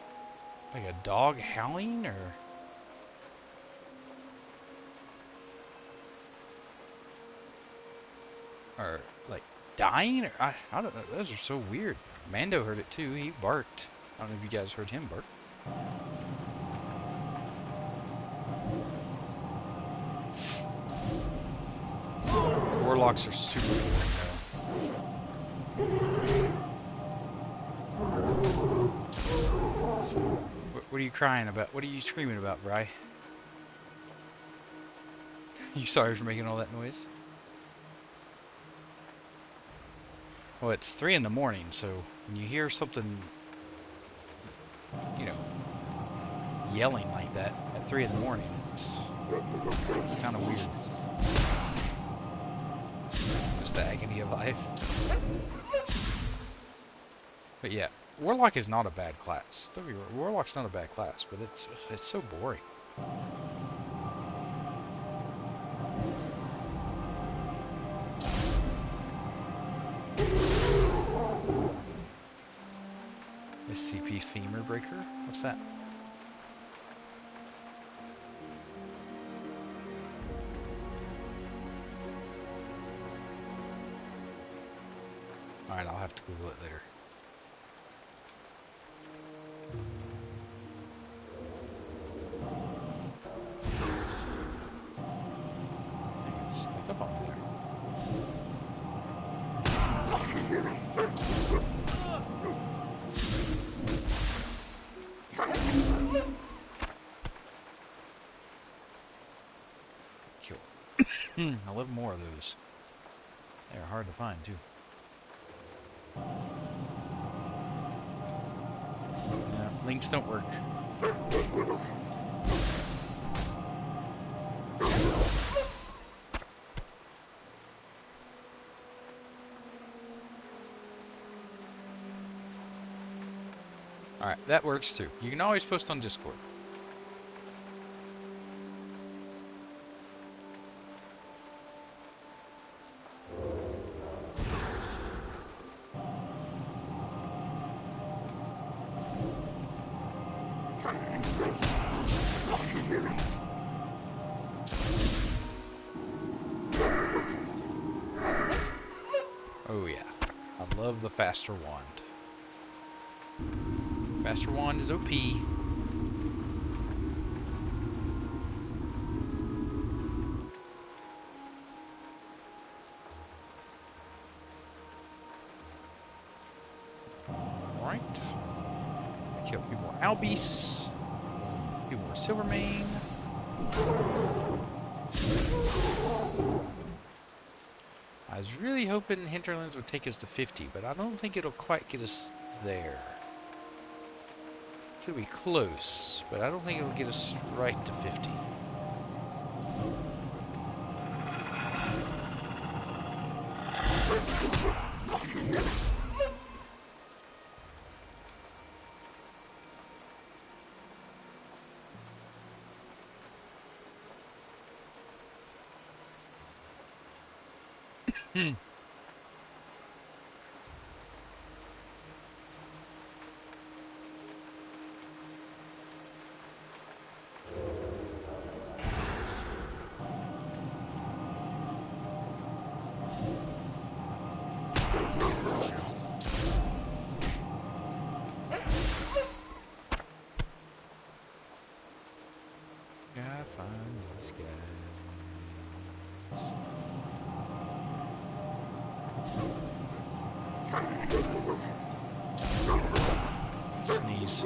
a dog howling or like dying, or I don't know. Those are so weird. Mando heard it too. He barked. I don't know if you guys heard him bark. Warlocks are super boring though. So, what are you crying about? What are you screaming about, Bri? You sorry for making all that noise? Well, it's 3 in the morning, so when you hear something, you know, yelling like that at 3 in the morning, it's kind of weird. Just the agony of life. But yeah, Warlock is not a bad class. Don't be wrong, Warlock's not a bad class, but it's so boring. SCP Femur Breaker? What's that? Alright, I'll have to Google it later. I can sneak up on me there. Kill. 11 more of those. They're hard to find too. Yeah, links don't work. Alright, that works too. You can always post on Discord. Oh yeah, I love the faster wand. Faster wand is OP. Alright. Kill a few more Albies. A few more Silvermane. I was really hoping Hinterlands would take us to 50, but I don't think it'll quite get us there. It'll be close, but I don't think it'll get us right to 50. Gotta find these guys. Sneeze.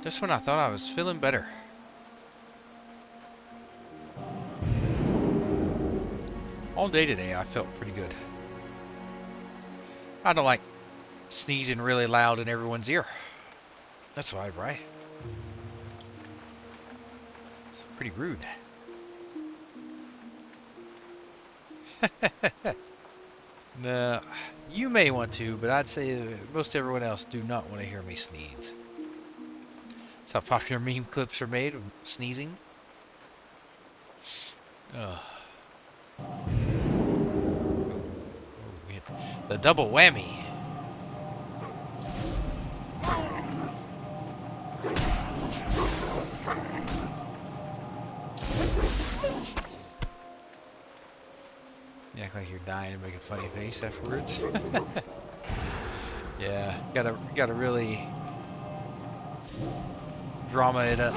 Just when I thought I was feeling better. All day today I felt pretty good. I don't like sneezing really loud in everyone's ear. That's why, right? It's pretty rude. No, you may want to, but I'd say most everyone else do not want to hear me sneeze. how popular meme clips are made of sneezing. Ugh. We hit the double whammy. You act like you're dying and make a funny face afterwards. Yeah, gotta really drama it up.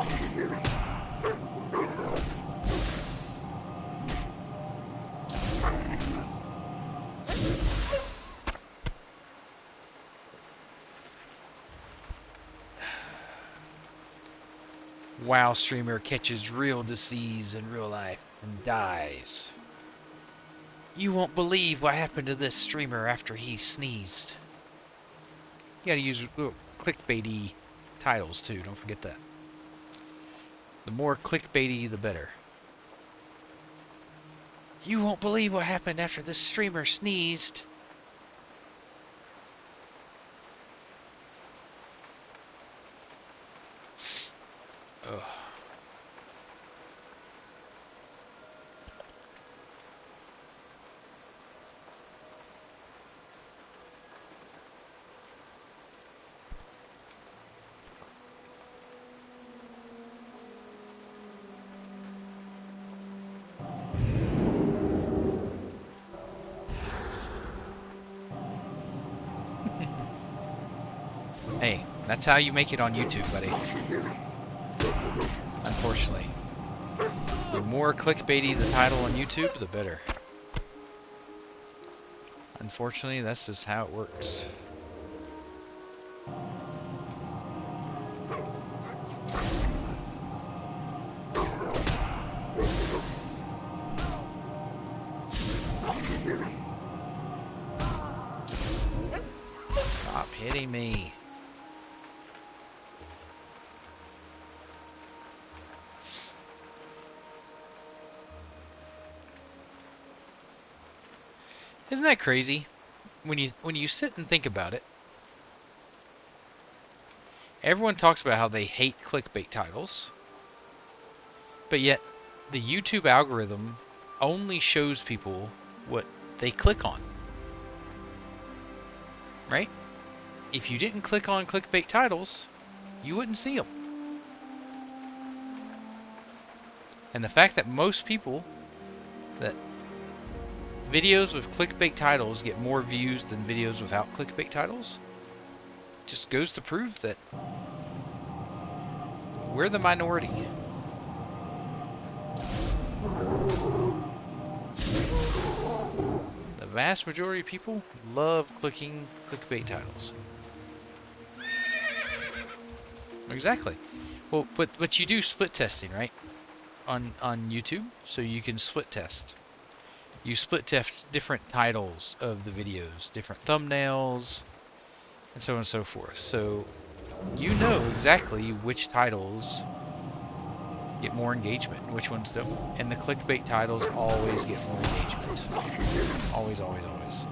WoW streamer catches real disease in real life and dies. You won't believe what happened to this streamer after he sneezed. You gotta use little clickbaity titles too, don't forget that. The more clickbaity, the better. You won't believe what happened after this streamer sneezed. Ugh. Hey, that's how you make it on YouTube, buddy. Unfortunately. The more clickbaity the title on YouTube, the better. Unfortunately, that's just how it works. Stop hitting me. Isn't that crazy? When you sit and think about it, everyone talks about how they hate clickbait titles, but yet the YouTube algorithm only shows people what they click on. Right? If you didn't click on clickbait titles, you wouldn't see them. And the fact that most people that videos with clickbait titles get more views than videos without clickbait titles just goes to prove that we're the minority. The vast majority of people love clicking clickbait titles. Exactly. Well, but you do split testing, right? On YouTube, so you can split test. You split test different titles of the videos, different thumbnails, and so on and so forth. So you know exactly which titles get more engagement and which ones don't. And the clickbait titles always get more engagement. Always, always, always.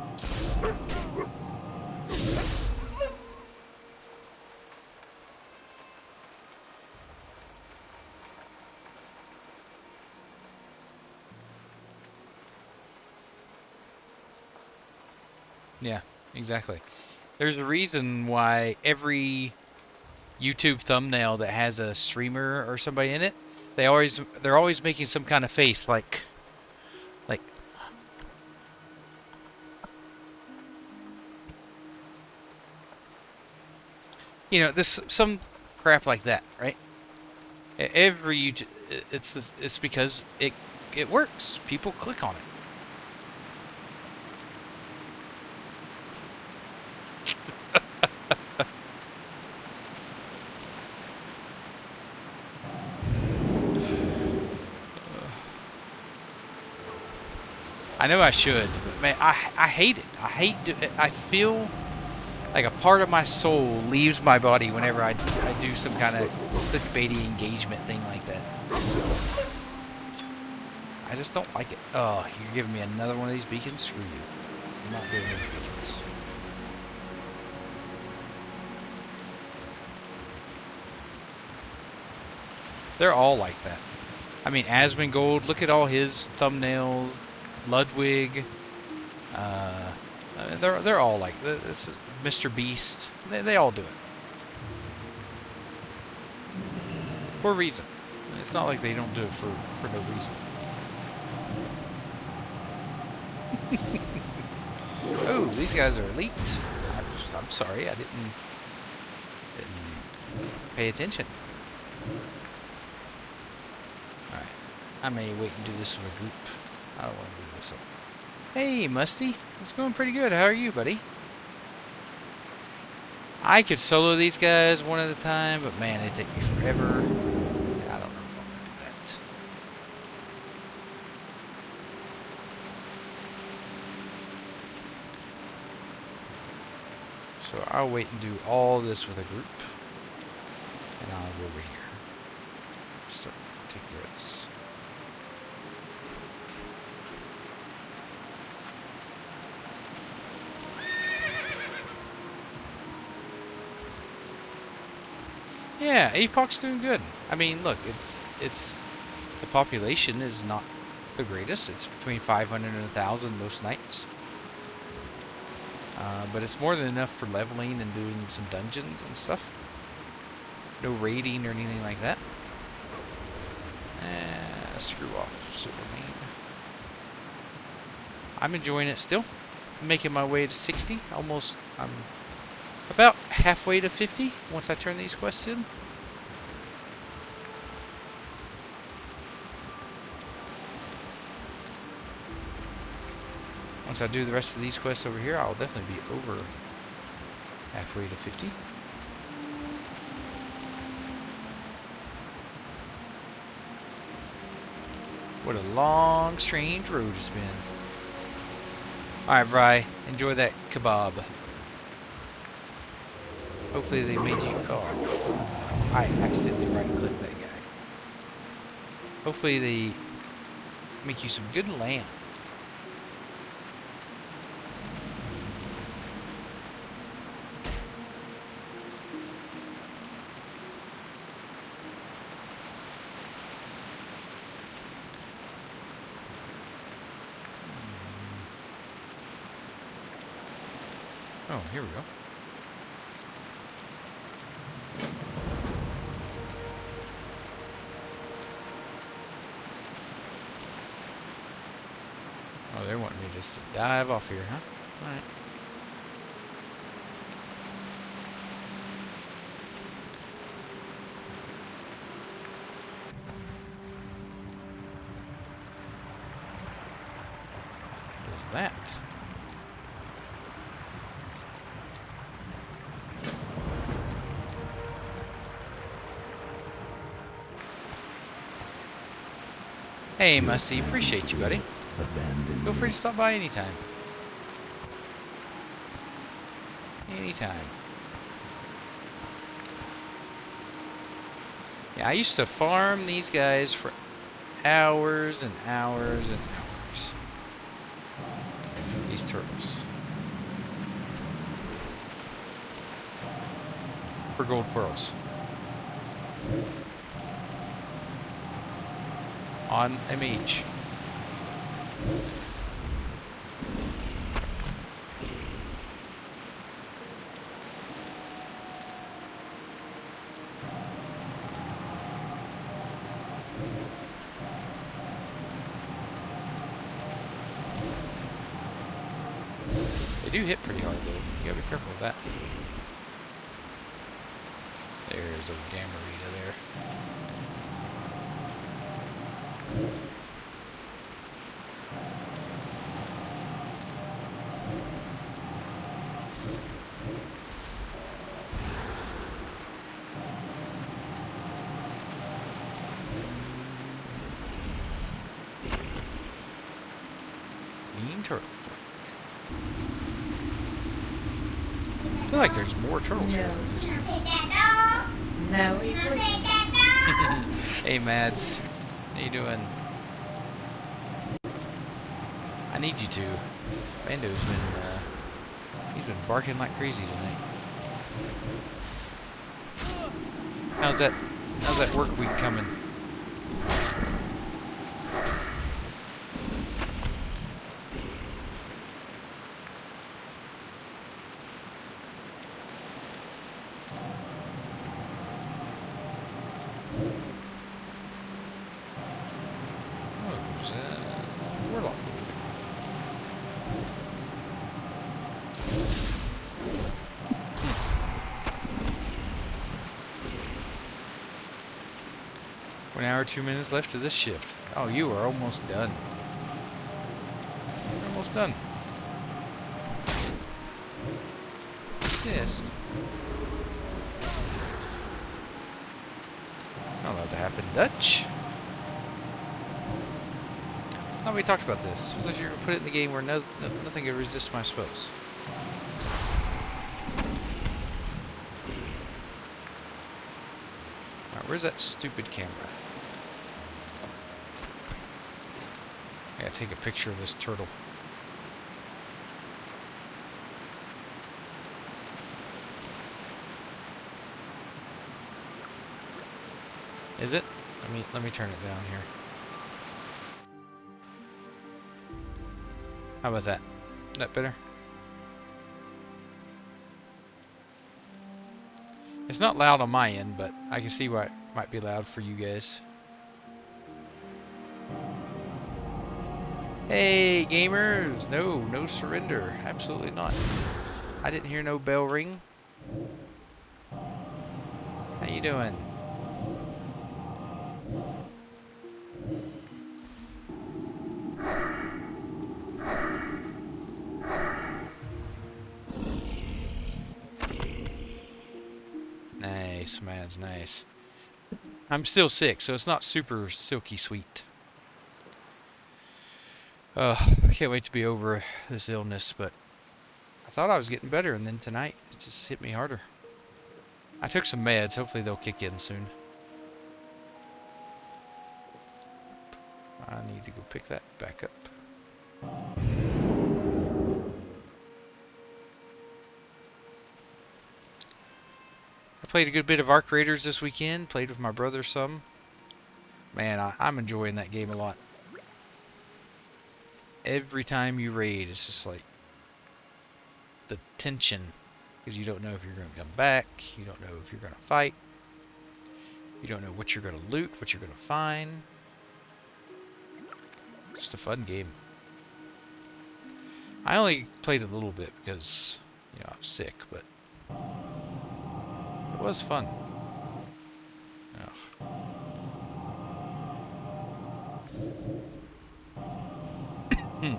Yeah, exactly. There's a reason why every YouTube thumbnail that has a streamer or somebody in it, they're always making some kind of face like you know, this some crap like that, right? Every YouTube, it's because it works. People click on it. I know I should, but man, I hate it. I feel like a part of my soul leaves my body whenever I do some kind of clickbaity engagement thing like that. I just don't like it. Oh, you're giving me another one of these beacons? Screw you. I'm not doing those beacons. They're all like that. I mean, Asmongold, look at all his thumbnails. Ludwig. They're all like this. Is Mr. Beast. They all do it. For a reason. It's not like they don't do it for no reason. Oh, these guys are elite. I'm sorry, I didn't pay attention. Alright. I may wait and do this with a group. I don't want to do this. Hey, Musty. It's going pretty good. How are you, buddy? I could solo these guys one at a time, but man, it'd take me forever. I don't know if I'm going to do that. So I'll wait and do all this with a group. And I'll go over here. Start take care of this. Yeah, Epoch's doing good. I mean, look, it's the population is not the greatest. It's between 500 and 1,000 most nights. But it's more than enough for leveling and doing some dungeons and stuff. No raiding or anything like that. Screw off, Superman. I'm enjoying it still. I'm making my way to 60. Almost, I'm about halfway to 50 once I turn these quests in. Once I do the rest of these quests over here, I'll definitely be over halfway to 50. What a long, strange road it's been. Alright, Vry, enjoy that kebab. Hopefully they made you... Oh, I accidentally right-clicked that guy. Hopefully they make you some good lamb. Oh, here we go. Oh, they're wanting me to just dive off here, huh? Alright. What is that? Hey, Musty. Appreciate you, buddy. Feel free to stop by anytime. Anytime. Yeah, I used to farm these guys for hours and hours and hours. These turtles. For gold pearls. On a mage. They do hit pretty hard though. You gotta be careful with that. There's a Gamarita there. Mean turtle flick. I feel like there's more turtles here. No. Hey, Mads. How you doing? I need you to. Bando's been, he's been barking like crazy tonight. How's that work week coming? 1 hour, 2 minutes left of this shift. Oh, you are almost done. You're almost done. Assist. Not allowed to happen, Dutch. Oh, we talked about this. Suppose you're gonna put it in the game where nothing can resist my spells. Alright, where's that stupid camera? I gotta take a picture of this turtle. Is it? Let me turn it down here. How about that? That better? It's not loud on my end, but I can see why it might be loud for you guys. Hey, gamers! No surrender. Absolutely not. I didn't hear no bell ring. How you doing? Nice, man's nice. I'm still sick, so it's not super silky sweet. I can't wait to be over this illness, but I thought I was getting better, and then tonight it just hit me harder. I took some meds. Hopefully they'll kick in soon. I need to go pick that back up. I played a good bit of Arc Raiders this weekend. Played with my brother some. Man, I'm enjoying that game a lot. Every time you raid, it's just like the tension. Because you don't know if you're going to come back. You don't know if you're going to fight. You don't know what you're going to loot, what you're going to find. Just a fun game. I only played a little bit because, you know, I was sick, but it was fun. Ugh. There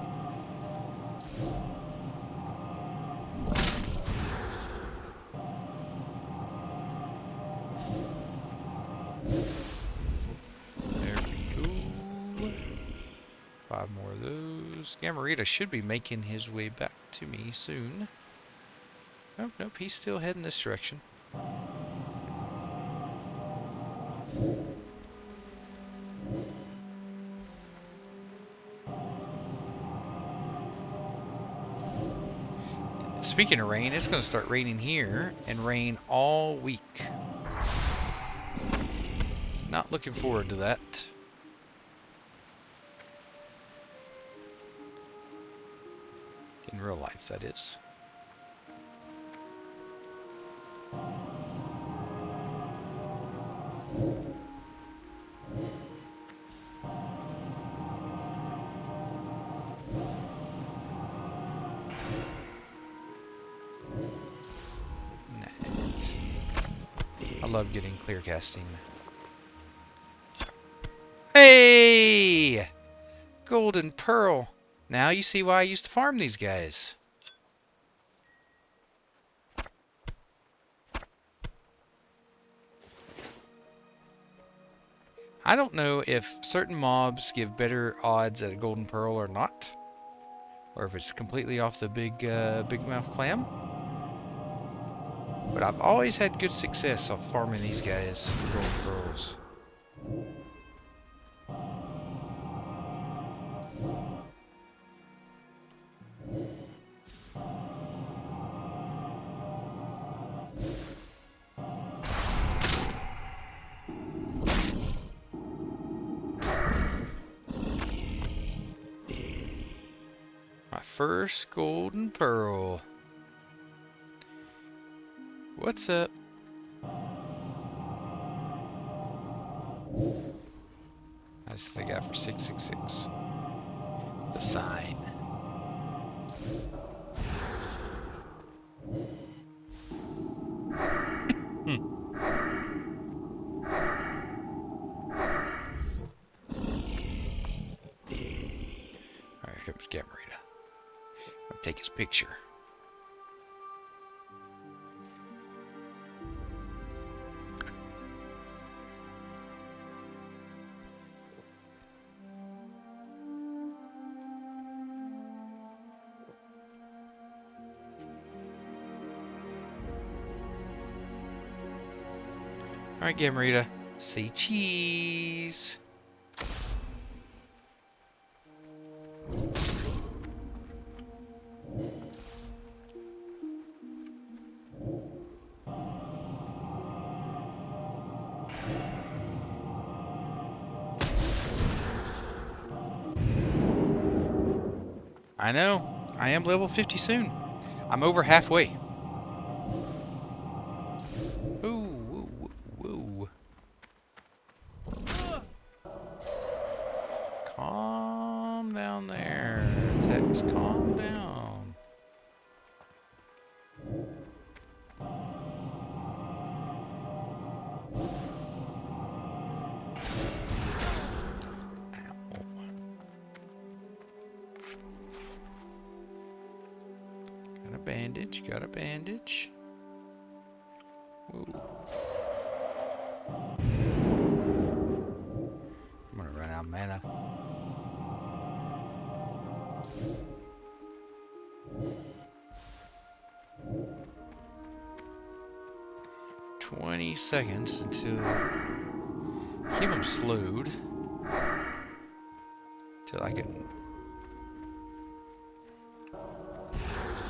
we go. 5 more of those. Gamarita should be making his way back to me soon. Nope, nope, he's still heading this direction. Speaking of rain, it's going to start raining here and rain all week. Not looking forward to that. In real life, that is. Nice. I love getting clear casting. Hey! Golden Pearl. Now you see why I used to farm these guys. I don't know if certain mobs give better odds at a golden pearl or not, or if it's completely off the big mouth clam. But I've always had good success of farming these guys for golden pearls. My first golden pearl. What's up? That's the guy for 666. The sign. comes Gamarita. I'll take his picture. Alright, Gamarita. Say cheese. I know. I am level 50 soon. I'm over halfway. Ooh, woo, woo, woo. Calm down there, Tex. Calm down. Got a bandage, got a bandage. Whoa. I'm gonna run out of mana. $20 until keep him slowed till I can.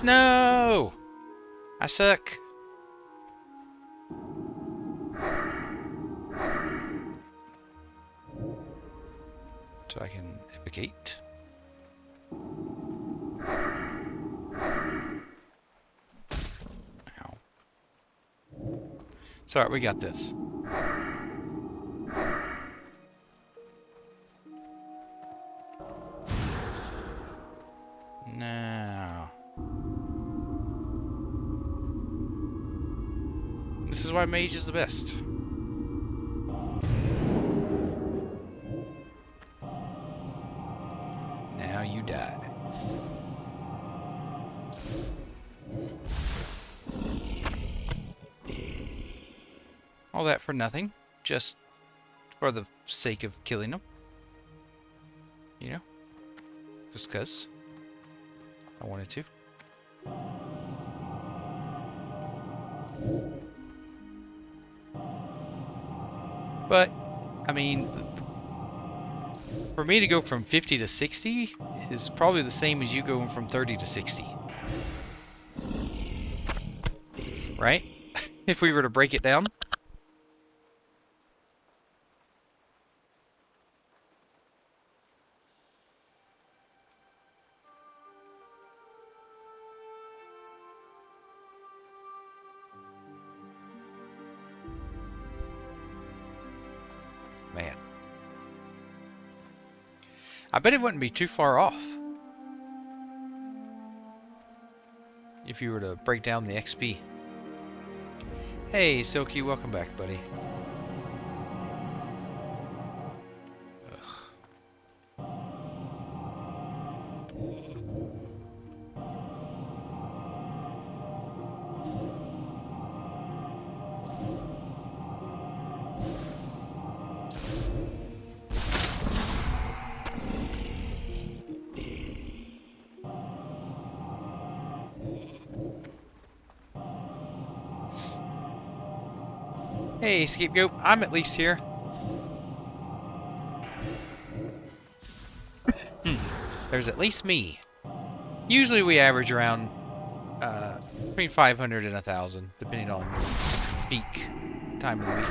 No, I suck. So I can epicate. Ow. It's alright, we got this. Now. This is why Mage is the best. Now you die. All that for nothing, just for the sake of killing them. You know? Just 'cause I wanted to. But, I mean, for me to go from 50 to 60 is probably the same as you going from 30 to 60. Right? If we were to break it down. Man. I bet it wouldn't be too far off. If you were to break down the XP. Hey, Silky, welcome back, buddy. Hey, Scapegoat, I'm at least here. There's at least me. Usually we average around between 500 and 1,000, depending on peak time of the week.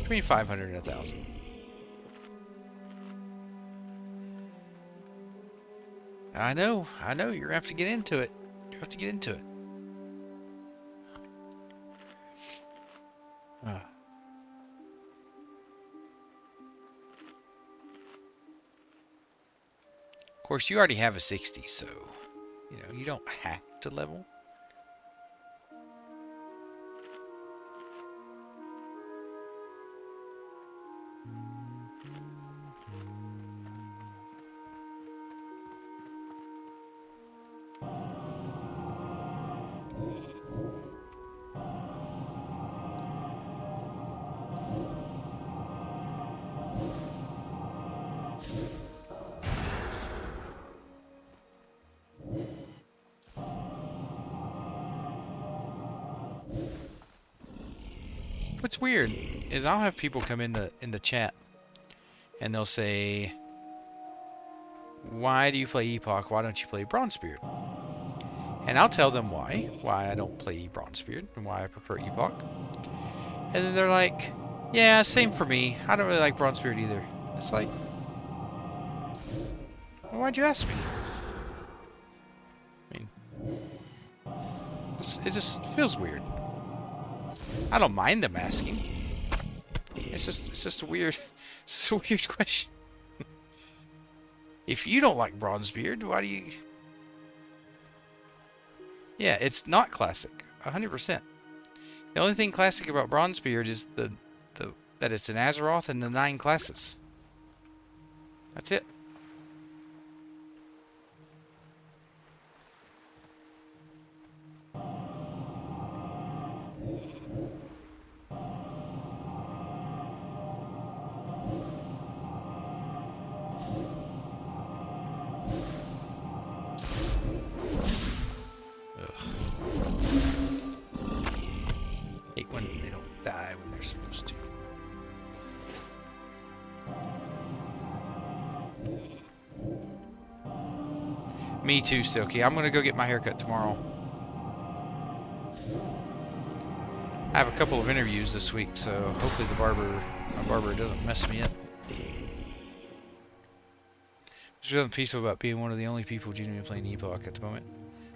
Between 500 and 1,000. I know, you're gonna have to get into it. You have to get into it. Of course, you already have a 60, so, you know, you don't have to level. What's weird is I'll have people come in the chat and they'll say, "Why do you play Epoch? Why don't you play Bronzebeard?" And I'll tell them why I don't play Bronzebeard and why I prefer Epoch. And then they're like, "Yeah, same for me. I don't really like Bronzebeard either." It's like, well, why'd you ask me? I mean, it just feels weird. I don't mind them asking. It's just a weird, it's just a weird question. If you don't like Bronzebeard, why do you? Yeah, it's not classic, 100%. The only thing classic about Bronzebeard is that it's an Azeroth and the 9 classes. That's it. Hate when they don't die when they're supposed to. Me too, Silky. I'm gonna go get my haircut tomorrow. I have a couple of interviews this week, so hopefully my barber doesn't mess me up. Just feeling peaceful about being one of the only people genuinely playing Epoch at the moment.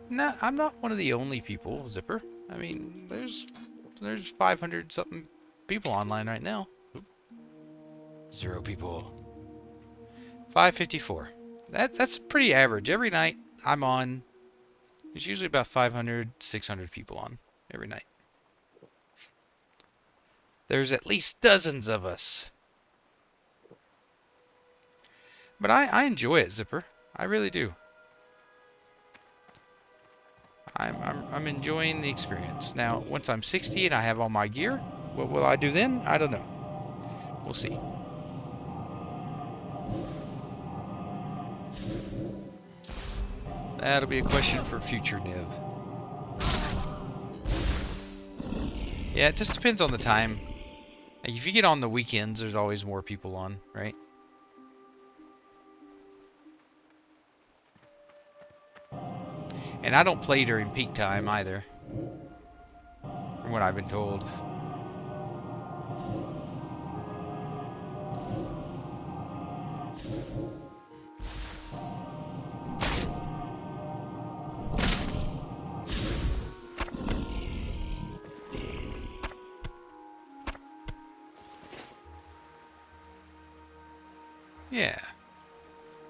Nah, I'm not one of the only people, Zipper. I mean, there's 500 something people online right now. Oop. 0 people. 554. That's pretty average. Every night I'm on, there's usually about 500, 600 people on every night. There's at least dozens of us. But I enjoy it, Zipper. I really do. I'm enjoying the experience. Now, once I'm 60 and I have all my gear, what will I do then? I don't know. We'll see. That'll be a question for future Niv. Yeah, it just depends on the time. Like if you get on the weekends, there's always more people on, right? And I don't play during peak time either, from what I've been told. Yeah,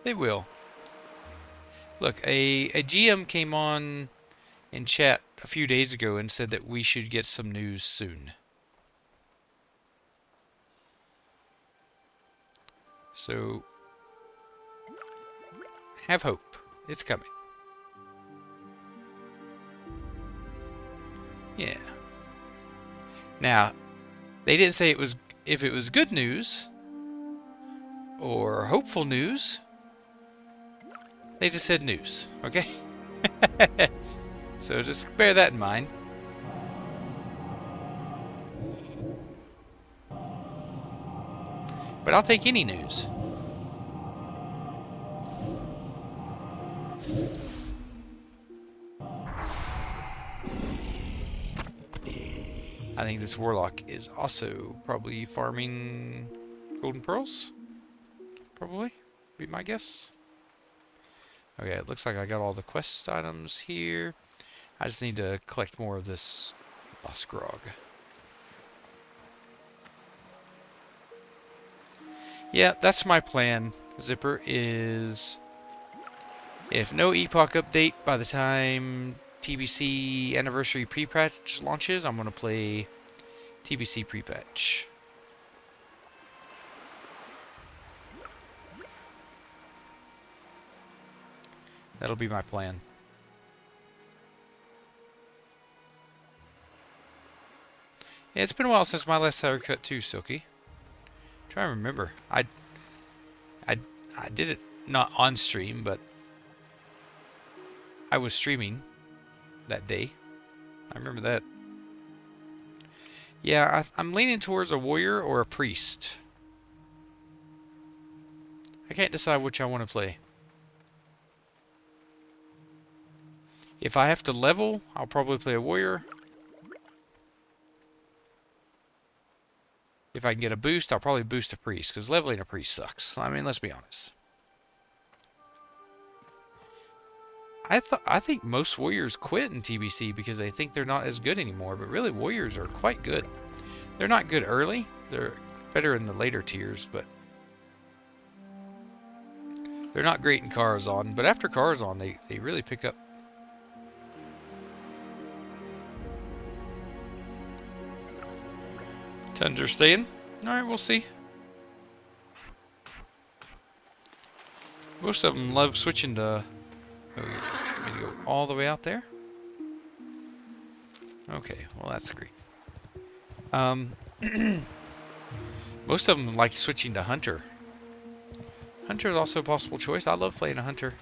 they will. Look, a GM came on in chat a few days ago and said that we should get some news soon. So, have hope. It's coming. Yeah. Now, they didn't say if it was good news or hopeful news. They just said news, okay? So just bear that in mind. But I'll take any news. I think this warlock is also probably farming golden pearls. Probably, be my guess. Okay, it looks like I got all the quest items here. I just need to collect more of this lost grog. Yeah, that's my plan, Zipper, is if no Epoch update by the time TBC Anniversary Pre-Patch launches, I'm going to play TBC Pre-Patch. That'll be my plan. Yeah, it's been a while since my last haircut too, Silky. I'm trying to remember. I did it not on stream, but I was streaming that day. I remember that. Yeah, I'm leaning towards a warrior or a priest. I can't decide which I want to play. If I have to level, I'll probably play a warrior. If I can get a boost, I'll probably boost a priest, because leveling a priest sucks. I mean, let's be honest. I think most warriors quit in TBC because they think they're not as good anymore, but really warriors are quite good. They're not good early. They're better in the later tiers, but they're not great in Karazhan. But after Karazhan, they really pick up. To understand. Alright, we'll see. Most of them love switching to... Oh, you want me to go all the way out there? Okay, well that's great. Most of them like switching to Hunter. Hunter is also a possible choice. I love playing a Hunter.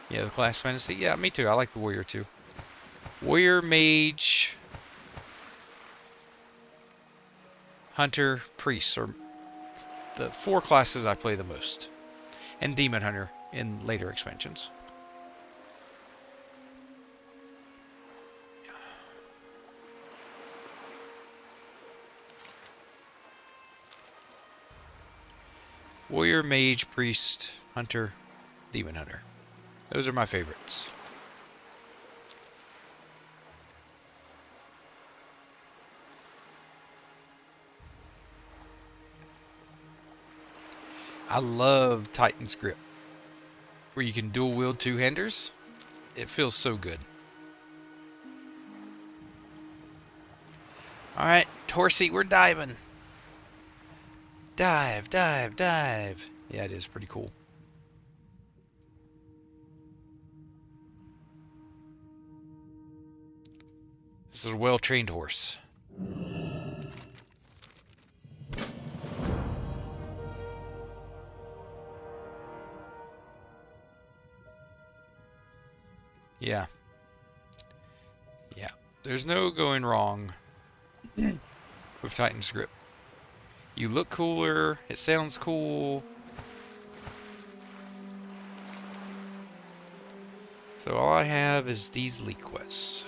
Yeah, the class fantasy. Yeah, me too. I like the Warrior too. Warrior, Mage, Hunter, Priest are the 4 classes I play the most. And Demon Hunter in later expansions. Warrior, Mage, Priest, Hunter, Demon Hunter. Those are my favorites. I love Titan's Grip, where you can dual wield 2-handers. It feels so good. Alright, Horsey, we're diving. Dive, dive, dive. Yeah, it is pretty cool. This is a well-trained horse. Yeah. Yeah. There's no going wrong with Titan's Grip. You look cooler. It sounds cool. So all I have is these league quests.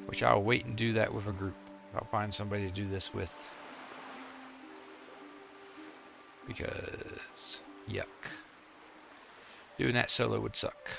Which I'll wait and do that with a group. I'll find somebody to do this with. Because, yuck. Doing that solo would suck.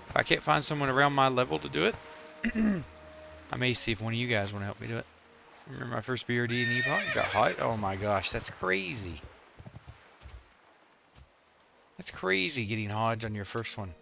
If I can't find someone around my level to do it, I may see if one of you guys want to help me do it. Remember my first BRD in Epoch? Got hot? Oh my gosh, that's crazy. That's crazy getting Hodge on your first one.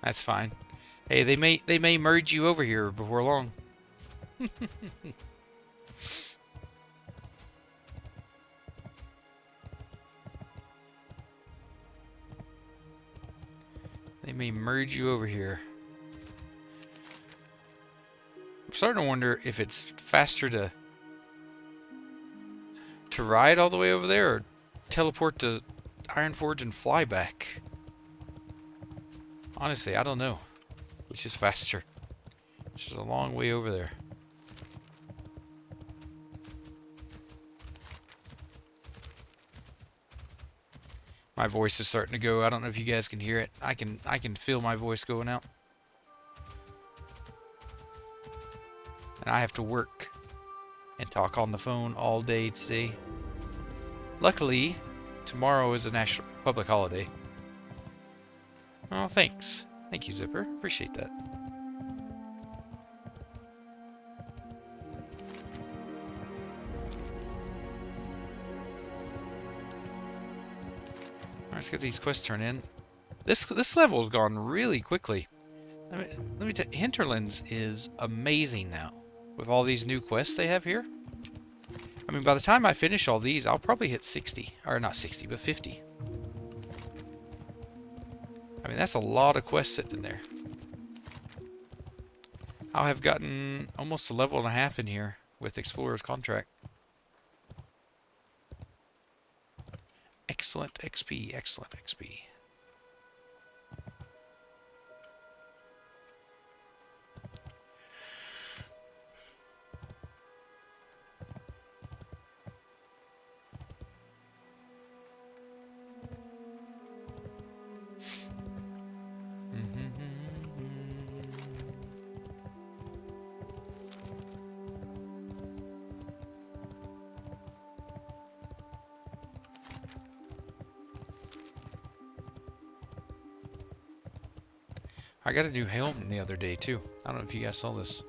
That's fine. Hey, they may merge you over here before long. They may merge you over here. I'm starting to wonder if it's faster to ride all the way over there or teleport to Ironforge and fly back. Honestly, I don't know which is faster. It's just a long way over there. My voice is starting to go. I don't know if you guys can hear it. I can feel my voice going out. And I have to work and talk on the phone all day today. Luckily, tomorrow is a national public holiday. Oh, thanks. Thank you, Zipper. Appreciate that. Let's get these quests turned in. This level's gone really quickly. Let me tell you, Hinterlands is amazing now. With all these new quests they have here. I mean, by the time I finish all these, I'll probably hit 60. Or not 60, but 50. I mean, that's a lot of quests sitting in there. I'll have gotten almost a level and a half in here with Explorer's Contract. Excellent XP, excellent XP. I got a new helmet the other day too. I don't know if you guys saw this.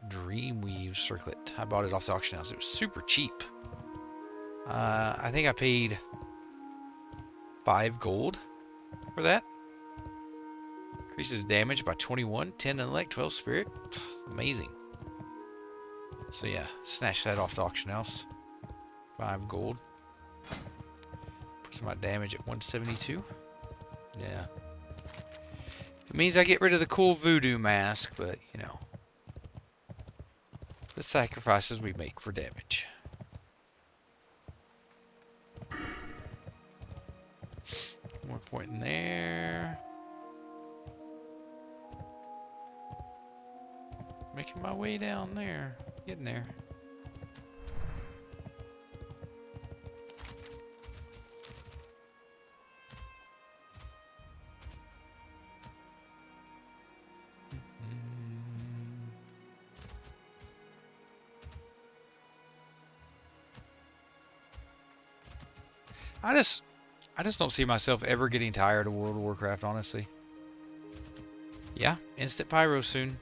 Dreamweave circlet. I bought it off the auction house. It was super cheap. I think I paid 5 gold for that. Increases damage by 21, 10 intellect, 12 spirit. Amazing. So yeah, snatch that off the auction house. 5 gold. Puts my damage at 172. Yeah. It means I get rid of the cool voodoo mask, but, you know. The sacrifices we make for damage. More point in there. Making my way down there. Getting there. I just don't see myself ever getting tired of World of Warcraft, honestly. Yeah, instant pyro soon.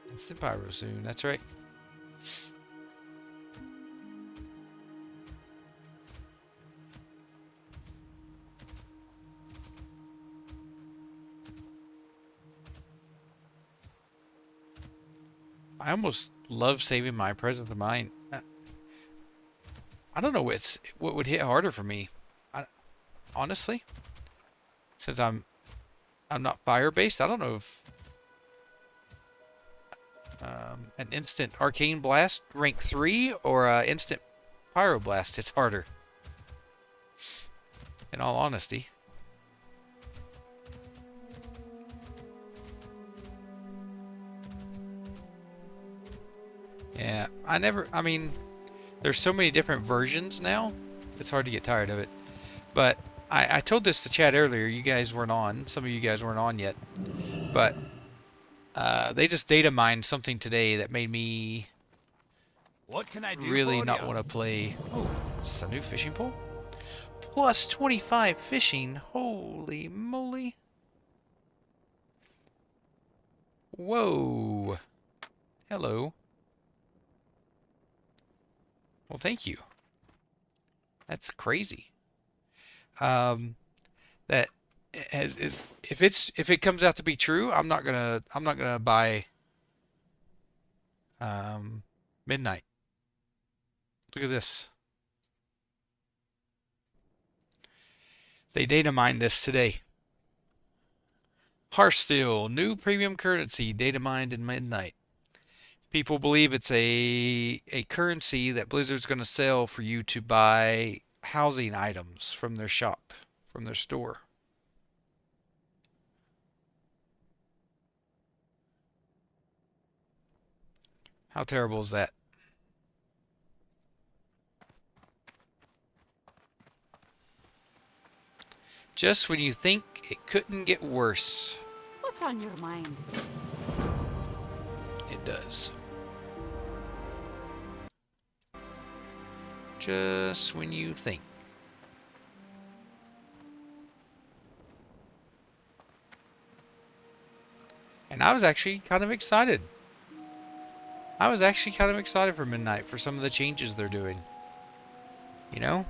Instant pyro soon, that's right. I almost love saving my presence of mind. I don't know what would hit harder for me. Honestly, since I'm not fire based, I don't know if an instant arcane blast rank 3 or instant pyro blast hits harder. In all honesty. Yeah, I mean, there's so many different versions now, it's hard to get tired of it. But I told this to Chad earlier, you guys weren't on, some of you guys weren't on yet, but they just data mined something today that made me What can I do really for not ya? want to play. Oh, is this a new fishing pole? Plus 25 fishing, holy moly. Whoa. Hello. Well, thank you. That's crazy. That is if it comes out to be true, I'm not gonna buy Midnight. Look at this. They data mined this today. Hearthstone, new premium currency, data mined in Midnight. People believe it's a currency that Blizzard's going to sell for you to buy housing items from their shop, from their store. How terrible is that? Just when you think it couldn't get worse, What's on your mind? it does. Just when you think. And I was actually kind of excited. I was actually kind of excited for Midnight for some of the changes they're doing. You know?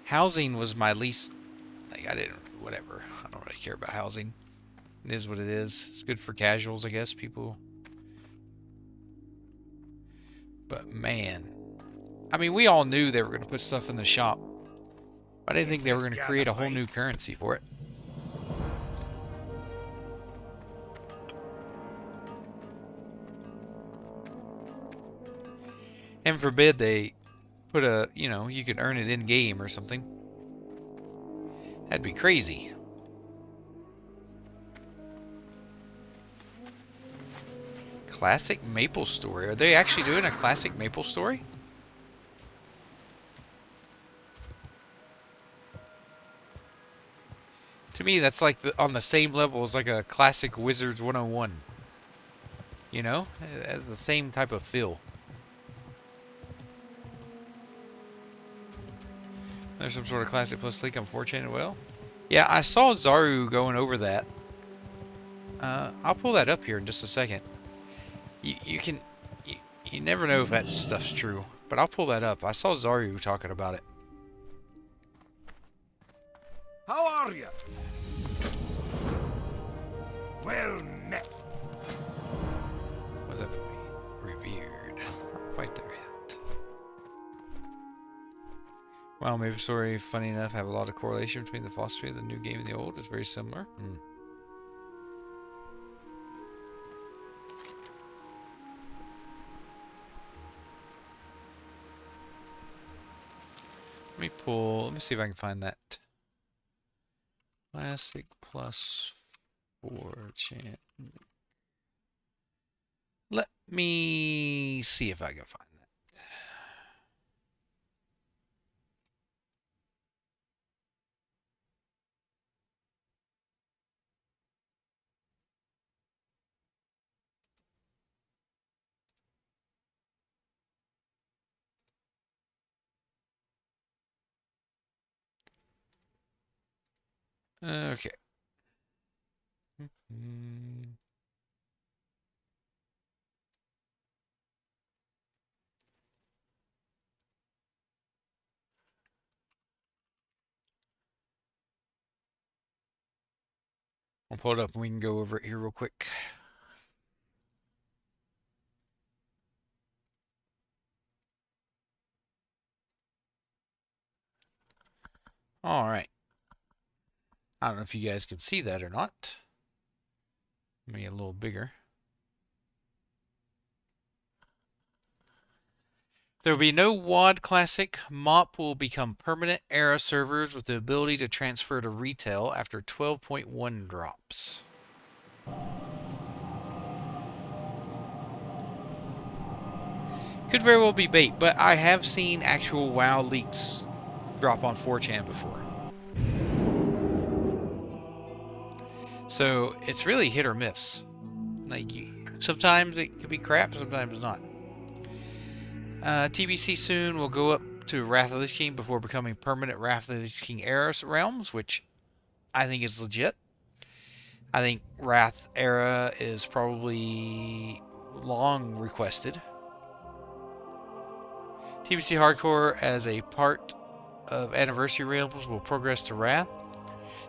Housing was my least, like, I didn't, whatever. I don't really care about housing. It is what it is. It's good for casuals, I guess, people. But man, I mean, we all knew they were going to put stuff in the shop. I didn't think they were going to create a whole new currency for it. Heaven forbid they put a, you know, you could earn it in game or something. That'd be crazy. Classic Maple Story. Are they actually doing a classic Maple Story? To me, that's like on the same level as like a classic Wizards 101. You know? It has the same type of feel. There's some sort of classic plus leak on 4chan. Well, yeah, I saw Zaru going over that. I'll pull that up here in just a second. You never know if that stuff's true, but I'll pull that up. I saw Zaru talking about it. How are you? Well met. Was that revered? Not quite there yet. Wow, Maple Story, funny enough, have a lot of correlation between the philosophy of the new game and the old. It's very similar. Let me see if I can find that. Classic plus 4chan. Let me see if I can find that. Okay. I'll pull it up and we can go over it here real quick. All right. I don't know if you guys can see that or not. Maybe a little bigger. There will be no WoD Classic. MOP will become permanent era servers with the ability to transfer to retail after 12.1 drops. Could very well be bait, but I have seen actual WoW leaks drop on 4chan before. So it's really hit or miss. Like, sometimes it could be crap, sometimes not. TBC soon will go up to Wrath of the Lich King before becoming permanent Wrath of the Lich King era realms, which I think is legit. I think Wrath era is probably long requested. TBC Hardcore as a part of Anniversary realms will progress to Wrath.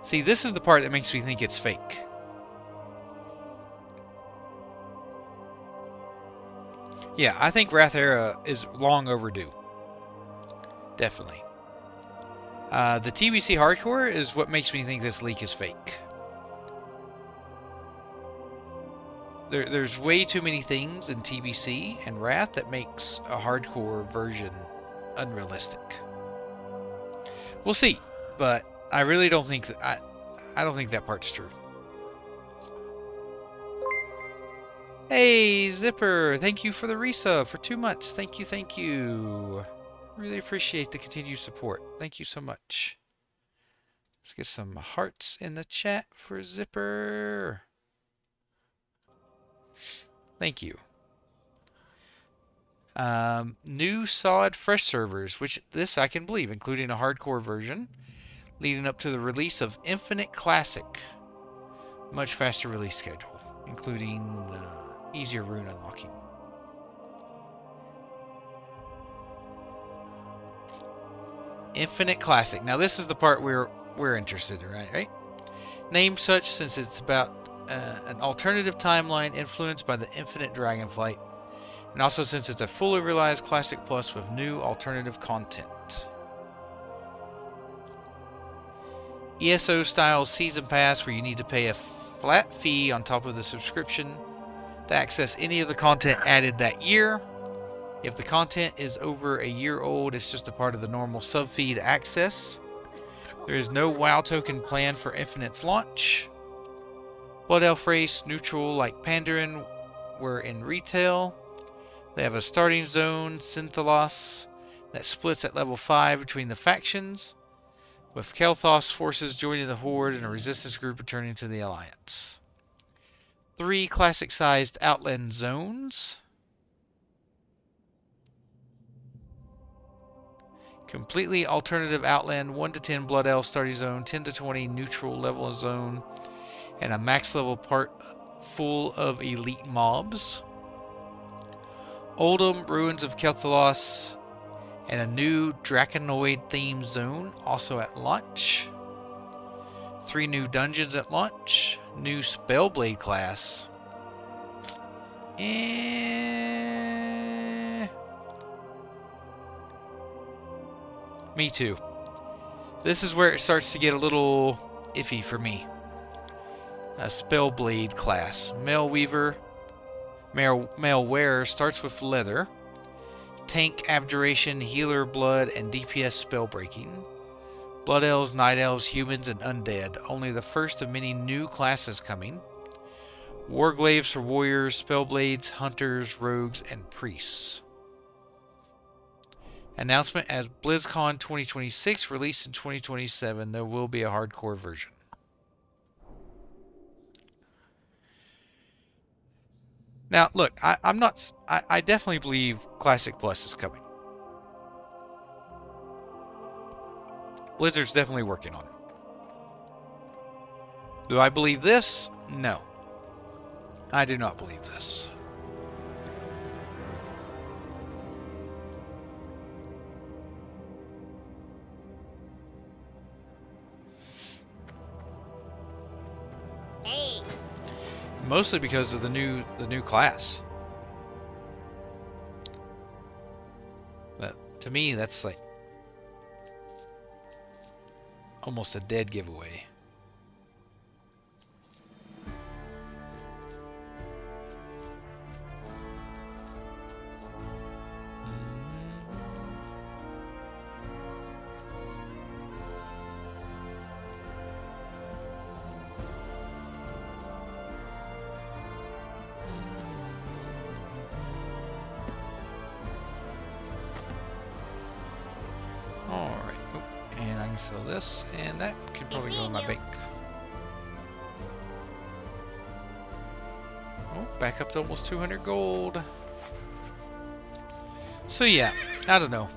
See, this is the part that makes me think it's fake. Yeah, I think Wrath era is long overdue. Definitely. The TBC Hardcore is what makes me think this leak is fake. There's way too many things in TBC and Wrath that makes a hardcore version unrealistic. We'll see, but I really don't think that I don't think that part's true. Hey, Zipper, thank you for the resub for 2 months. Thank you, thank you. Really appreciate the continued support. Thank you so much. Let's get some hearts in the chat for Zipper. Thank you. New solid fresh servers, which this I can believe, including a hardcore version, leading up to the release of Infinite Classic. Much faster release schedule, including easier rune unlocking. Infinite Classic. Now this is the part we're interested in, right? Named such since it's about an alternative timeline influenced by the Infinite Dragonflight, and also since it's a fully realized Classic Plus with new alternative content. ESO style season pass where you need to pay a flat fee on top of the subscription to access any of the content added that year. If the content is over a year old, it's just a part of the normal sub fee to access. There is no WoW token planned for Infinite's launch. Blood Elf race, neutral like Pandaren, were in retail. They have a starting zone, Synthalos, that splits at level 5 between the factions, with Kel'Thas forces joining the Horde and a resistance group returning to the Alliance. 3 classic-sized Outland zones. Completely alternative Outland 1 to 10 Blood Elf starting zone, 10 to 20 neutral level zone, and a max level part full of elite mobs. Oldham, Ruins of Kel'Thas, and a new Draconoid themed zone also at launch. 3 new dungeons at launch. New Spellblade class. Me too. This is where it starts to get a little iffy for me. A Spellblade class. Male Weaver. Male Wearer starts with leather. Tank, Abjuration, Healer, Blood, and DPS Spellbreaking. Blood Elves, Night Elves, Humans, and Undead. Only the first of many new classes coming. Warglaives for Warriors, Spellblades, Hunters, Rogues, and Priests. Announcement at BlizzCon 2026, released in 2027. There will be a hardcore version. Now, look, I definitely believe Classic Plus is coming. Blizzard's definitely working on it. Do I believe this? No. I do not believe this. Hey, Mostly because of the new class. But to me, that's like almost a dead giveaway. Alright, oh, and I can sell this, and that can probably go in my bank. Oh, back up to almost 200 gold. So yeah, I don't know.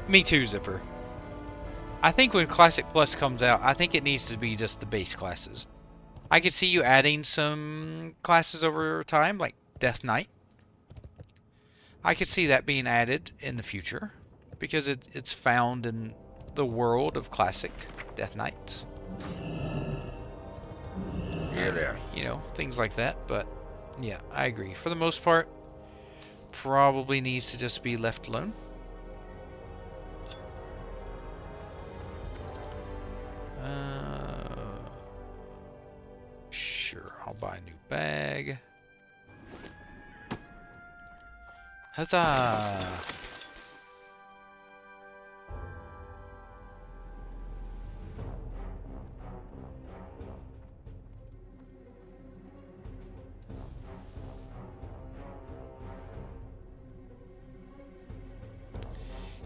Me too, Zipper. I think when Classic Plus comes out, I think it needs to be just the base classes. I could see you adding some classes over time, like Death Knight. I could see that being added in the future, because it's found in the world of classic Death Knights. Here there. You know, things like that. But yeah, I agree. For the most part, probably needs to just be left alone. Sure, I'll buy a new bag. Huzzah!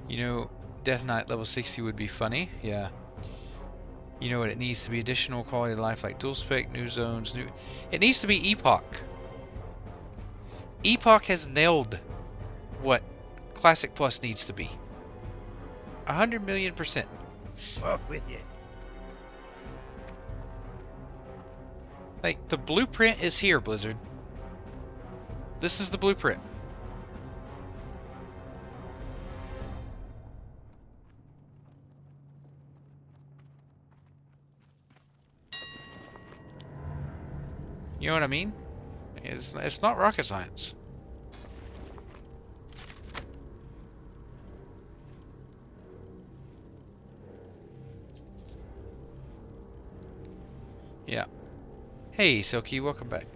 You know, Death Knight level 60 would be funny, yeah. You know what it needs to be? Additional quality of life like dual spec, new zones, new... It needs to be Epoch. Epoch has nailed what Classic Plus needs to be. 100,000,000%. Off with you. Like, the blueprint is here, Blizzard. This is the blueprint. You know what I mean? It's not rocket science. Yeah. Hey, Silky, welcome back.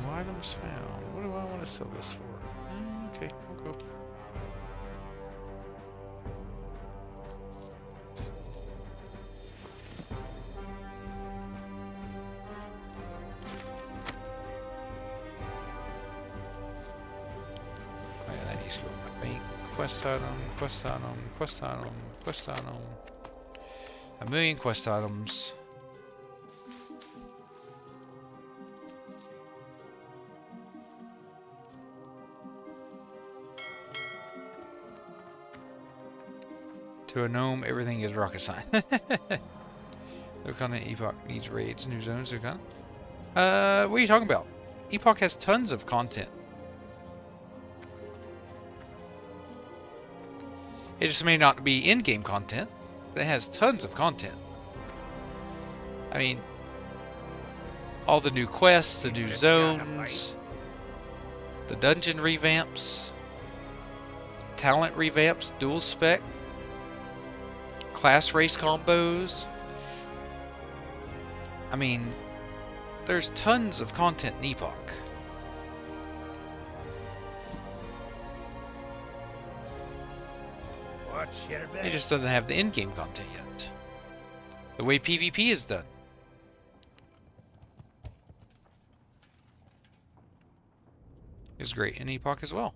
No items found. What do I want to sell this for? Okay, we'll go. Right, that needs to go in my bank. Quest item, quest item, quest item, quest item. 1,000,000 quest items. To a gnome, everything is rocket science. Lukana Epoch needs raids, new zones, Lukana. What are you talking about? Epoch has tons of content. It just may not be in-game content, but it has tons of content. I mean, all the new quests, the new zones, the dungeon revamps, talent revamps, dual spec, class race combos. I mean, there's tons of content in Epoch. Watch your back. It just doesn't have the in-game content yet. The way PvP is done. Is great in Epoch as well.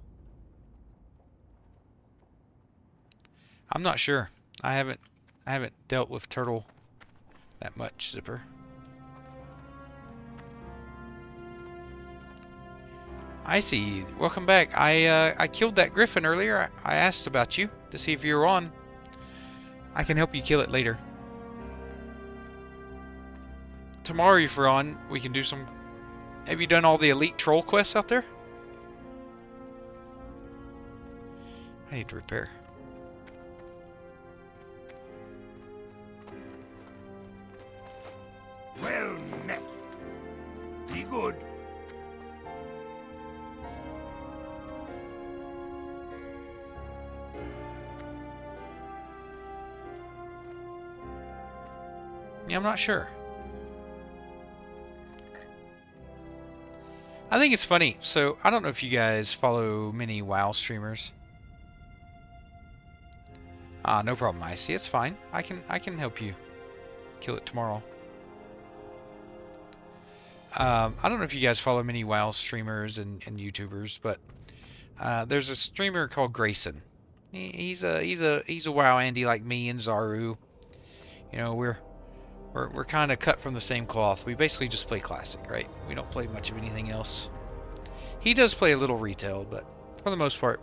I'm not sure. I haven't dealt with Turtle that much, Zipper. I see. Welcome back. I killed that griffin earlier. I asked about you to see if you were on. I can help you kill it later. Tomorrow if you're on, we can do some... Have you done all the elite troll quests out there? I need to repair. Well met. Be good. Yeah, I'm not sure. I think it's funny. So, I don't know if you guys follow many WoW streamers. No problem, Icy. It's fine. I can help you kill it tomorrow. I don't know if you guys follow many WoW streamers and YouTubers, but there's a streamer called Grayson. He's a WoW Andy like me and Zaru. You know, we're kind of cut from the same cloth. We basically just play classic, right? We don't play much of anything else. He does play a little retail, but for the most part,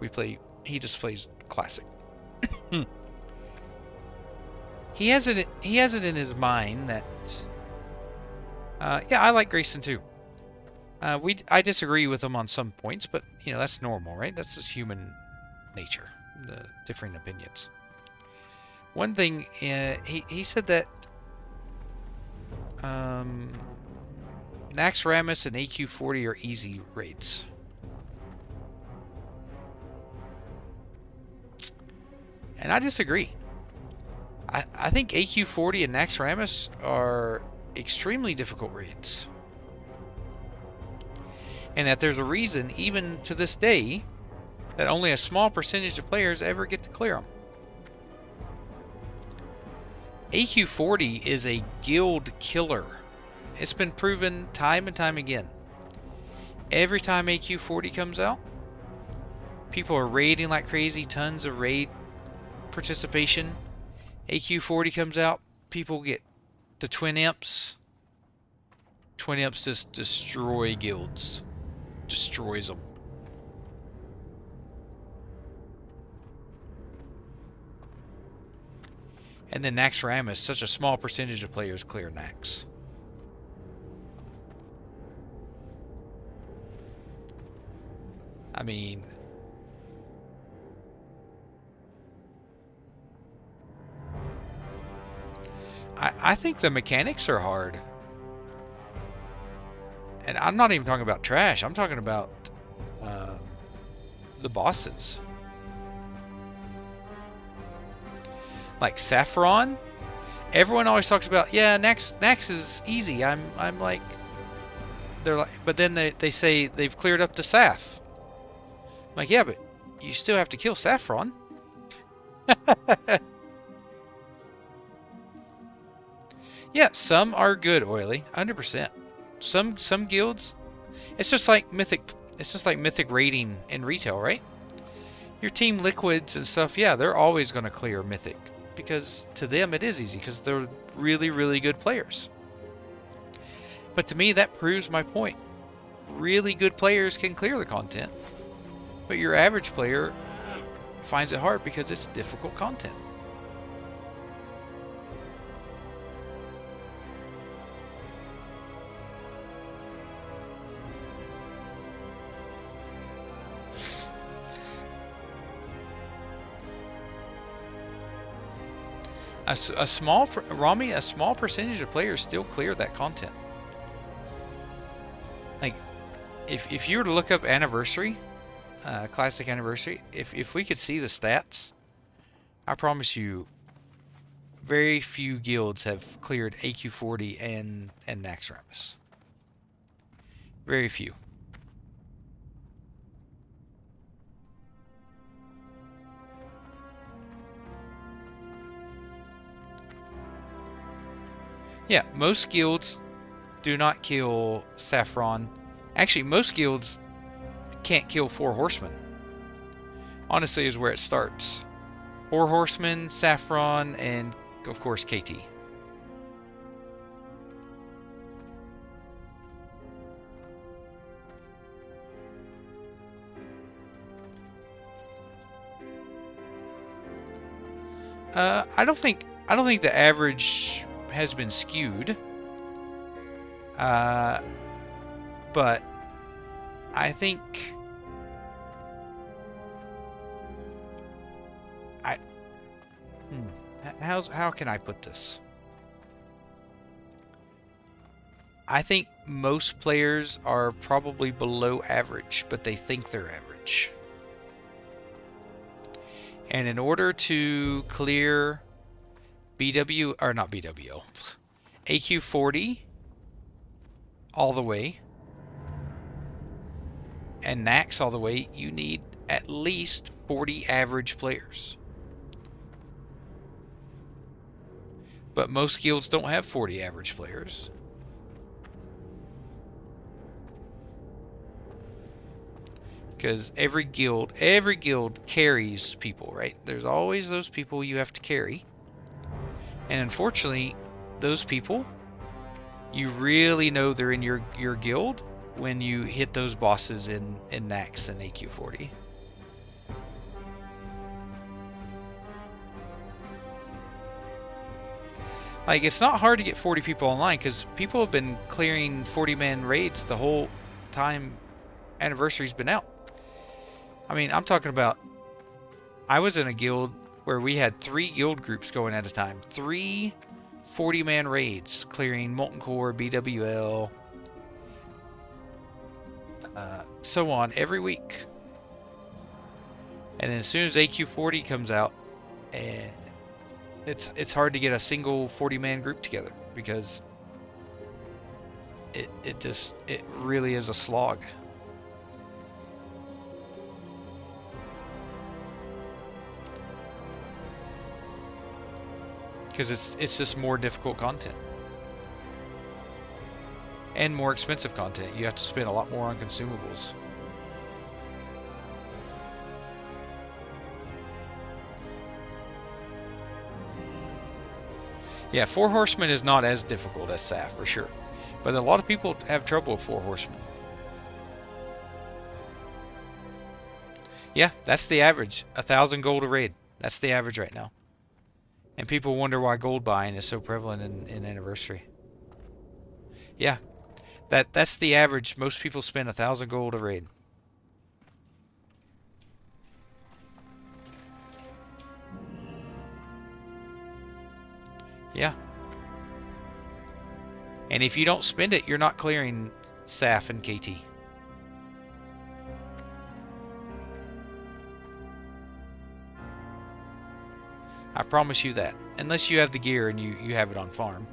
he just plays classic. He has it in his mind that yeah, I like Grayson too. I disagree with him on some points, but you know, that's normal, right? That's just human nature, the differing opinions. One thing, he said that Naxxramas and AQ40 are easy raids. And I disagree. I think AQ40 and Naxxramas are extremely difficult raids. And that there's a reason, even to this day, that only a small percentage of players ever get to clear them. AQ40 is a guild killer. It's been proven time and time again. Every time AQ40 comes out, people are raiding like crazy, tons of raid participation. AQ40 comes out, people get the Twin Imps. Twin Imps just destroy guilds. Destroys them. And then Naxxramas, such a small percentage of players clear Nax. I mean, I think the mechanics are hard. And I'm not even talking about trash. I'm talking about the bosses. Like Saffron. Everyone always talks about, yeah, Nax is easy. I'm like, they're like, but then they say they've cleared up to Saf. I'm like, yeah, but you still have to kill Saffron. Yeah, some are good, Oily, 100%. Some guilds, it's just like mythic. It's just like mythic raiding in retail, right? Your team liquids and stuff, yeah, they're always going to clear mythic because to them it is easy because they're really, really good players. But to me, that proves my point. Really good players can clear the content, but your average player finds it hard because it's difficult content. A small percentage of players still clear that content. Like, if you were to look up Anniversary, Classic Anniversary, if we could see the stats, I promise you, very few guilds have cleared AQ40 and Naxxramas. Very few. Yeah, most guilds do not kill Saffron. Actually, most guilds can't kill 4 horsemen. Honestly, is where it starts. 4 horsemen, Saffron, and of course KT. I don't think the average has been skewed, but I think how can I put this? I think most players are probably below average, but they think they're average. And in order to clear AQ40 all the way and Nax all the way, you need at least 40 average players. But most guilds don't have 40 average players. Because every guild carries people, right? There's always those people you have to carry. And unfortunately, those people, you really know they're in your guild when you hit those bosses in Nax and AQ40. Like, it's not hard to get 40 people online because people have been clearing 40-man raids the whole time Anniversary's been out. I mean, I'm talking about, I was in a guild where we had 3 guild groups going at a time. 3 40-man raids, clearing Molten Core, BWL, so on, every week. And then as soon as AQ40 comes out, and it's hard to get a single 40-man group together because it really is a slog. Because it's just more difficult content. And more expensive content. You have to spend a lot more on consumables. Yeah, 4 horsemen is not as difficult as Saf, for sure. But a lot of people have trouble with 4 horsemen. Yeah, that's the average. 1,000 gold a raid. That's the average right now. And people wonder why gold buying is so prevalent in Anniversary. Yeah, that's the average. Most people spend 1,000 gold a raid. Yeah. And if you don't spend it, you're not clearing SAF and KT. I promise you that. Unless you have the gear and you have it on farm.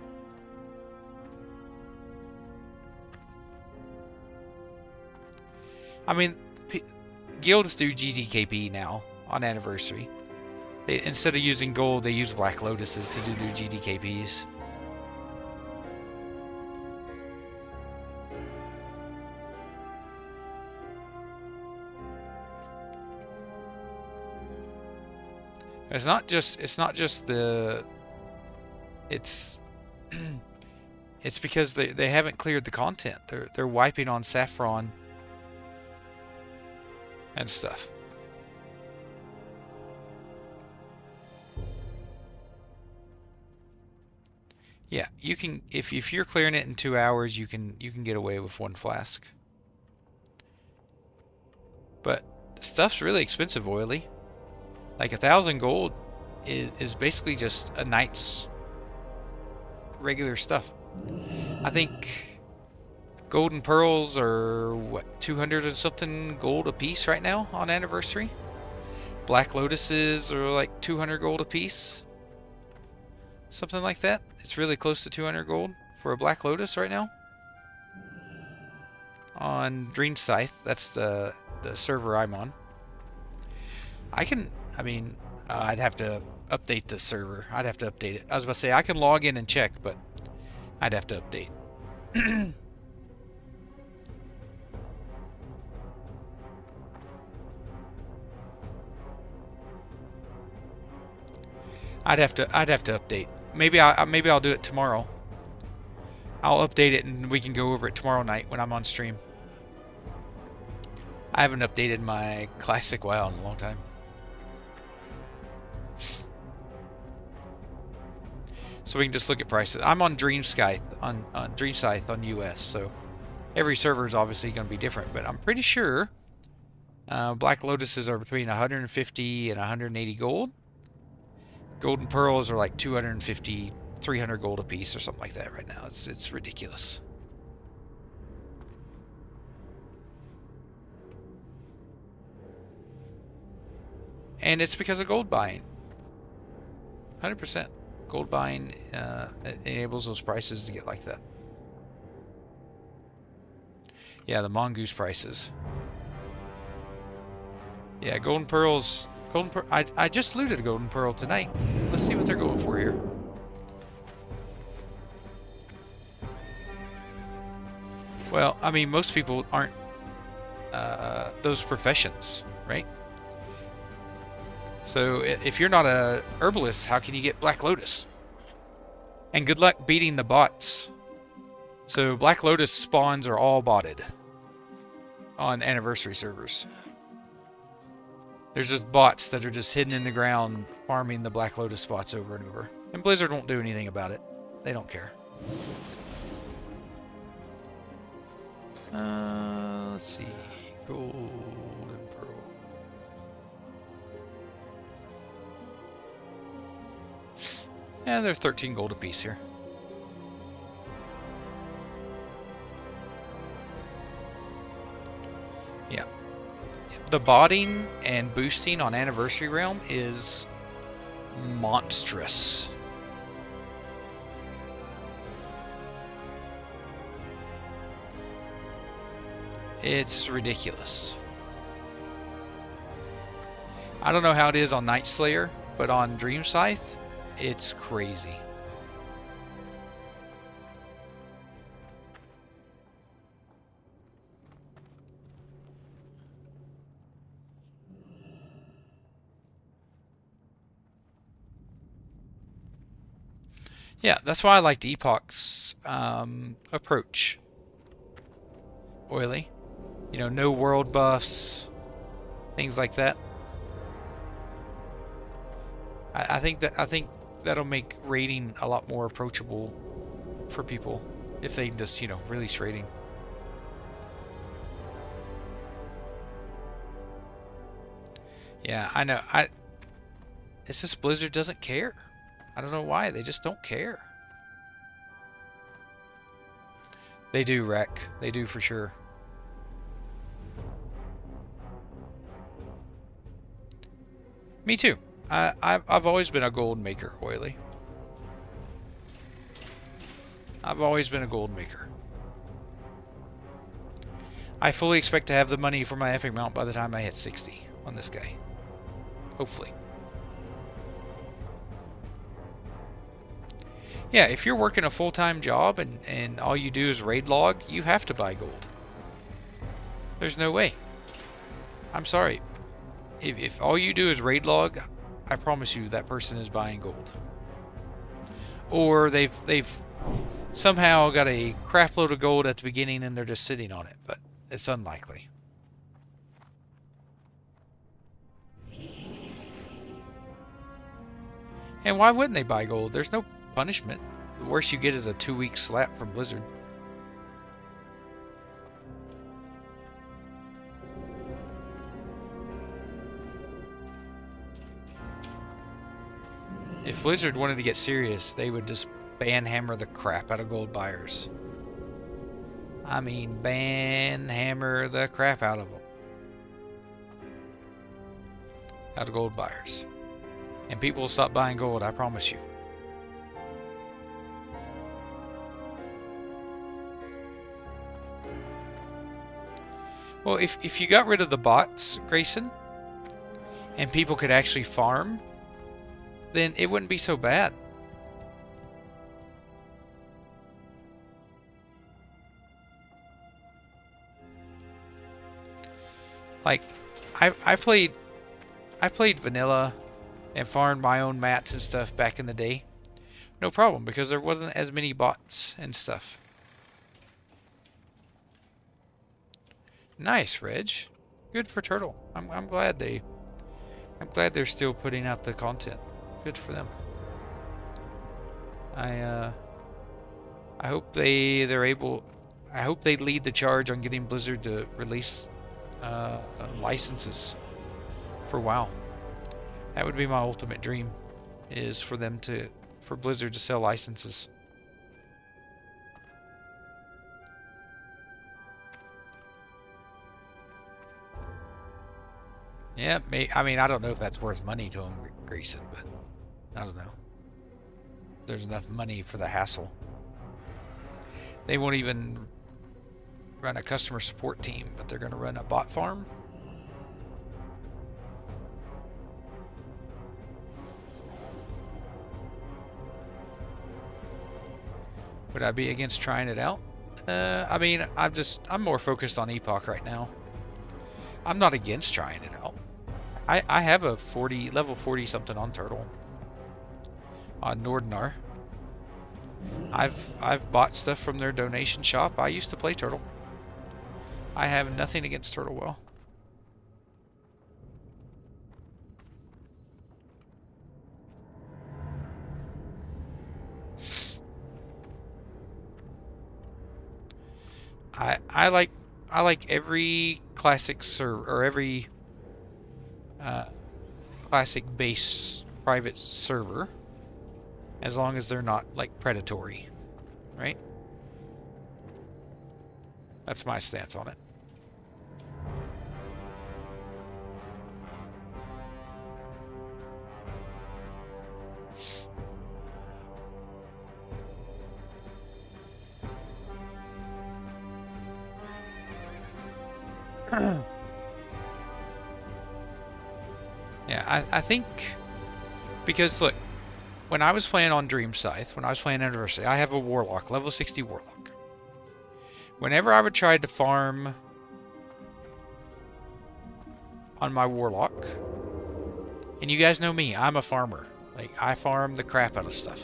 I mean, guilds do GDKP now on Anniversary. Instead of using gold, they use Black Lotuses to do their GDKPs. It's not just the it's it's because they haven't cleared the content. They're wiping on saffron and stuff. Yeah, you can if you're clearing it in 2 hours, you can get away with 1 flask. But stuff's really expensive, Oily. Like 1,000 gold is basically just a night's regular stuff. I think golden pearls are what, 200 and something gold a piece right now on Anniversary. Black lotuses are like 200 gold a piece. Something like that. It's really close to 200 gold for a Black Lotus right now. On Dream Scythe, that's the server I'm on. I mean, I'd have to update the server. I'd have to update it. I was about to say, I can log in and check, but I'd have to update. I'd have to update. Maybe I'll do it tomorrow. I'll update it and we can go over it tomorrow night when I'm on stream. I haven't updated my classic WoW in a long time. So we can just look at prices. I'm on Dream Scythe on Dream Scythe on US, so every server is obviously going to be different, but I'm pretty sure Black Lotuses are between 150 and 180 gold. Golden pearls are like 250, 300 gold a piece or something like that right now. It's ridiculous. And it's because of gold buying. 100%. Gold buying enables those prices to get like that. Yeah, the mongoose prices. Yeah, golden pearls. I just looted a golden pearl tonight. Let's see what they're going for here. Well, I mean, most people aren't those professions, right? So if you're not a herbalist, how can you get Black Lotus? And good luck beating the bots. So Black Lotus spawns are all botted on Anniversary servers. There's just bots that are just hidden in the ground farming the Black Lotus spots over and over. And Blizzard won't do anything about it. They don't care. Let's see. Gold and pearl. Yeah, they're 13 gold a piece here. Yeah. The botting and boosting on Anniversary Realm is monstrous. It's ridiculous. I don't know how it is on Night Slayer, but on Dream Scythe, it's crazy. Yeah, that's why I liked Epoch's approach. Oily. You know, no world buffs, things like that. I think make raiding a lot more approachable for people if they just, you know, release raiding. Yeah, I know. It's just Blizzard doesn't care. I don't know why. They just don't care. They do, Wreck. They do for sure. Me too. I've always been a gold maker, Oily. I've always been a gold maker. I fully expect to have the money for my epic mount by the time I hit 60 on this guy. Hopefully. Yeah, if you're working a full-time job and all you do is raid log, you have to buy gold. There's no way. I'm sorry. If all you do is raid log, I promise you that person is buying gold. Or they've somehow got a crap load of gold at the beginning and they're just sitting on it, but it's unlikely. And why wouldn't they buy gold? There's no punishment. The worst you get is a 2-week slap from Blizzard. If Blizzard wanted to get serious, they would just banhammer the crap out of gold buyers. I mean, banhammer the crap out of them. Out of gold buyers. And people will stop buying gold, I promise you. Well, if you got rid of the bots, Grayson, and people could actually farm, then it wouldn't be so bad. Like, I played vanilla and farmed my own mats and stuff back in the day. No problem, because there wasn't as many bots and stuff. Nice, Reg. Good for Turtle. I'm glad they're still putting out the content. Good for them. I hope they're able. I hope they lead the charge on getting Blizzard to release licenses for WoW. That would be my ultimate dream, is for Blizzard to sell licenses. Yeah, I mean, I don't know if that's worth money to them, Grayson, but I don't know. There's enough money for the hassle. They won't even run a customer support team, but they're going to run a bot farm. Would I be against trying it out? I mean, I'm more focused on Epoch right now. I'm not against trying it out. I have a level 40 something on Turtle. On Nordinar. I've bought stuff from their donation shop. I used to play Turtle. I have nothing against Turtle well. I like every classic server, or every classic base private server, as long as they're not like predatory, right? That's my stance on it. Yeah, I think, because look, when I was playing on Dream Scythe, when I was playing Anniversary, I have a Warlock, level 60 Warlock. Whenever I would try to farm on my Warlock, and you guys know me, I'm a farmer. Like, I farm the crap out of stuff.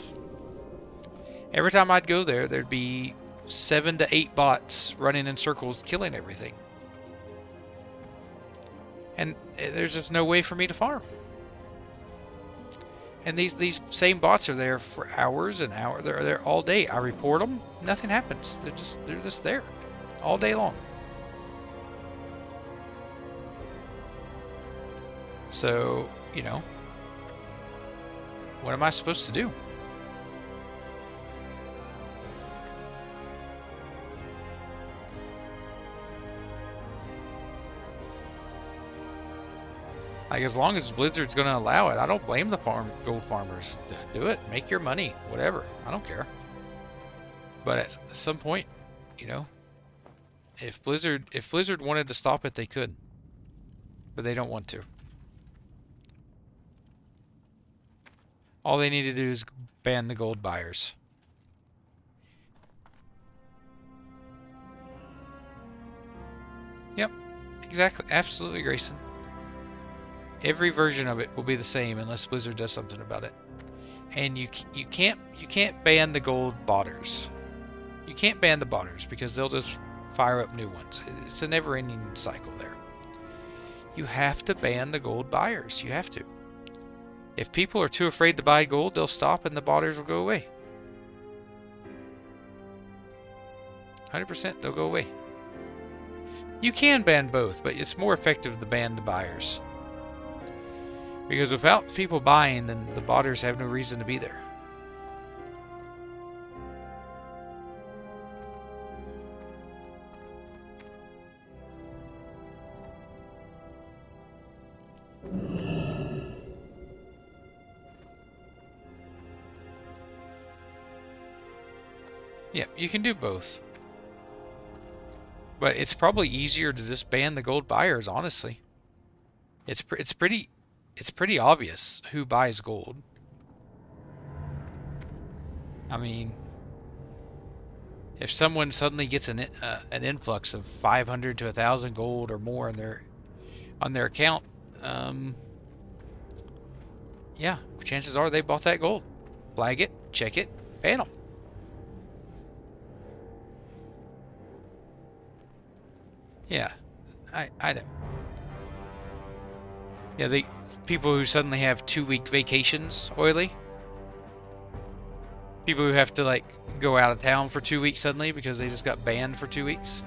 Every time I'd go there, there'd be 7 to 8 bots running in circles, killing everything. And there's just no way for me to farm. And these same bots are there for hours and hours. They're there all day. I report them, nothing happens. They're just there all day long. So, you know, what am I supposed to do? Like, as long as Blizzard's going to allow it, I don't blame the gold farmers. Do it. Make your money. Whatever. I don't care. But at some point, you know, if Blizzard wanted to stop it, they could. But they don't want to. All they need to do is ban the gold buyers. Yep. Exactly. Absolutely, Grayson. Every version of it will be the same unless Blizzard does something about it. And you can't ban the gold botters. You can't ban the botters because they'll just fire up new ones. It's a never-ending cycle there. You have to ban the gold buyers. You have to. If people are too afraid to buy gold, they'll stop and the botters will go away. 100%, they'll go away. You can ban both, but it's more effective to ban the buyers. Because without people buying, then the botters have no reason to be there. Yeah, you can do both. But it's probably easier to just ban the gold buyers, honestly. It's pretty obvious who buys gold. I mean, if someone suddenly gets an influx of 500 to 1,000 gold or more on their account, yeah, chances are they bought that gold. Flag it, check it, ban them. Yeah, I know. Yeah, people who suddenly have 2-week vacations, oily. People who have to like go out of town for 2 weeks suddenly because they just got banned for 2 weeks.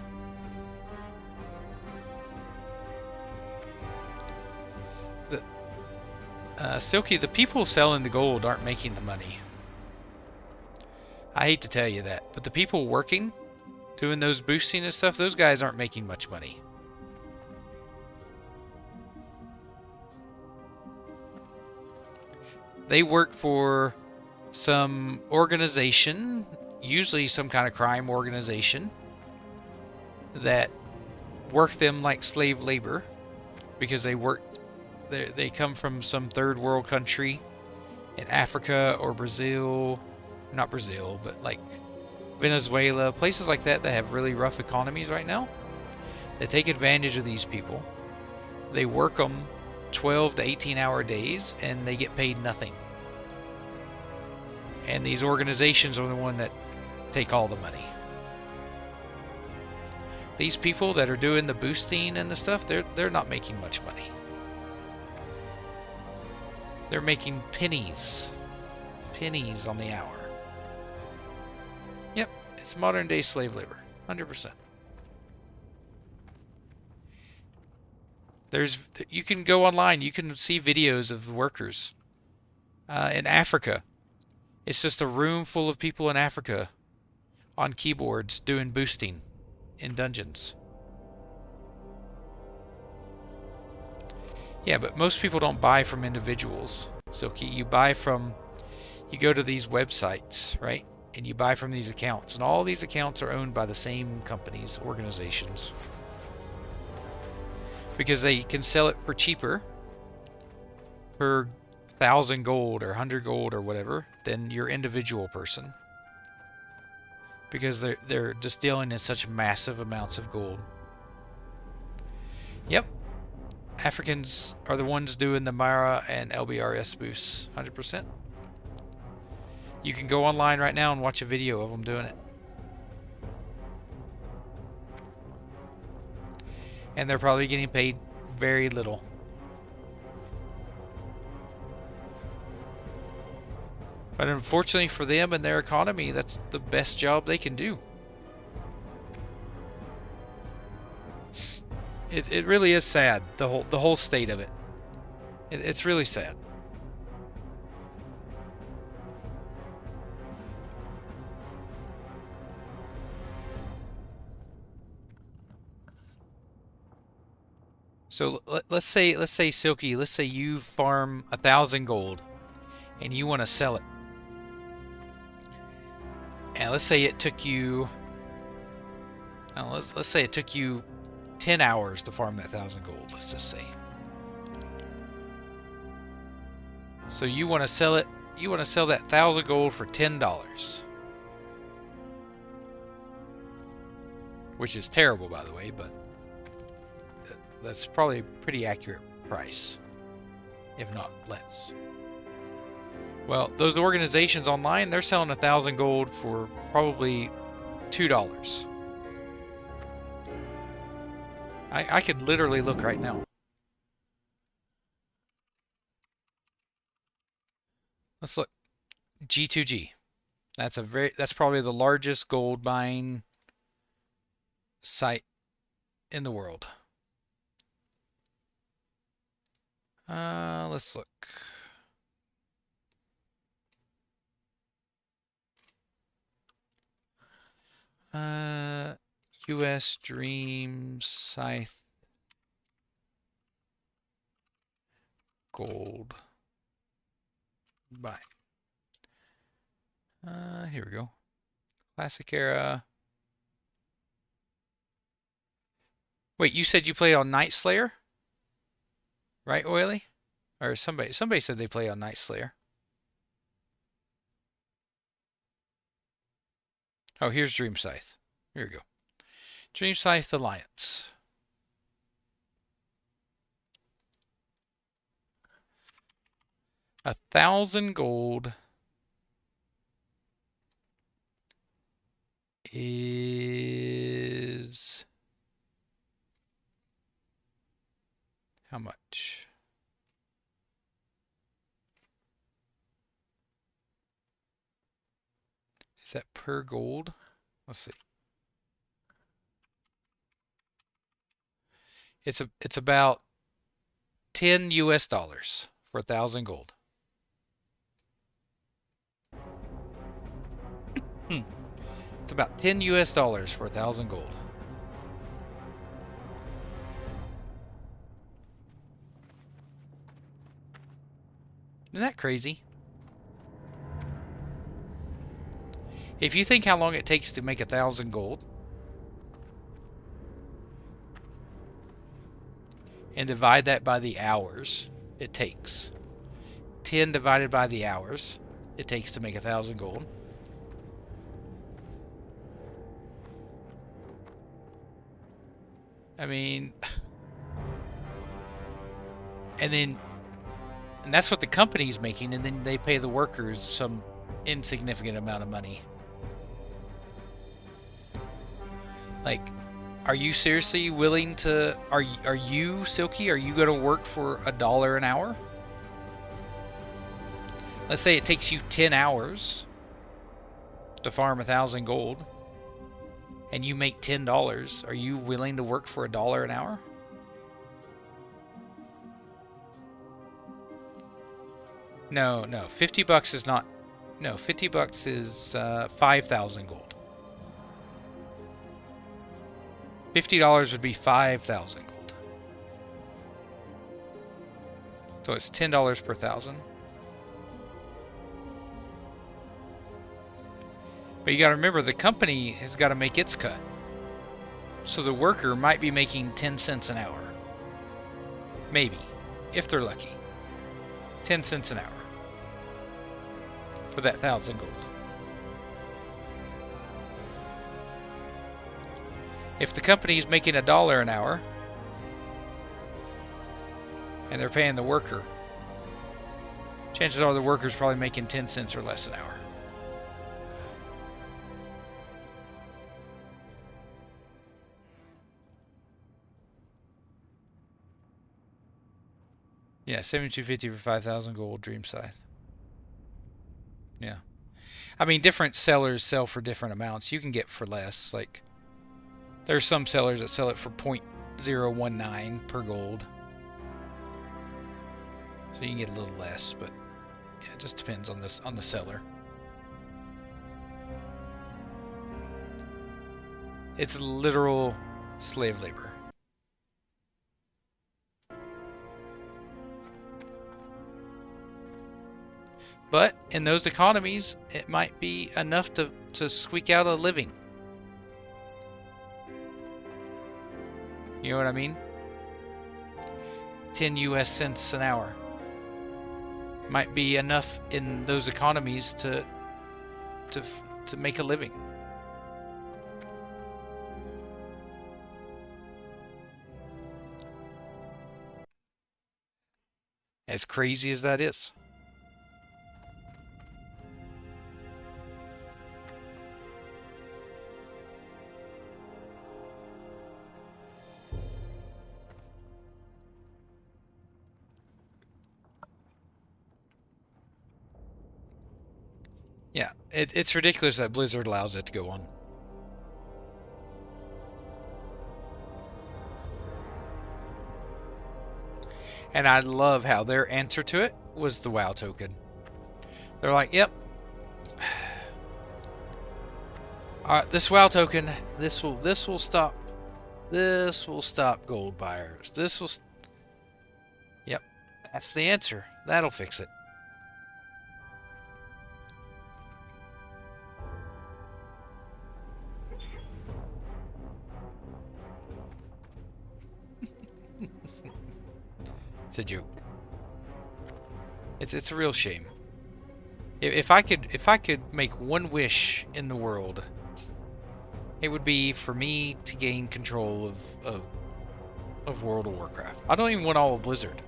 Silky, the people selling the gold aren't making the money. I hate to tell you that, but the people working, doing those boosting and stuff, those guys aren't making much money. They work for some organization, usually some kind of crime organization, that work them like slave labor because they come from some third world country in Africa or Brazil, not Brazil, but like Venezuela, places like that have really rough economies right now. They take advantage of these people. They work them 12 to 18-hour days and they get paid nothing. And these organizations are the one that take all the money. These people that are doing the boosting and the stuff, they're not making much money. They're making pennies. Pennies on the hour. Yep, it's modern day slave labor. 100%. You can go online, you can see videos of workers in Africa. It's just a room full of people in Africa on keyboards doing boosting in dungeons. Yeah, but most people don't buy from individuals, Silky. You go to these websites, right? And you buy from these accounts. And all these accounts are owned by the same companies, organizations. Because they can sell it for cheaper, per 1,000 gold or 100 gold or whatever, than your individual person. Because they're just dealing in such massive amounts of gold. Yep. Africans are the ones doing the Myra and LBRS boosts, 100%. You can go online right now and watch a video of them doing it. And they're probably getting paid very little. But unfortunately for them and their economy, that's the best job they can do. It really is sad, the whole state of it. It's really sad. So let's say Silky, let's say you farm 1,000 gold and you want to sell it. And let's say it took you let's say it took you 10 hours to farm that 1,000 gold, let's just say. So you want to sell it, you want to sell that 1,000 gold for $10. Which is terrible, by the way, but that's probably a pretty accurate price, if not less. Well, those organizations online, they're selling 1,000 gold for probably $2. I could literally look right now. Let's look. G2G. That's probably the largest gold mine site in the world. Let's look. US Dream Scythe Gold Buy. Here we go. Classic era. Wait, you said you play on Night Slayer? Right, Oily? Or somebody said they play on Night Slayer. Oh, here's Dream Scythe. Here we go. Dream Scythe Alliance. $1,000 gold is how much? Is that per gold? Let's see. It's about $10 US for 1,000 gold. It's about $10 US for 1,000 gold. Isn't that crazy? If you think how long it takes to make 1,000 gold and divide that by the hours it takes, 10 divided by the hours it takes to make 1,000 gold, I mean, and that's what the company's making, and then they pay the workers some insignificant amount of money. Like, are you seriously willing to, are you, Silky, are you going to work for $1 an hour? Let's say it takes you 10 hours to farm 1,000 gold, and you make $10. Are you willing to work for $1 an hour? No, 50 bucks is not, no, 50 bucks is 5,000 gold. $50 would be 5,000 gold. So it's $10 per 1,000. But you got to remember, the company has got to make its cut. So the worker might be making 10 cents an hour. Maybe, if they're lucky. 10 cents an hour for that 1,000 gold. If the company's making $1 an hour and they're paying the worker, chances are the worker's probably making 10 cents or less an hour. Yeah, 7,250 for 5,000 gold, Dream Scythe. Yeah. I mean, different sellers sell for different amounts. You can get for less. Like, there's some sellers that sell it for 0.019 per gold. So you can get a little less, but yeah, it just depends on the seller. It's literal slave labor. But in those economies, it might be enough to squeak out a living. You know what I mean? 10 US cents an hour. Might be enough in those economies to make a living. As crazy as that is. Yeah, it's ridiculous that Blizzard allows it to go on. And I love how their answer to it was the WoW token. They're like, yep. This WoW token, this will stop gold buyers. Yep, that's the answer. That'll fix it. It's a joke. It's a real shame. If I could make one wish in the world, it would be for me to gain control of World of Warcraft. I don't even want all of Blizzard.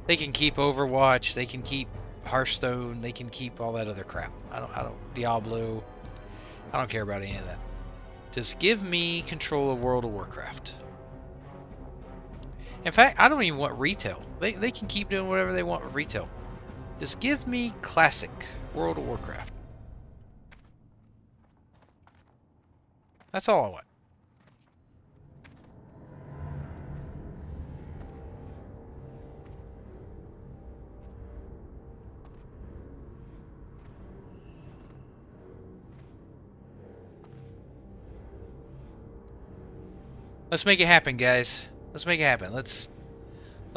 They can keep Overwatch, they can keep Hearthstone, they can keep all that other crap. I don't Diablo. I don't care about any of that. Just give me control of World of Warcraft. In fact, I don't even want retail. They can keep doing whatever they want with retail. Just give me classic World of Warcraft. That's all I want. Let's make it happen, guys. Let's make it happen. Let's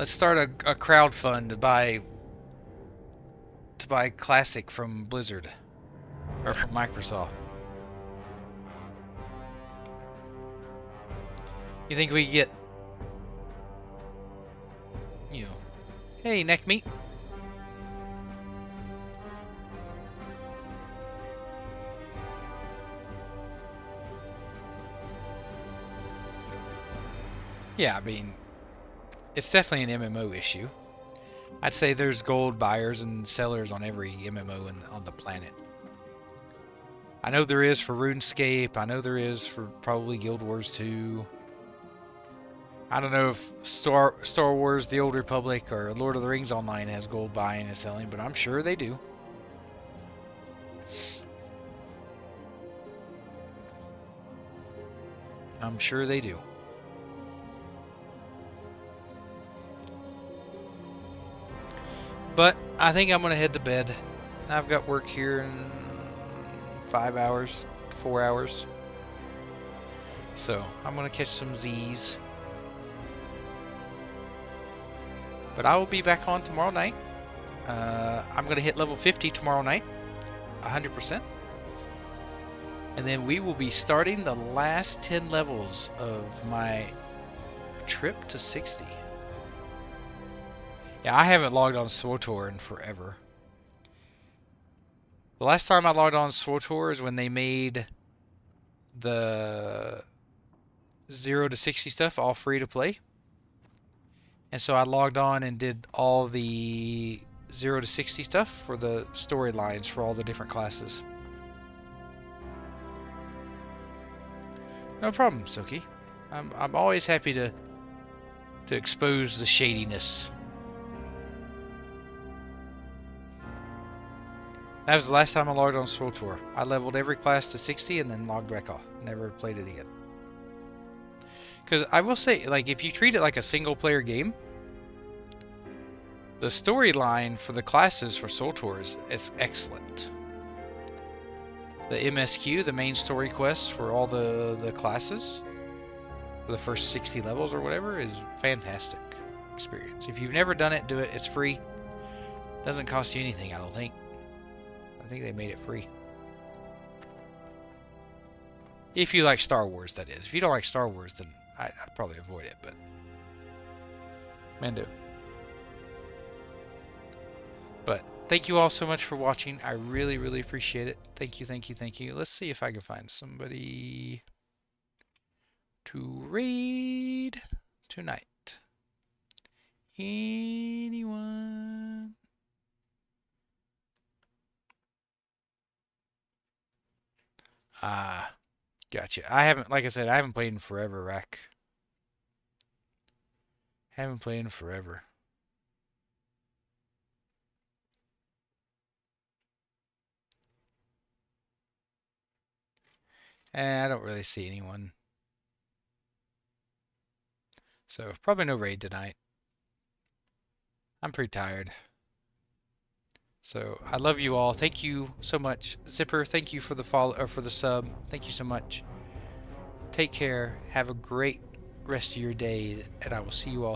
start a crowdfund to buy Classic from Blizzard or from Microsoft. You think we get, hey, neck meat? Yeah, I mean, it's definitely an MMO issue. I'd say there's gold buyers and sellers on every MMO on the planet. I know there is for RuneScape. I know there is for probably Guild Wars 2. I don't know if Star Wars The Old Republic or Lord of the Rings Online has gold buying and selling, but I'm sure they do. I'm sure they do. But I think I'm going to head to bed. I've got work here in 5 hours, 4 hours. So I'm going to catch some Z's. But I will be back on tomorrow night. I'm going to hit level 50 tomorrow night. 100%. And then we will be starting the last 10 levels of my trip to 60. Yeah, I haven't logged on SWTOR in forever. The last time I logged on SWTOR is when they made the 0 to 60 stuff all free to play. And so I logged on and did all the 0 to 60 stuff for the storylines for all the different classes. No problem, Soki. I'm always happy to expose the shadiness. That was the last time I logged on Soul Tour. I leveled every class to 60 and then logged back off. Never played it again. Because I will say, like, if you treat it like a single-player game, the storyline for the classes for Soul Tours is excellent. The MSQ, the main story quests for all the classes, for the first 60 levels or whatever, is fantastic experience. If you've never done it, do it. It's free. Doesn't cost you anything, I don't think. I think they made it free. If you like Star Wars, that is. If you don't like Star Wars, then I'd probably avoid it, but... Mando. But, thank you all so much for watching. I really, really appreciate it. Thank you, thank you, thank you. Let's see if I can find somebody to raid tonight. Anyone? Ah, gotcha. I haven't, like I said, I haven't played in forever, Rack. Haven't played in forever. I don't really see anyone. So, probably no raid tonight. I'm pretty tired. So, I love you all. Thank you so much. Zipper, thank you for the follow or for the sub. Thank you so much. Take care. Have a great rest of your day, and I will see you all tomorrow.